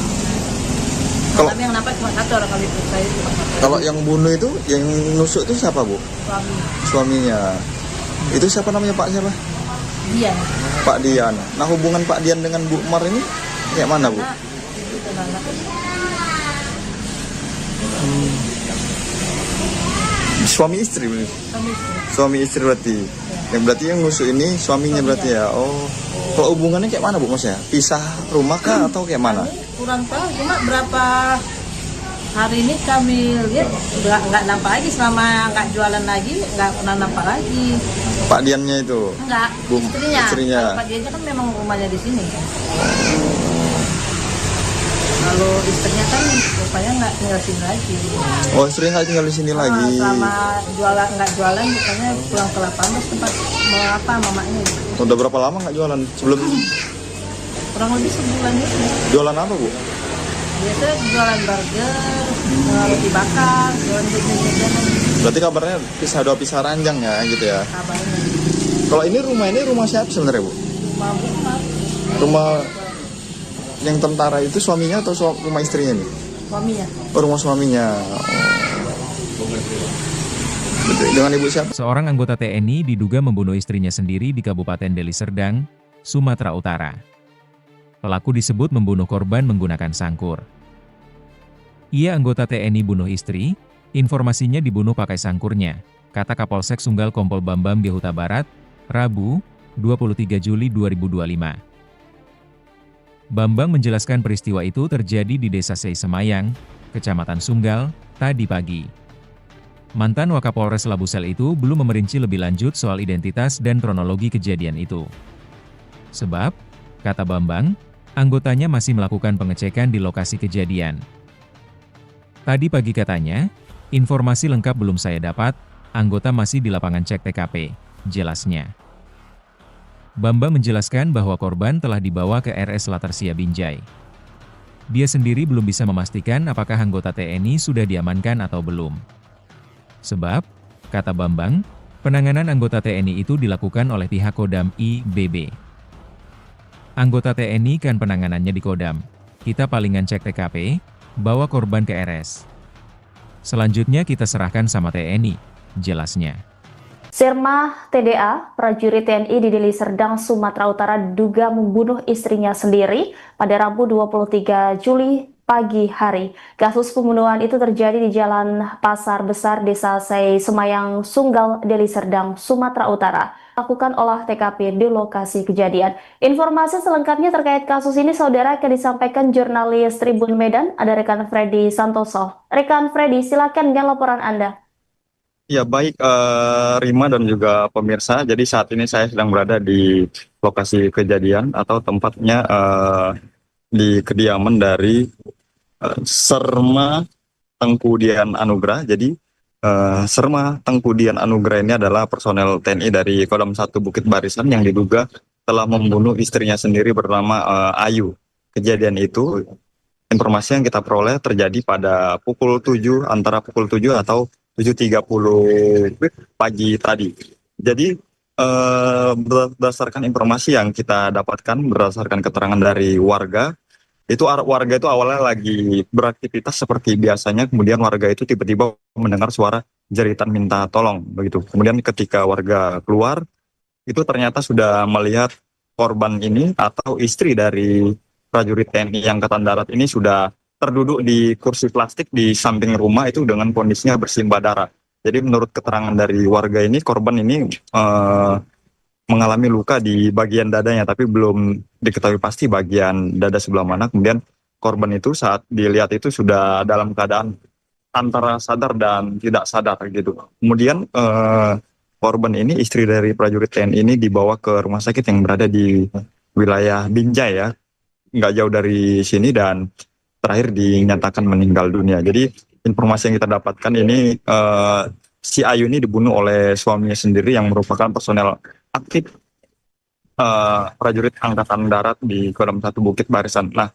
Tapi yang nampak cuma satu, orang kami periksa itu cuma satu. Kalau yang bunuh itu, yang nusuk itu siapa, Bu? Suami Suaminya. Itu siapa namanya, Pak siapa? dia, Pak Dian. Nah, hubungan Pak Dian dengan Bu Mar ini kayak mana, Bu? itu anak. Suami istri berarti. Kami Suami istri berarti. Yang berarti yang nusuk ini suaminya berarti ya. Oh. Kalau hubungannya kayak mana, Bu, maksudnya? Pisah rumah kah atau kayak mana? kurang tahu, cuma berapa hari ini kami lihat udah nggak nampak lagi, selama nggak jualan lagi nggak pernah nampak lagi. Pak Diannya itu. Enggak, Bu, istrinya. istrinya. Kalau Pak Dianya kan memang rumahnya di sini. Kalau istrinya kan rupanya nggak tinggal sini lagi. Oh, istrinya nggak tinggal di sini lagi. Selama nggak jualan, bukannya pulang ke lapangan tempat mau apa mamanya. Udah berapa lama nggak jualan? Sebelum Kurang lebih sebulan itu. jualan apa, Bu? Biasa jualan burger, roti bakar, jualan jajan-jajanan, Berarti kabarnya pisah ranjang ya, gitu ya. kabarnya. Kalau ini rumah siapa sebenarnya, Bu? Rumah Rumah yang tentara itu suaminya atau rumah istrinya nih? suaminya. Oh, rumah suaminya. Dengan Ibu siapa? Seorang anggota TNI diduga membunuh istrinya sendiri di Kabupaten Deli Serdang, Sumatera Utara. Pelaku disebut membunuh korban menggunakan sangkur. Ia anggota TNI bunuh istri, informasinya dibunuh pakai sangkurnya, kata Kapolsek Sunggal Kompol Bambam di Huta Barat, Rabu, 23 Juli 2025. Bambang menjelaskan peristiwa itu terjadi di Desa Sei Semayang, Kecamatan Sunggal, tadi pagi. Mantan Wakapolres Labusel itu belum memerinci lebih lanjut soal identitas dan kronologi kejadian itu. Sebab, kata Bambang, anggotanya masih melakukan pengecekan di lokasi kejadian. Tadi pagi katanya, informasi lengkap belum saya dapat, anggota masih di lapangan cek TKP, jelasnya. Bambang menjelaskan bahwa korban telah dibawa ke RS Latersia Binjai. Dia sendiri belum bisa memastikan apakah anggota TNI sudah diamankan atau belum. Sebab, kata Bambang, penanganan anggota TNI itu dilakukan oleh pihak Kodam IBB. Anggota TNI kan penanganannya di Kodam. Kita palingan cek TKP, bawa korban ke RS. Selanjutnya kita serahkan sama TNI, jelasnya. Sirma TDA, prajurit TNI di Deli Serdang, Sumatera Utara diduga membunuh istrinya sendiri pada Rabu 23 Juli pagi hari. Kasus pembunuhan itu terjadi di Jalan Pasar Besar, Desa Sei Semayang, Sunggal, Deli Serdang, Sumatera Utara. Lakukan olah TKP di lokasi kejadian. Informasi selengkapnya terkait kasus ini, saudara, akan disampaikan jurnalis Tribun Medan, ada rekan Freddy Santoso. Rekan Freddy, silakan dengan laporan Anda. Ya, baik Rima dan juga pemirsa. Jadi saat ini saya sedang berada di lokasi kejadian atau tempatnya di kediaman dari Serma Tengku Dian Anugrah. Jadi Serma Tengku Dian Anugrah ini adalah personel TNI dari Kodam 1 Bukit Barisan yang diduga telah membunuh istrinya sendiri bernama Ayu. Kejadian itu, informasi yang kita peroleh terjadi pada pukul 7, antara pukul 7 atau 7.30 pagi tadi. Jadi berdasarkan informasi yang kita dapatkan, berdasarkan keterangan dari warga itu awalnya lagi beraktivitas seperti biasanya, kemudian warga itu tiba-tiba mendengar suara jeritan minta tolong begitu. Kemudian ketika warga keluar, itu ternyata sudah melihat korban ini atau istri dari prajurit TNI Angkatan Darat ini sudah terduduk di kursi plastik di samping rumah itu dengan kondisinya bersimbah darah. Jadi menurut keterangan dari warga ini, korban ini mengalami luka di bagian dadanya, tapi belum diketahui pasti bagian dada sebelah mana. Kemudian korban itu saat dilihat itu sudah dalam keadaan antara sadar dan tidak sadar gitu. Kemudian korban ini, istri dari prajurit TNI ini, dibawa ke rumah sakit yang berada di wilayah Binjai ya, nggak jauh dari sini, dan terakhir dinyatakan meninggal dunia. Jadi informasi yang kita dapatkan ini, si Ayu ini dibunuh oleh suaminya sendiri yang merupakan personel aktif prajurit Angkatan Darat di Kodam 1 Bukit Barisan. Nah,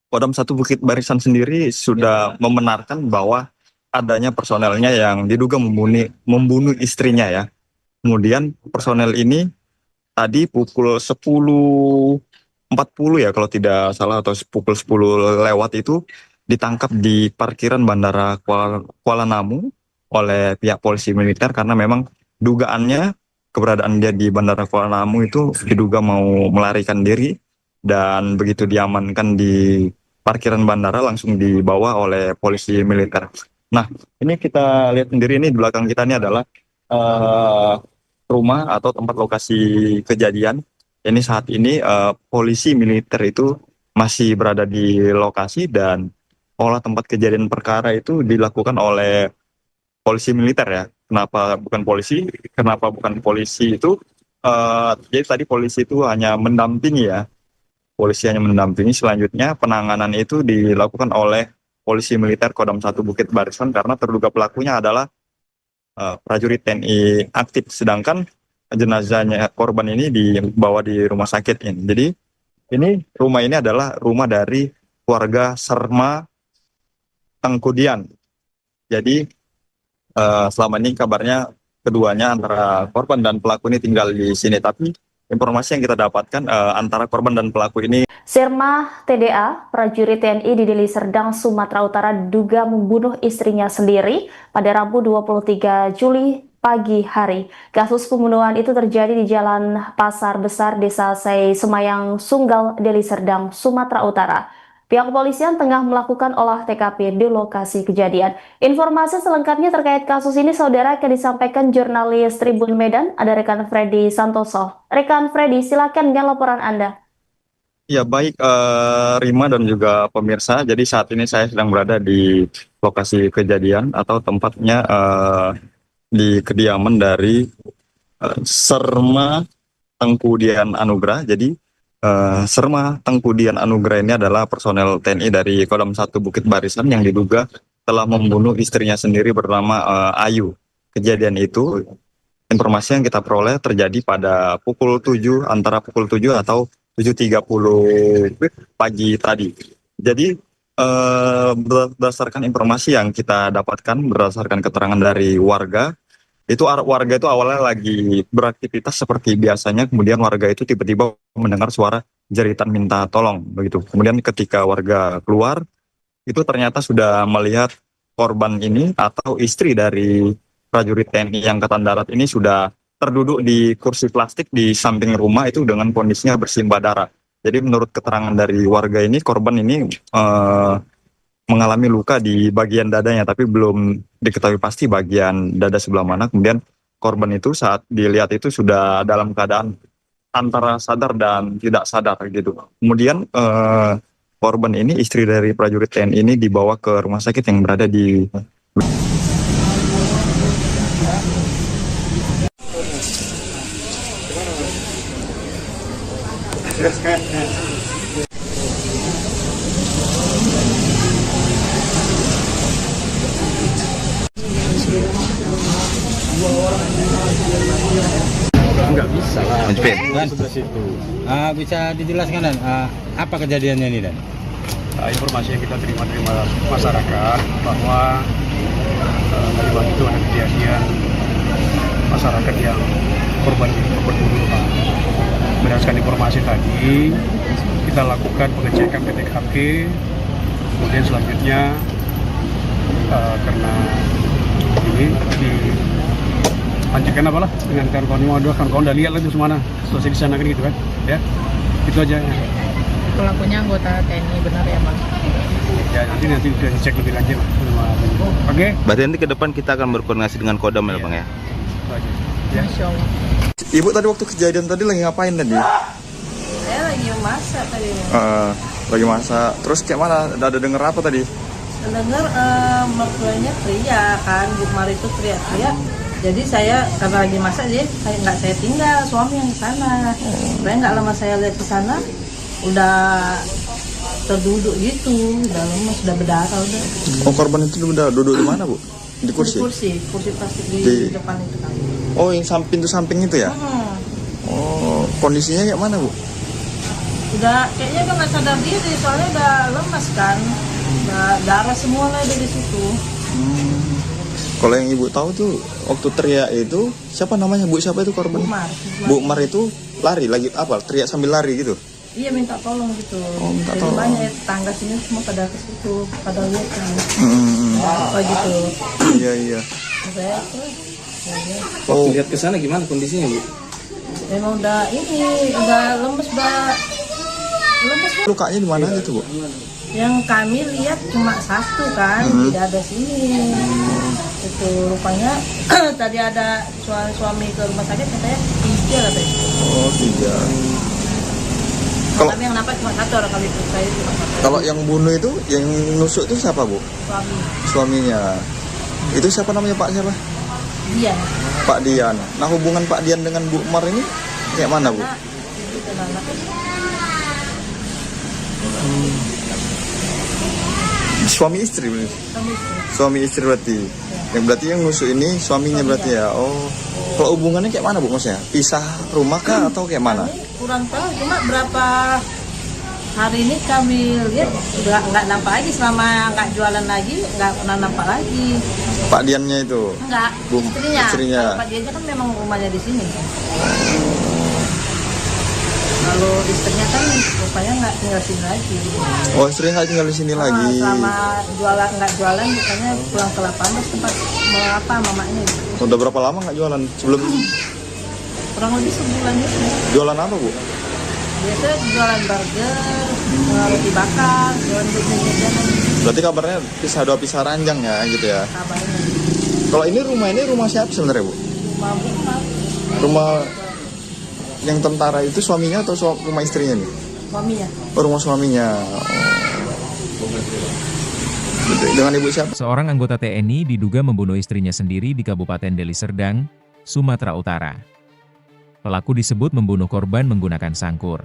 Kodam 1 Bukit Barisan sendiri sudah membenarkan bahwa adanya personelnya yang diduga membunuh istrinya ya. Kemudian personel ini tadi pukul 10.40 ya kalau tidak salah, atau pukul 10 lewat itu ditangkap di parkiran Bandara Kuala Namu oleh pihak polisi militer, karena memang dugaannya keberadaan dia di Bandara Kuala Namu itu diduga mau melarikan diri, dan begitu diamankan di parkiran bandara langsung dibawa oleh polisi militer. Nah, ini kita lihat sendiri, ini di belakang kita ini adalah rumah atau tempat lokasi kejadian. Ini saat ini polisi militer itu masih berada di lokasi, dan olah tempat kejadian perkara itu dilakukan oleh polisi militer ya. Kenapa bukan polisi? Kenapa bukan polisi itu? Jadi tadi polisi itu hanya mendampingi ya. Polisi hanya mendampingi. Selanjutnya penanganan itu dilakukan oleh polisi militer Kodam 1 Bukit Barisan, karena terduga pelakunya adalah prajurit TNI aktif, sedangkan jenazahnya korban ini dibawa di rumah sakit ini. Jadi ini rumah ini adalah rumah dari keluarga Serma Tengkudian. Jadi selama ini kabarnya keduanya antara korban dan pelaku ini tinggal di sini, tapi informasi yang kita dapatkan antara korban dan pelaku ini. Sirma TDA, prajurit TNI di Deli Serdang, Sumatera Utara, diduga membunuh istrinya sendiri pada Rabu 23 Juli pagi hari. Kasus pembunuhan itu terjadi di Jalan Pasar Besar, Desa Sei Semayang, Sunggal, Deli Serdang, Sumatera Utara. Pihak kepolisian tengah melakukan olah TKP di lokasi kejadian. Informasi selengkapnya terkait kasus ini, saudara, akan disampaikan jurnalis Tribun Medan, ada rekan Freddy Santoso. Rekan Freddy, silakan dengan laporan Anda. Ya baik, Rima dan juga pemirsa, jadi saat ini saya sedang berada di lokasi kejadian atau tempatnya di kediaman dari Serma Tengkudian Anugrah. Jadi Serma Tengkudian Anugrah ini adalah personel TNI dari Kodam 1 Bukit Barisan yang diduga telah membunuh istrinya sendiri bernama Ayu. Kejadian itu, informasi yang kita peroleh terjadi pada pukul 7, antara pukul 7 atau 7.30 pagi tadi. Jadi berdasarkan informasi yang kita dapatkan, berdasarkan keterangan dari warga itu awalnya lagi beraktivitas seperti biasanya, kemudian warga itu tiba-tiba mendengar suara jeritan minta tolong begitu. Kemudian ketika warga keluar, itu ternyata sudah melihat korban ini atau istri dari prajurit TNI Angkatan Darat ini sudah terduduk di kursi plastik di samping rumah itu dengan kondisinya bersimbah darah. Jadi menurut keterangan dari warga ini, korban ini mengalami luka di bagian dadanya, tapi belum diketahui pasti bagian dada sebelah mana. Kemudian korban itu saat dilihat itu sudah dalam keadaan antara sadar dan tidak sadar gitu. Kemudian korban ini, istri dari prajurit TNI ini, dibawa ke rumah sakit yang berada di Nggak bisa lah. Dan bisa dijelaskan Dan, apa kejadiannya ini Dan? Informasi yang kita terima masyarakat bahwa tadi pagi itu ada kejadian masyarakat yang korban bunuh. Berdasarkan informasi tadi, kita lakukan pengecekan ke TKP, kemudian selanjutnya karena ini dilanjutkan apalah dengan kawan-kawan udah lihat lah itu semana situasi di sana kan gitu kan, ya itu aja. pelakunya anggota TNI, benar ya Bang? Ya nanti bisa dicek lebih lanjut sama Oke. Berarti nanti ke depan kita akan berkoordinasi dengan Kodam ya bang ya. Itu aja. Ya. Masya Allah. Ibu tadi waktu kejadian tadi lagi ngapain tadi? Saya lagi masak tadi. Lagi masak. Terus kayak mana? Ada denger apa tadi? Dengar mertuanya teriak kan, Bu Mari itu teriak-teriak. Jadi saya karena lagi masak jadi nggak saya tinggal, suami yang di sana. Saya nggak lama saya lihat di sana udah terduduk gitu, udah lemas, udah berdarah udah. Oh, korban itu udah duduk di mana, Bu? Di kursi? Kursi plastik Di- di depan itu kan. Oh, yang pintu samping itu ya? Oh, kondisinya kayak mana, Bu? Udah kayaknya udah nggak sadar diri, soalnya udah lemas kan, udah darah semua lah di situ. Kalau yang Ibu tahu tuh waktu teriak itu siapa namanya, Bu? Siapa itu korban? Bu Umar itu lari lagi apa? Teriak sambil lari gitu. Iya, minta tolong gitu. Oh, minta Jadi tolong. banyak ya, tetangga sini semua pada ke situ, pada lihat kan. Apa gitu. Iya. Saya tuh Waktu lihat ke sana gimana kondisinya Bu? memang udah lemes, lemes. Lukanya di mana gitu, Bu? Yang kami lihat cuma satu kan, tidak ada sini. Itu rupanya tadi ada suami ke rumah sakit katanya 3 katanya. Oh, 3. Kalau- Kami yang nampak cuma satu, orang kami periksa itu cuma satu. Kalau yang bunuh itu, yang nusuk itu siapa, Bu? Suami Suaminya. Itu siapa namanya, Pak siapa? dia. Pak Dian. Nah, hubungan Pak Dian dengan Bu Umar ini kayak mana, Bu? Nah, itu anak. Suami istri berarti. Kami itu. Suami istri berarti. Yang berarti yang nusuk ini suaminya berarti ya. Oh. Kalau hubungannya kayak mana, Bu, maksudnya? Pisah rumah kah atau kayak mana? Kami kurang tahu, cuma berapa hari ini kami lihat udah nggak nampak lagi, selama nggak jualan lagi nggak pernah nampak lagi. Pak Diannya itu. Enggak, Bu, istrinya. istrinya. Kalau Pak Dianya kan memang rumahnya di sini. Kalau istrinya kan rupanya nggak tinggal sini lagi. Oh, istri nggak tinggal di sini lagi. Selama nggak jualan, bukannya pulang ke Lapangan tempat mau apa mamanya itu. Udah berapa lama nggak jualan? Sebelum Kurang lebih sebulan itu. jualan apa, Bu? Biasa jualan burger, roti bakar, jualan jajanan, Berarti kabarnya pisah ranjang ya, gitu ya. kabarnya. Kalau ini rumah siapa sebenarnya, Bu? Rumah bunga, Rumah yang tentara itu suaminya atau rumah istrinya nih? suaminya. Oh, rumah suaminya. Dengan ibu siapa? Seorang anggota TNI diduga membunuh istrinya sendiri di Kabupaten Deli Serdang, Sumatera Utara. Pelaku disebut membunuh korban menggunakan sangkur.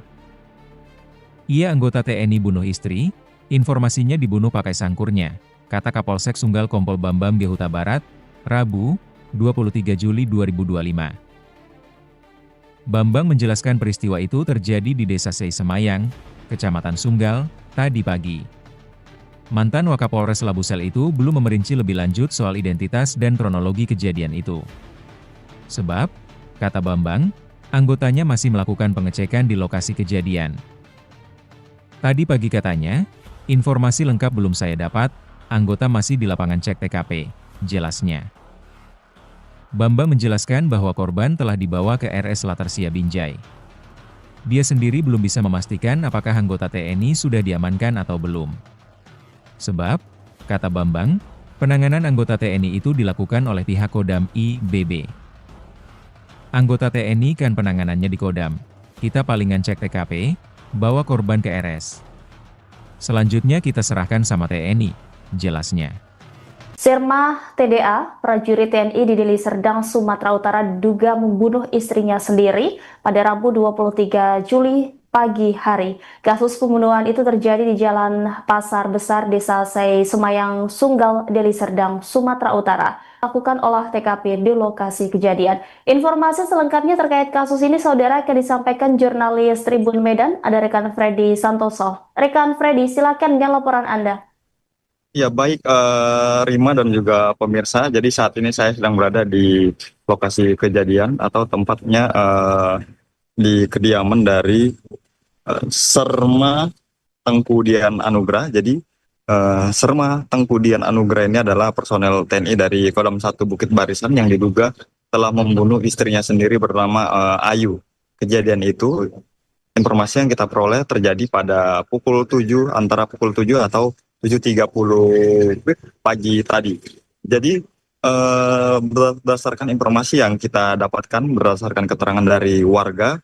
Ia anggota TNI bunuh istri, informasinya dibunuh pakai sangkurnya, kata Kapolsek Sunggal Kompol Bambam G. Huta Barat, Rabu, 23 Juli 2025. Bambang menjelaskan peristiwa itu terjadi di Desa Sei Semayang, Kecamatan Sunggal, tadi pagi. Mantan Wakapolres Labusel itu belum memerinci lebih lanjut soal identitas dan kronologi kejadian itu. Sebab, kata Bambang, anggotanya masih melakukan pengecekan di lokasi kejadian. Tadi pagi katanya, informasi lengkap belum saya dapat, anggota masih di lapangan cek TKP, jelasnya. Bambang menjelaskan bahwa korban telah dibawa ke RS Latersia Binjai. Dia sendiri belum bisa memastikan apakah anggota TNI sudah diamankan atau belum. Sebab, kata Bambang, penanganan anggota TNI itu dilakukan oleh pihak Kodam IBB. Anggota TNI kan penanganannya di Kodam. Kita palingan cek TKP, bawa korban ke RS. Selanjutnya kita serahkan sama TNI, jelasnya. Sirma TDA, prajurit TNI di Deli Serdang, Sumatera Utara diduga membunuh istrinya sendiri pada Rabu 23 Juli pagi hari. Kasus pembunuhan itu terjadi di Jalan Pasar Besar, Desa Sei Semayang, Sunggal, Deli Serdang, Sumatera Utara. Lakukan olah TKP di lokasi kejadian. Informasi selengkapnya terkait kasus ini, saudara, akan disampaikan jurnalis Tribun Medan, ada rekan Freddy Santoso. Rekan Freddy, silakan dengan laporan Anda. Ya, baik Rima dan juga pemirsa. Jadi saat ini saya sedang berada di lokasi kejadian atau tempatnya di kediaman dari Serma Tengku Dian Anugrah. Jadi Serma Tengku Dian Anugrah ini adalah personel TNI dari Kodam 1 Bukit Barisan yang diduga telah membunuh istrinya sendiri bernama Ayu. Kejadian itu informasi yang kita peroleh terjadi pada pukul 7, antara pukul 7 atau 7.30 pagi tadi. Jadi berdasarkan informasi yang kita dapatkan, berdasarkan keterangan dari warga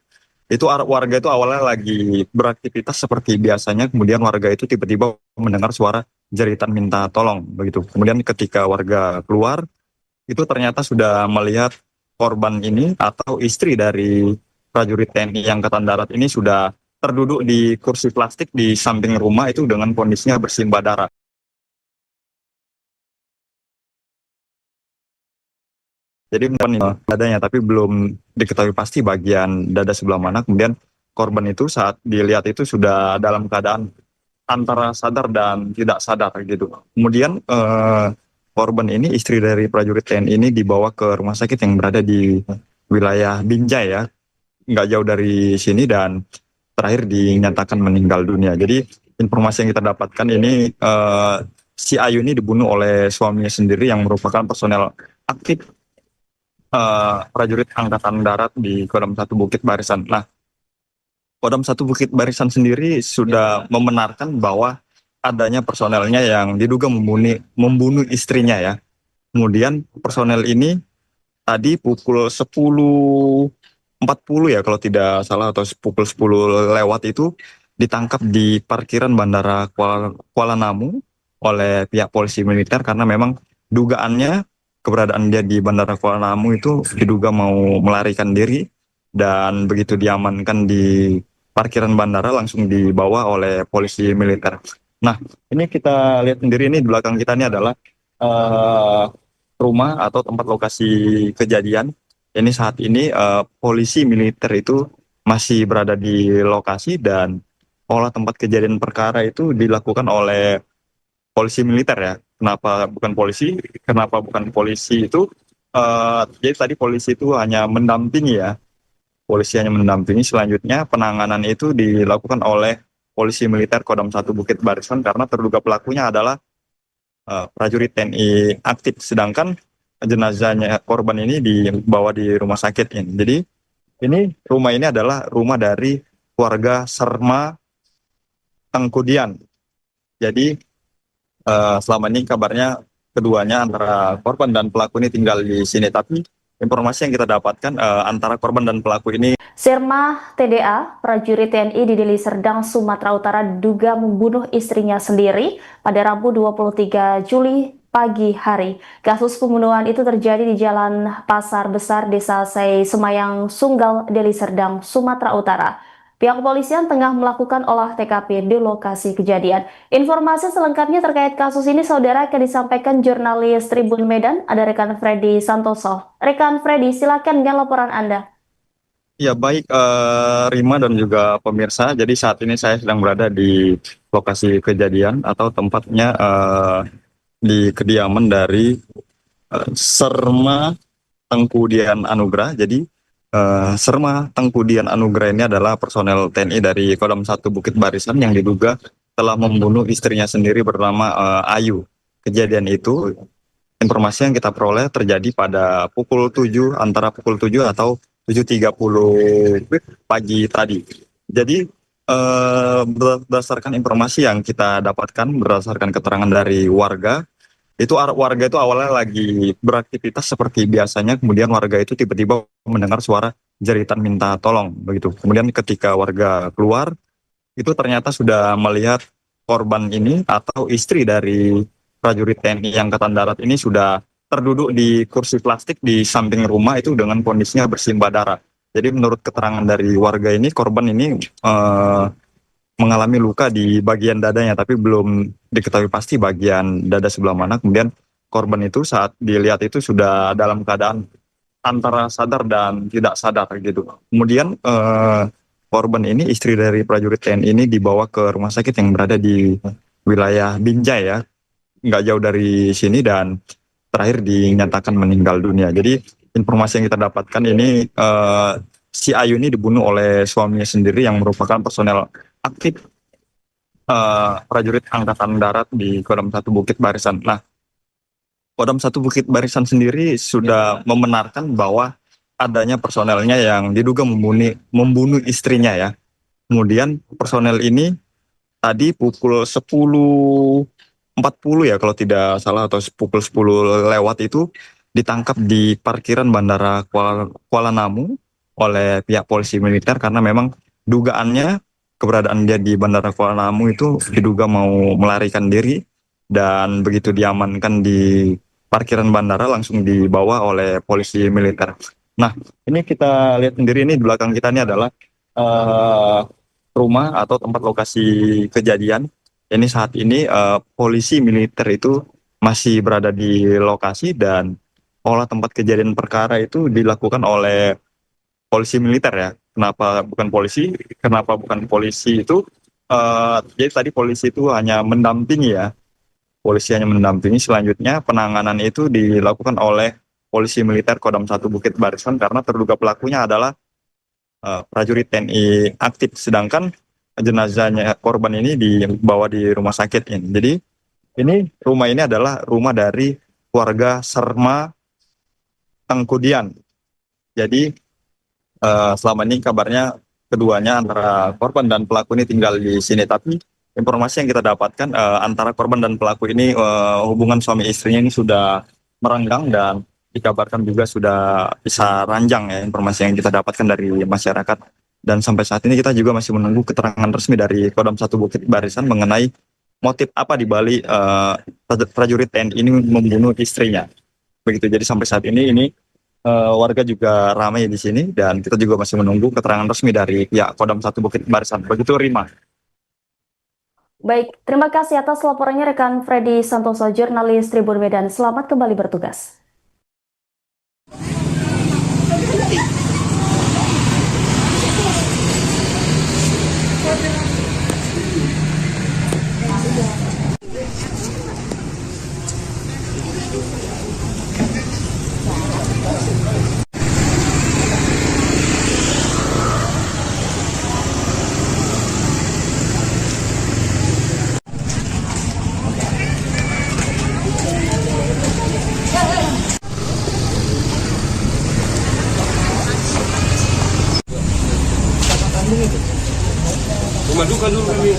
itu awalnya lagi beraktivitas seperti biasanya, kemudian warga itu tiba-tiba mendengar suara jeritan minta tolong begitu. Kemudian ketika warga keluar, itu ternyata sudah melihat korban ini atau istri dari prajurit TNI Angkatan Darat ini sudah terduduk di kursi plastik di samping rumah itu dengan kondisinya bersimbah darah. Jadi dadanya, tapi belum diketahui pasti bagian dada sebelah mana. Kemudian korban itu saat dilihat itu sudah dalam keadaan antara sadar dan tidak sadar gitu. Kemudian korban ini, istri dari prajurit TNI ini, dibawa ke rumah sakit yang berada di wilayah Binjai ya, nggak jauh dari sini, dan terakhir dinyatakan meninggal dunia. Jadi informasi yang kita dapatkan ini si Ayu ini dibunuh oleh suaminya sendiri yang merupakan personel aktif prajurit Angkatan Darat di Kodam 1 Bukit Barisan. Nah, Kodam 1 Bukit Barisan sendiri sudah membenarkan bahwa adanya personelnya yang diduga membunuh istrinya ya. Kemudian personel ini tadi pukul 10.40 ya kalau tidak salah, atau pukul 10 lewat itu ditangkap di parkiran Bandara Kuala Namu oleh pihak polisi militer, karena memang dugaannya keberadaan dia di Bandara Kuala Namu itu diduga mau melarikan diri, dan begitu diamankan di parkiran bandara langsung dibawa oleh polisi militer. Nah, ini kita lihat sendiri, ini di belakang kita ini adalah rumah atau tempat lokasi kejadian. Ini saat ini polisi militer itu masih berada di lokasi, dan olah tempat kejadian perkara itu dilakukan oleh polisi militer ya. Kenapa bukan polisi? Kenapa bukan polisi itu? Jadi tadi polisi itu hanya mendampingi ya. Polisi hanya mendampingi. Selanjutnya penanganan itu dilakukan oleh polisi militer Kodam 1 Bukit Barisan, karena terduga pelakunya adalah prajurit TNI aktif. Sedangkan jenazahnya korban ini dibawa di rumah sakit ini. Jadi ini rumah ini adalah rumah dari keluarga Serma Tengkudian. Jadi selama ini kabarnya keduanya, antara korban dan pelaku ini tinggal di sini, tapi informasi yang kita dapatkan antara korban dan pelaku ini. Serma TDA, prajurit TNI di Deli Serdang, Sumatera Utara, diduga membunuh istrinya sendiri pada Rabu 23 Juli pagi hari. Kasus pembunuhan itu terjadi di Jalan Pasar Besar, Desa Sei Semayang, Sunggal, Deli Serdang, Sumatera Utara. Pihak kepolisian tengah melakukan olah TKP di lokasi kejadian. Informasi selengkapnya terkait kasus ini, saudara, akan disampaikan jurnalis Tribun Medan, ada rekan Freddy Santoso. Rekan Freddy, silakan dengan laporan Anda. Ya baik, Rima dan juga pemirsa, jadi saat ini saya sedang berada di lokasi kejadian atau tempatnya di kediaman dari Serma Tengkudian Anugrah. Jadi Serma Tengkudian Anugrah ini adalah personel TNI dari Kodam 1 Bukit Barisan yang diduga telah membunuh istrinya sendiri bernama Ayu. Kejadian itu, informasi yang kita peroleh terjadi pada pukul 7, antara pukul 7 atau 7.30 pagi tadi. Jadi berdasarkan informasi yang kita dapatkan, berdasarkan keterangan dari warga itu awalnya lagi beraktivitas seperti biasanya, kemudian warga itu tiba-tiba mendengar suara jeritan minta tolong begitu. Kemudian ketika warga keluar, itu ternyata sudah melihat korban ini atau istri dari prajurit TNI Angkatan Darat ini sudah terduduk di kursi plastik di samping rumah itu dengan kondisinya bersimbah darah. Jadi menurut keterangan dari warga ini, korban ini mengalami luka di bagian dadanya, tapi belum diketahui pasti bagian dada sebelah mana. Kemudian korban itu saat dilihat itu sudah dalam keadaan antara sadar dan tidak sadar gitu. Kemudian korban ini, istri dari prajurit TNI ini, dibawa ke rumah sakit yang berada di wilayah Binjai ya, nggak jauh dari sini, dan terakhir dinyatakan meninggal dunia. Jadi informasi yang kita dapatkan ini si Ayu ini dibunuh oleh suaminya sendiri yang merupakan personel aktif prajurit Angkatan Darat di Kodam 1 Bukit Barisan. Nah, Kodam 1 Bukit Barisan sendiri sudah membenarkan bahwa adanya personelnya yang diduga membunuh istrinya ya. Kemudian personel ini tadi pukul 10.40 ya kalau tidak salah, atau pukul 10 lewat itu ditangkap di parkiran Bandara Kuala Namu oleh pihak polisi militer, karena memang dugaannya keberadaan dia di Bandara Kuala Namu itu diduga mau melarikan diri, dan begitu diamankan di parkiran bandara langsung dibawa oleh polisi militer. Nah, ini kita lihat sendiri, ini di belakang kita ini adalah rumah atau tempat lokasi kejadian. Ini saat ini polisi militer itu masih berada di lokasi, dan olah tempat kejadian perkara itu dilakukan oleh polisi militer ya. Kenapa bukan polisi? Kenapa bukan polisi itu? Jadi tadi polisi itu hanya mendampingi ya. Polisi hanya mendampingi. Selanjutnya penanganan itu dilakukan oleh polisi militer Kodam 1 Bukit Barisan, karena terduga pelakunya adalah prajurit TNI aktif, sedangkan jenazahnya korban ini dibawa di rumah sakit ini. Jadi ini rumah ini adalah rumah dari keluarga Serma Tengkudian. Jadi selama ini kabarnya keduanya antara korban dan pelaku ini tinggal di sini, tapi informasi yang kita dapatkan antara korban dan pelaku ini hubungan suami istrinya ini sudah merenggang, dan dikabarkan juga sudah bisa ranjang ya, informasi yang kita dapatkan dari masyarakat. Dan sampai saat ini kita juga masih menunggu keterangan resmi dari Kodam 1 Bukit Barisan mengenai motif apa di balik prajurit TNI ini membunuh istrinya. Begitu. Jadi sampai saat ini warga juga ramai di sini, dan kita juga masih menunggu keterangan resmi dari pihak Kodam 1 Bukit Barisan. Begitu, Rima. Baik, terima kasih atas laporannya rekan Freddy Santoso, jurnalis Tribun Medan. Selamat kembali bertugas. Rumah duka dulu kami.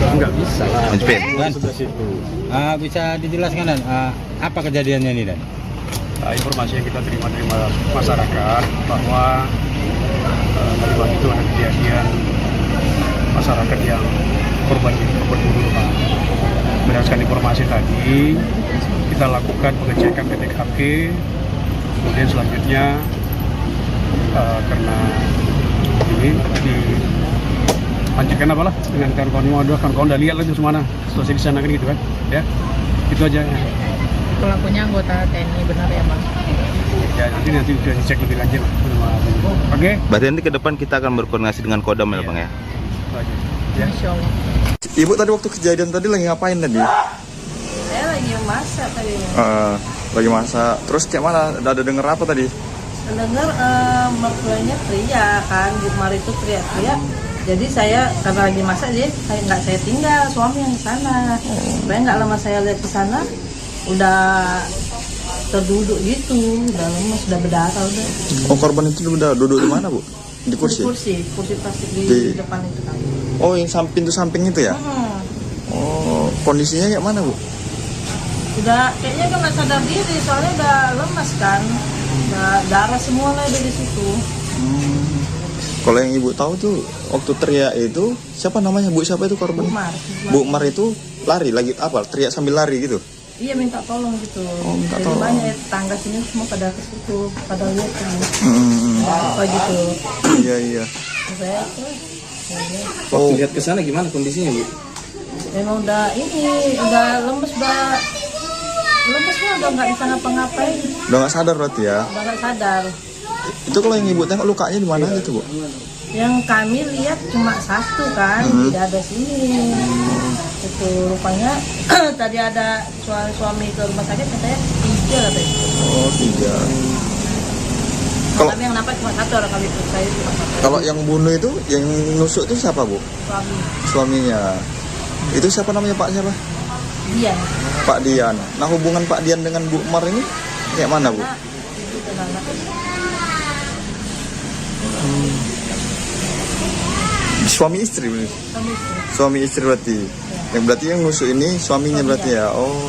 Enggak bisa lah. Bisa dijelaskan Dan, apa kejadiannya ini Dan? Informasi yang kita terima dari masyarakat bahwa tadi pagi itu ada kejadian masyarakat yang korban bunuh. Berdasarkan informasi tadi, kita lakukan pengecekan ke TKP, kemudian selanjutnya karena ini dilanjutkan apalah dengan kawan-kawan udah lihat lah itu semana situasi di sana kan gitu kan, ya itu aja. Pelakunya anggota TNI, benar ya Mas? Ya nanti bisa dicek lebih lanjut lah. Oke? Berarti nanti ke depan kita akan berkoordinasi dengan Kodam ya Bang ya? Ya. Masya Allah. Ibu tadi waktu kejadian tadi lagi ngapain tadi? Saya lagi masak tadi. Lagi masak. Terus kayak mana? Ada denger apa tadi? Dengar mertuanya teriak kan, di kemarin itu teriak-teriak. Jadi saya karena lagi masak, jadi saya tinggal, suami yang di sana. Supaya nggak lama saya lihat ke sana, udah terduduk gitu, udah lemas, udah berdarah udah. Oh, korban itu udah duduk di mana, Bu? Di kursi? Kursi plastik di depan itu kan. Oh, yang pintu samping itu ya? Oh, kondisinya kayak mana, Bu? Udah kayaknya udah nggak sadar diri, soalnya udah lemas kan, udah darah semua lah dari situ. Kalau yang Ibu tahu tuh waktu teriak itu siapa namanya, Bu? Siapa itu korban? Bu Umar itu lari lagi apa? Teriak sambil lari gitu? Iya, minta tolong gitu. Oh, minta jadi tolong. banyak tetangga sini semua pada ke situ, pada lihat kan. Apa gitu. Iya. Saya terus Waktu lihat ke sana gimana kondisinya, Bu? memang udah lemes, udah nggak bisa ngapa-ngapain, Udah nggak sadar berarti ya? udah nggak sadar. Itu kalau yang Ibu tengok lukanya di mana gitu, Bu? Yang kami lihat cuma satu kan, di dada sini. Itu rupanya tadi ada suami ke rumah sakit katanya 3 katanya. Oh, 3. Kalau- Kami yang nampak cuma 1 orang kami periksa itu cuma 1. Kalau yang bunuh itu, yang nusuk itu siapa, Bu? Suami Suaminya. Itu siapa namanya, Pak siapa? dia. Pak Dian. Nah, hubungan Pak Dian dengan Bu Mar ini kayak mana, Bu? Nah, itu dan anak. Suami istri berarti. Suami istri. Suami istri berarti. Yang berarti yang nusuk ini suaminya berarti ya. Oh.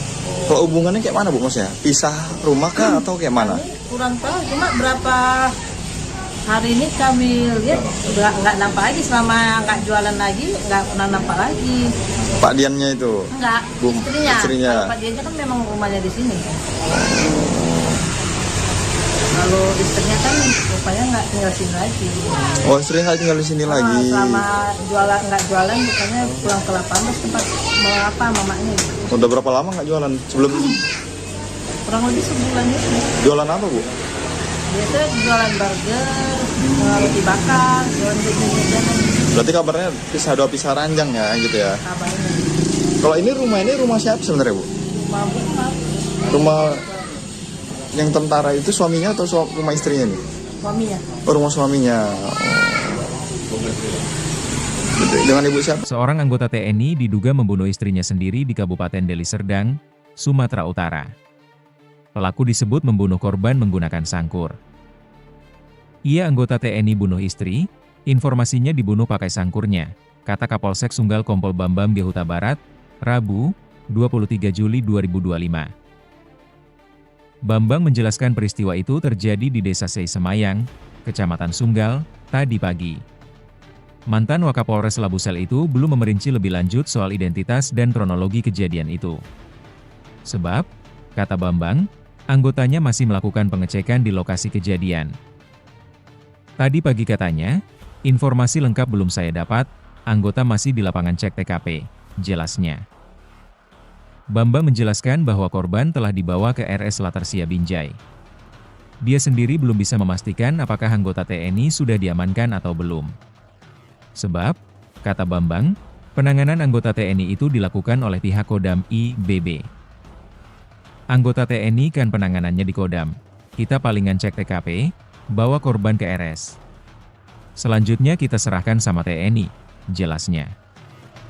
Kalau hubungannya kayak mana, Bu, maksudnya? Pisah rumah kah atau kayak mana? Kami kurang tahu, cuma berapa hari ini kami lihat nggak nampak lagi, selama nggak jualan lagi nggak pernah nampak lagi. Pak Diannya itu. Enggak, Bu, istrinya. istrinya. Kalau Pak Dianya kan memang rumahnya di sini. Kalau istrinya kan rupanya nggak tinggal sini lagi. Oh, istrinya nggak tinggal di sini lagi. Selama jualan nggak jualan, bukannya pulang ke lapangan tempat mau apa mamanya. Udah berapa lama nggak jualan? Sebelum Kurang lebih sebulan itu. jualan apa, Bu? Biasa jualan burger, roti bakar, jualan jajan-jajanan. Berarti kabarnya pisah ranjang ya, gitu ya. Kabarnya. Kalau ini rumah siapa sebenarnya, Bu? Mabuk. Rumah yang tentara itu suaminya atau rumah istrinya nih? Suaminya. Oh, rumah suaminya. Oh. Dengan ibu siapa? Seorang anggota TNI diduga membunuh istrinya sendiri di Kabupaten Deli Serdang, Sumatera Utara. Pelaku disebut membunuh korban menggunakan sangkur. Ia anggota TNI bunuh istri, informasinya dibunuh pakai sangkurnya, kata Kapolsek Sunggal Kompol Bambam di Huta Barat, Rabu, 23 Juli 2025. Bambang menjelaskan peristiwa itu terjadi di Desa Sei Semayang, Kecamatan Sunggal, tadi pagi. Mantan Wakapolres Labusel itu belum memerinci lebih lanjut soal identitas dan kronologi kejadian itu. Sebab, kata Bambang, anggotanya masih melakukan pengecekan di lokasi kejadian. Tadi pagi katanya, informasi lengkap belum saya dapat, anggota masih di lapangan cek TKP, jelasnya. Bambang menjelaskan bahwa korban telah dibawa ke RS Latersia Binjai. Dia sendiri belum bisa memastikan apakah anggota TNI sudah diamankan atau belum. Sebab, kata Bambang, penanganan anggota TNI itu dilakukan oleh pihak Kodam IBB. Anggota TNI kan penanganannya di Kodam. Kita palingan cek TKP, bawa korban ke RS. Selanjutnya kita serahkan sama TNI, jelasnya.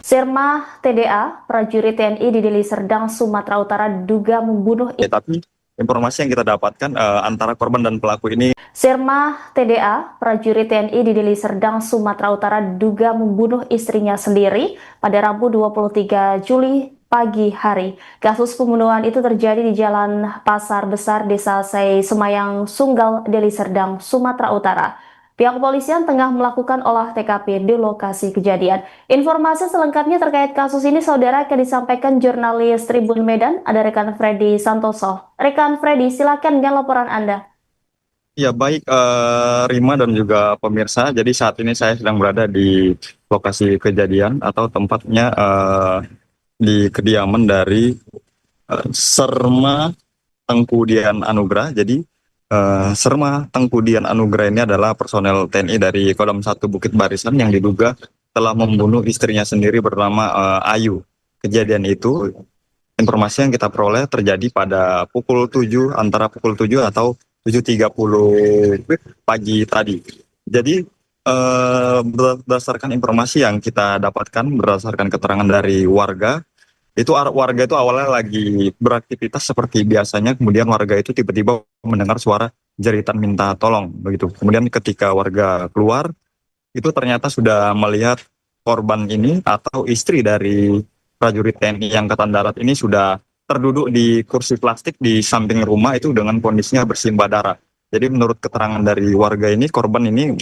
Sirma TDA, prajurit TNI di Deli Serdang, Sumatera Utara diduga membunuh Tapi informasi yang kita dapatkan antara korban dan pelaku ini. Sirma TDA, prajurit TNI di Deli Serdang, Sumatera Utara diduga membunuh istrinya sendiri pada Rabu 23 Juli pagi hari. Kasus pembunuhan itu terjadi di Jalan Pasar Besar, Desa Sei Semayang, Sunggal, Deli Serdang, Sumatera Utara. Pihak kepolisian tengah melakukan olah TKP di lokasi kejadian. Informasi selengkapnya terkait kasus ini, saudara, akan disampaikan jurnalis Tribun Medan, ada rekan Freddy Santoso. Rekan Freddy, silakan dengan laporan Anda. Ya baik, Rima dan juga pemirsa. Jadi saat ini saya sedang berada di lokasi kejadian atau tempatnya di kediaman dari Serma Tengku Dian Anugrah. Jadi Serma Tengku Dian Anugrah ini adalah personel TNI dari Kodam 1 Bukit Barisan yang diduga telah membunuh istrinya sendiri bernama Ayu. Kejadian itu, informasi yang kita peroleh terjadi pada pukul 7, antara pukul 7 atau 7.30 pagi tadi. Jadi berdasarkan informasi yang kita dapatkan, berdasarkan keterangan dari warga itu awalnya lagi beraktivitas seperti biasanya, kemudian warga itu tiba-tiba mendengar suara jeritan minta tolong begitu. Kemudian ketika warga keluar, itu ternyata sudah melihat korban ini atau istri dari prajurit TNI Angkatan Darat ini sudah terduduk di kursi plastik di samping rumah itu dengan kondisinya bersimbah darah. Jadi menurut keterangan dari warga ini, korban ini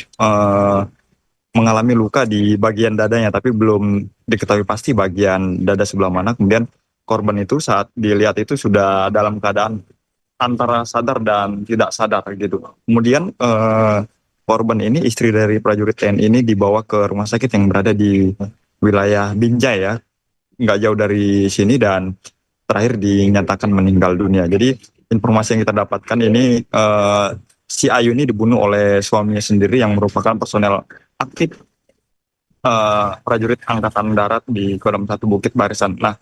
mengalami luka di bagian dadanya, tapi belum diketahui pasti bagian dada sebelah mana. Kemudian korban itu saat dilihat itu sudah dalam keadaan antara sadar dan tidak sadar gitu. Kemudian korban ini, istri dari prajurit TNI ini, dibawa ke rumah sakit yang berada di wilayah Binjai ya, nggak jauh dari sini, dan terakhir dinyatakan meninggal dunia. Jadi informasi yang kita dapatkan ini, si Ayu ini dibunuh oleh suaminya sendiri yang merupakan personel aktif prajurit Angkatan Darat di Kodam 1 Bukit Barisan. Nah,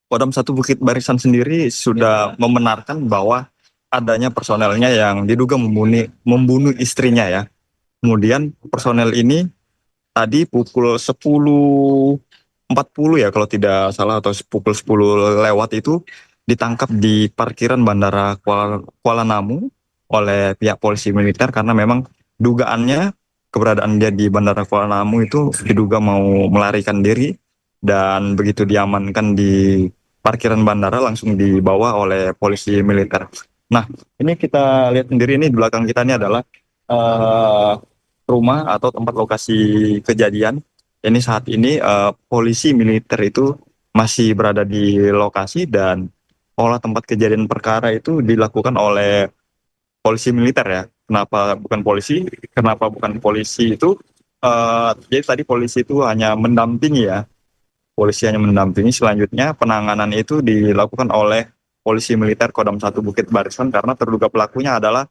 Kodam 1 Bukit Barisan sendiri sudah membenarkan bahwa adanya personelnya yang diduga membunuh istrinya ya. Kemudian personel ini tadi pukul 10.40 ya kalau tidak salah, atau pukul 10 lewat itu ditangkap di parkiran Bandara Kuala Namu oleh pihak polisi militer, karena memang dugaannya keberadaan dia di Bandara Kuala Namu itu diduga mau melarikan diri, dan begitu diamankan di parkiran bandara langsung dibawa oleh polisi militer. Nah, ini kita lihat sendiri, ini di belakang kita ini adalah rumah atau tempat lokasi kejadian. Ini saat ini polisi militer itu masih berada di lokasi, dan olah tempat kejadian perkara itu dilakukan oleh polisi militer ya. Kenapa bukan polisi? Kenapa bukan polisi itu? Jadi tadi polisi itu hanya mendampingi ya. Polisi hanya mendampingi. Selanjutnya penanganan itu dilakukan oleh polisi militer Kodam 1 Bukit Barisan, karena terduga pelakunya adalah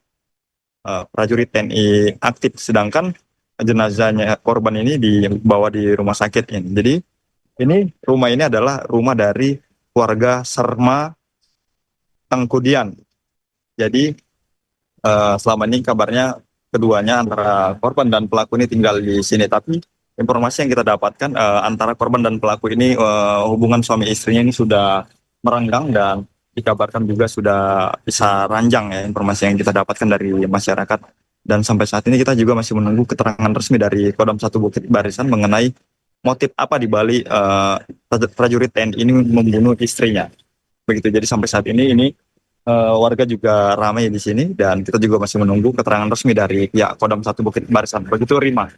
prajurit TNI aktif, sedangkan jenazahnya korban ini dibawa di rumah sakit ini. Jadi ini rumah ini adalah rumah dari keluarga Serma Tengkudian. Jadi selama ini kabarnya keduanya antara korban dan pelaku ini tinggal di sini, tapi informasi yang kita dapatkan antara korban dan pelaku ini hubungan suami istrinya ini sudah merenggang, dan dikabarkan juga sudah bisa ranjang ya, informasi yang kita dapatkan dari masyarakat. Dan sampai saat ini kita juga masih menunggu keterangan resmi dari Kodam 1 Bukit Barisan mengenai motif apa di balik prajurit TNI ini membunuh istrinya. Begitu. Jadi sampai saat ini warga juga ramai di sini, dan kita juga masih menunggu keterangan resmi dari pihak Kodam 1 Bukit Barisan. Begitu, Rima.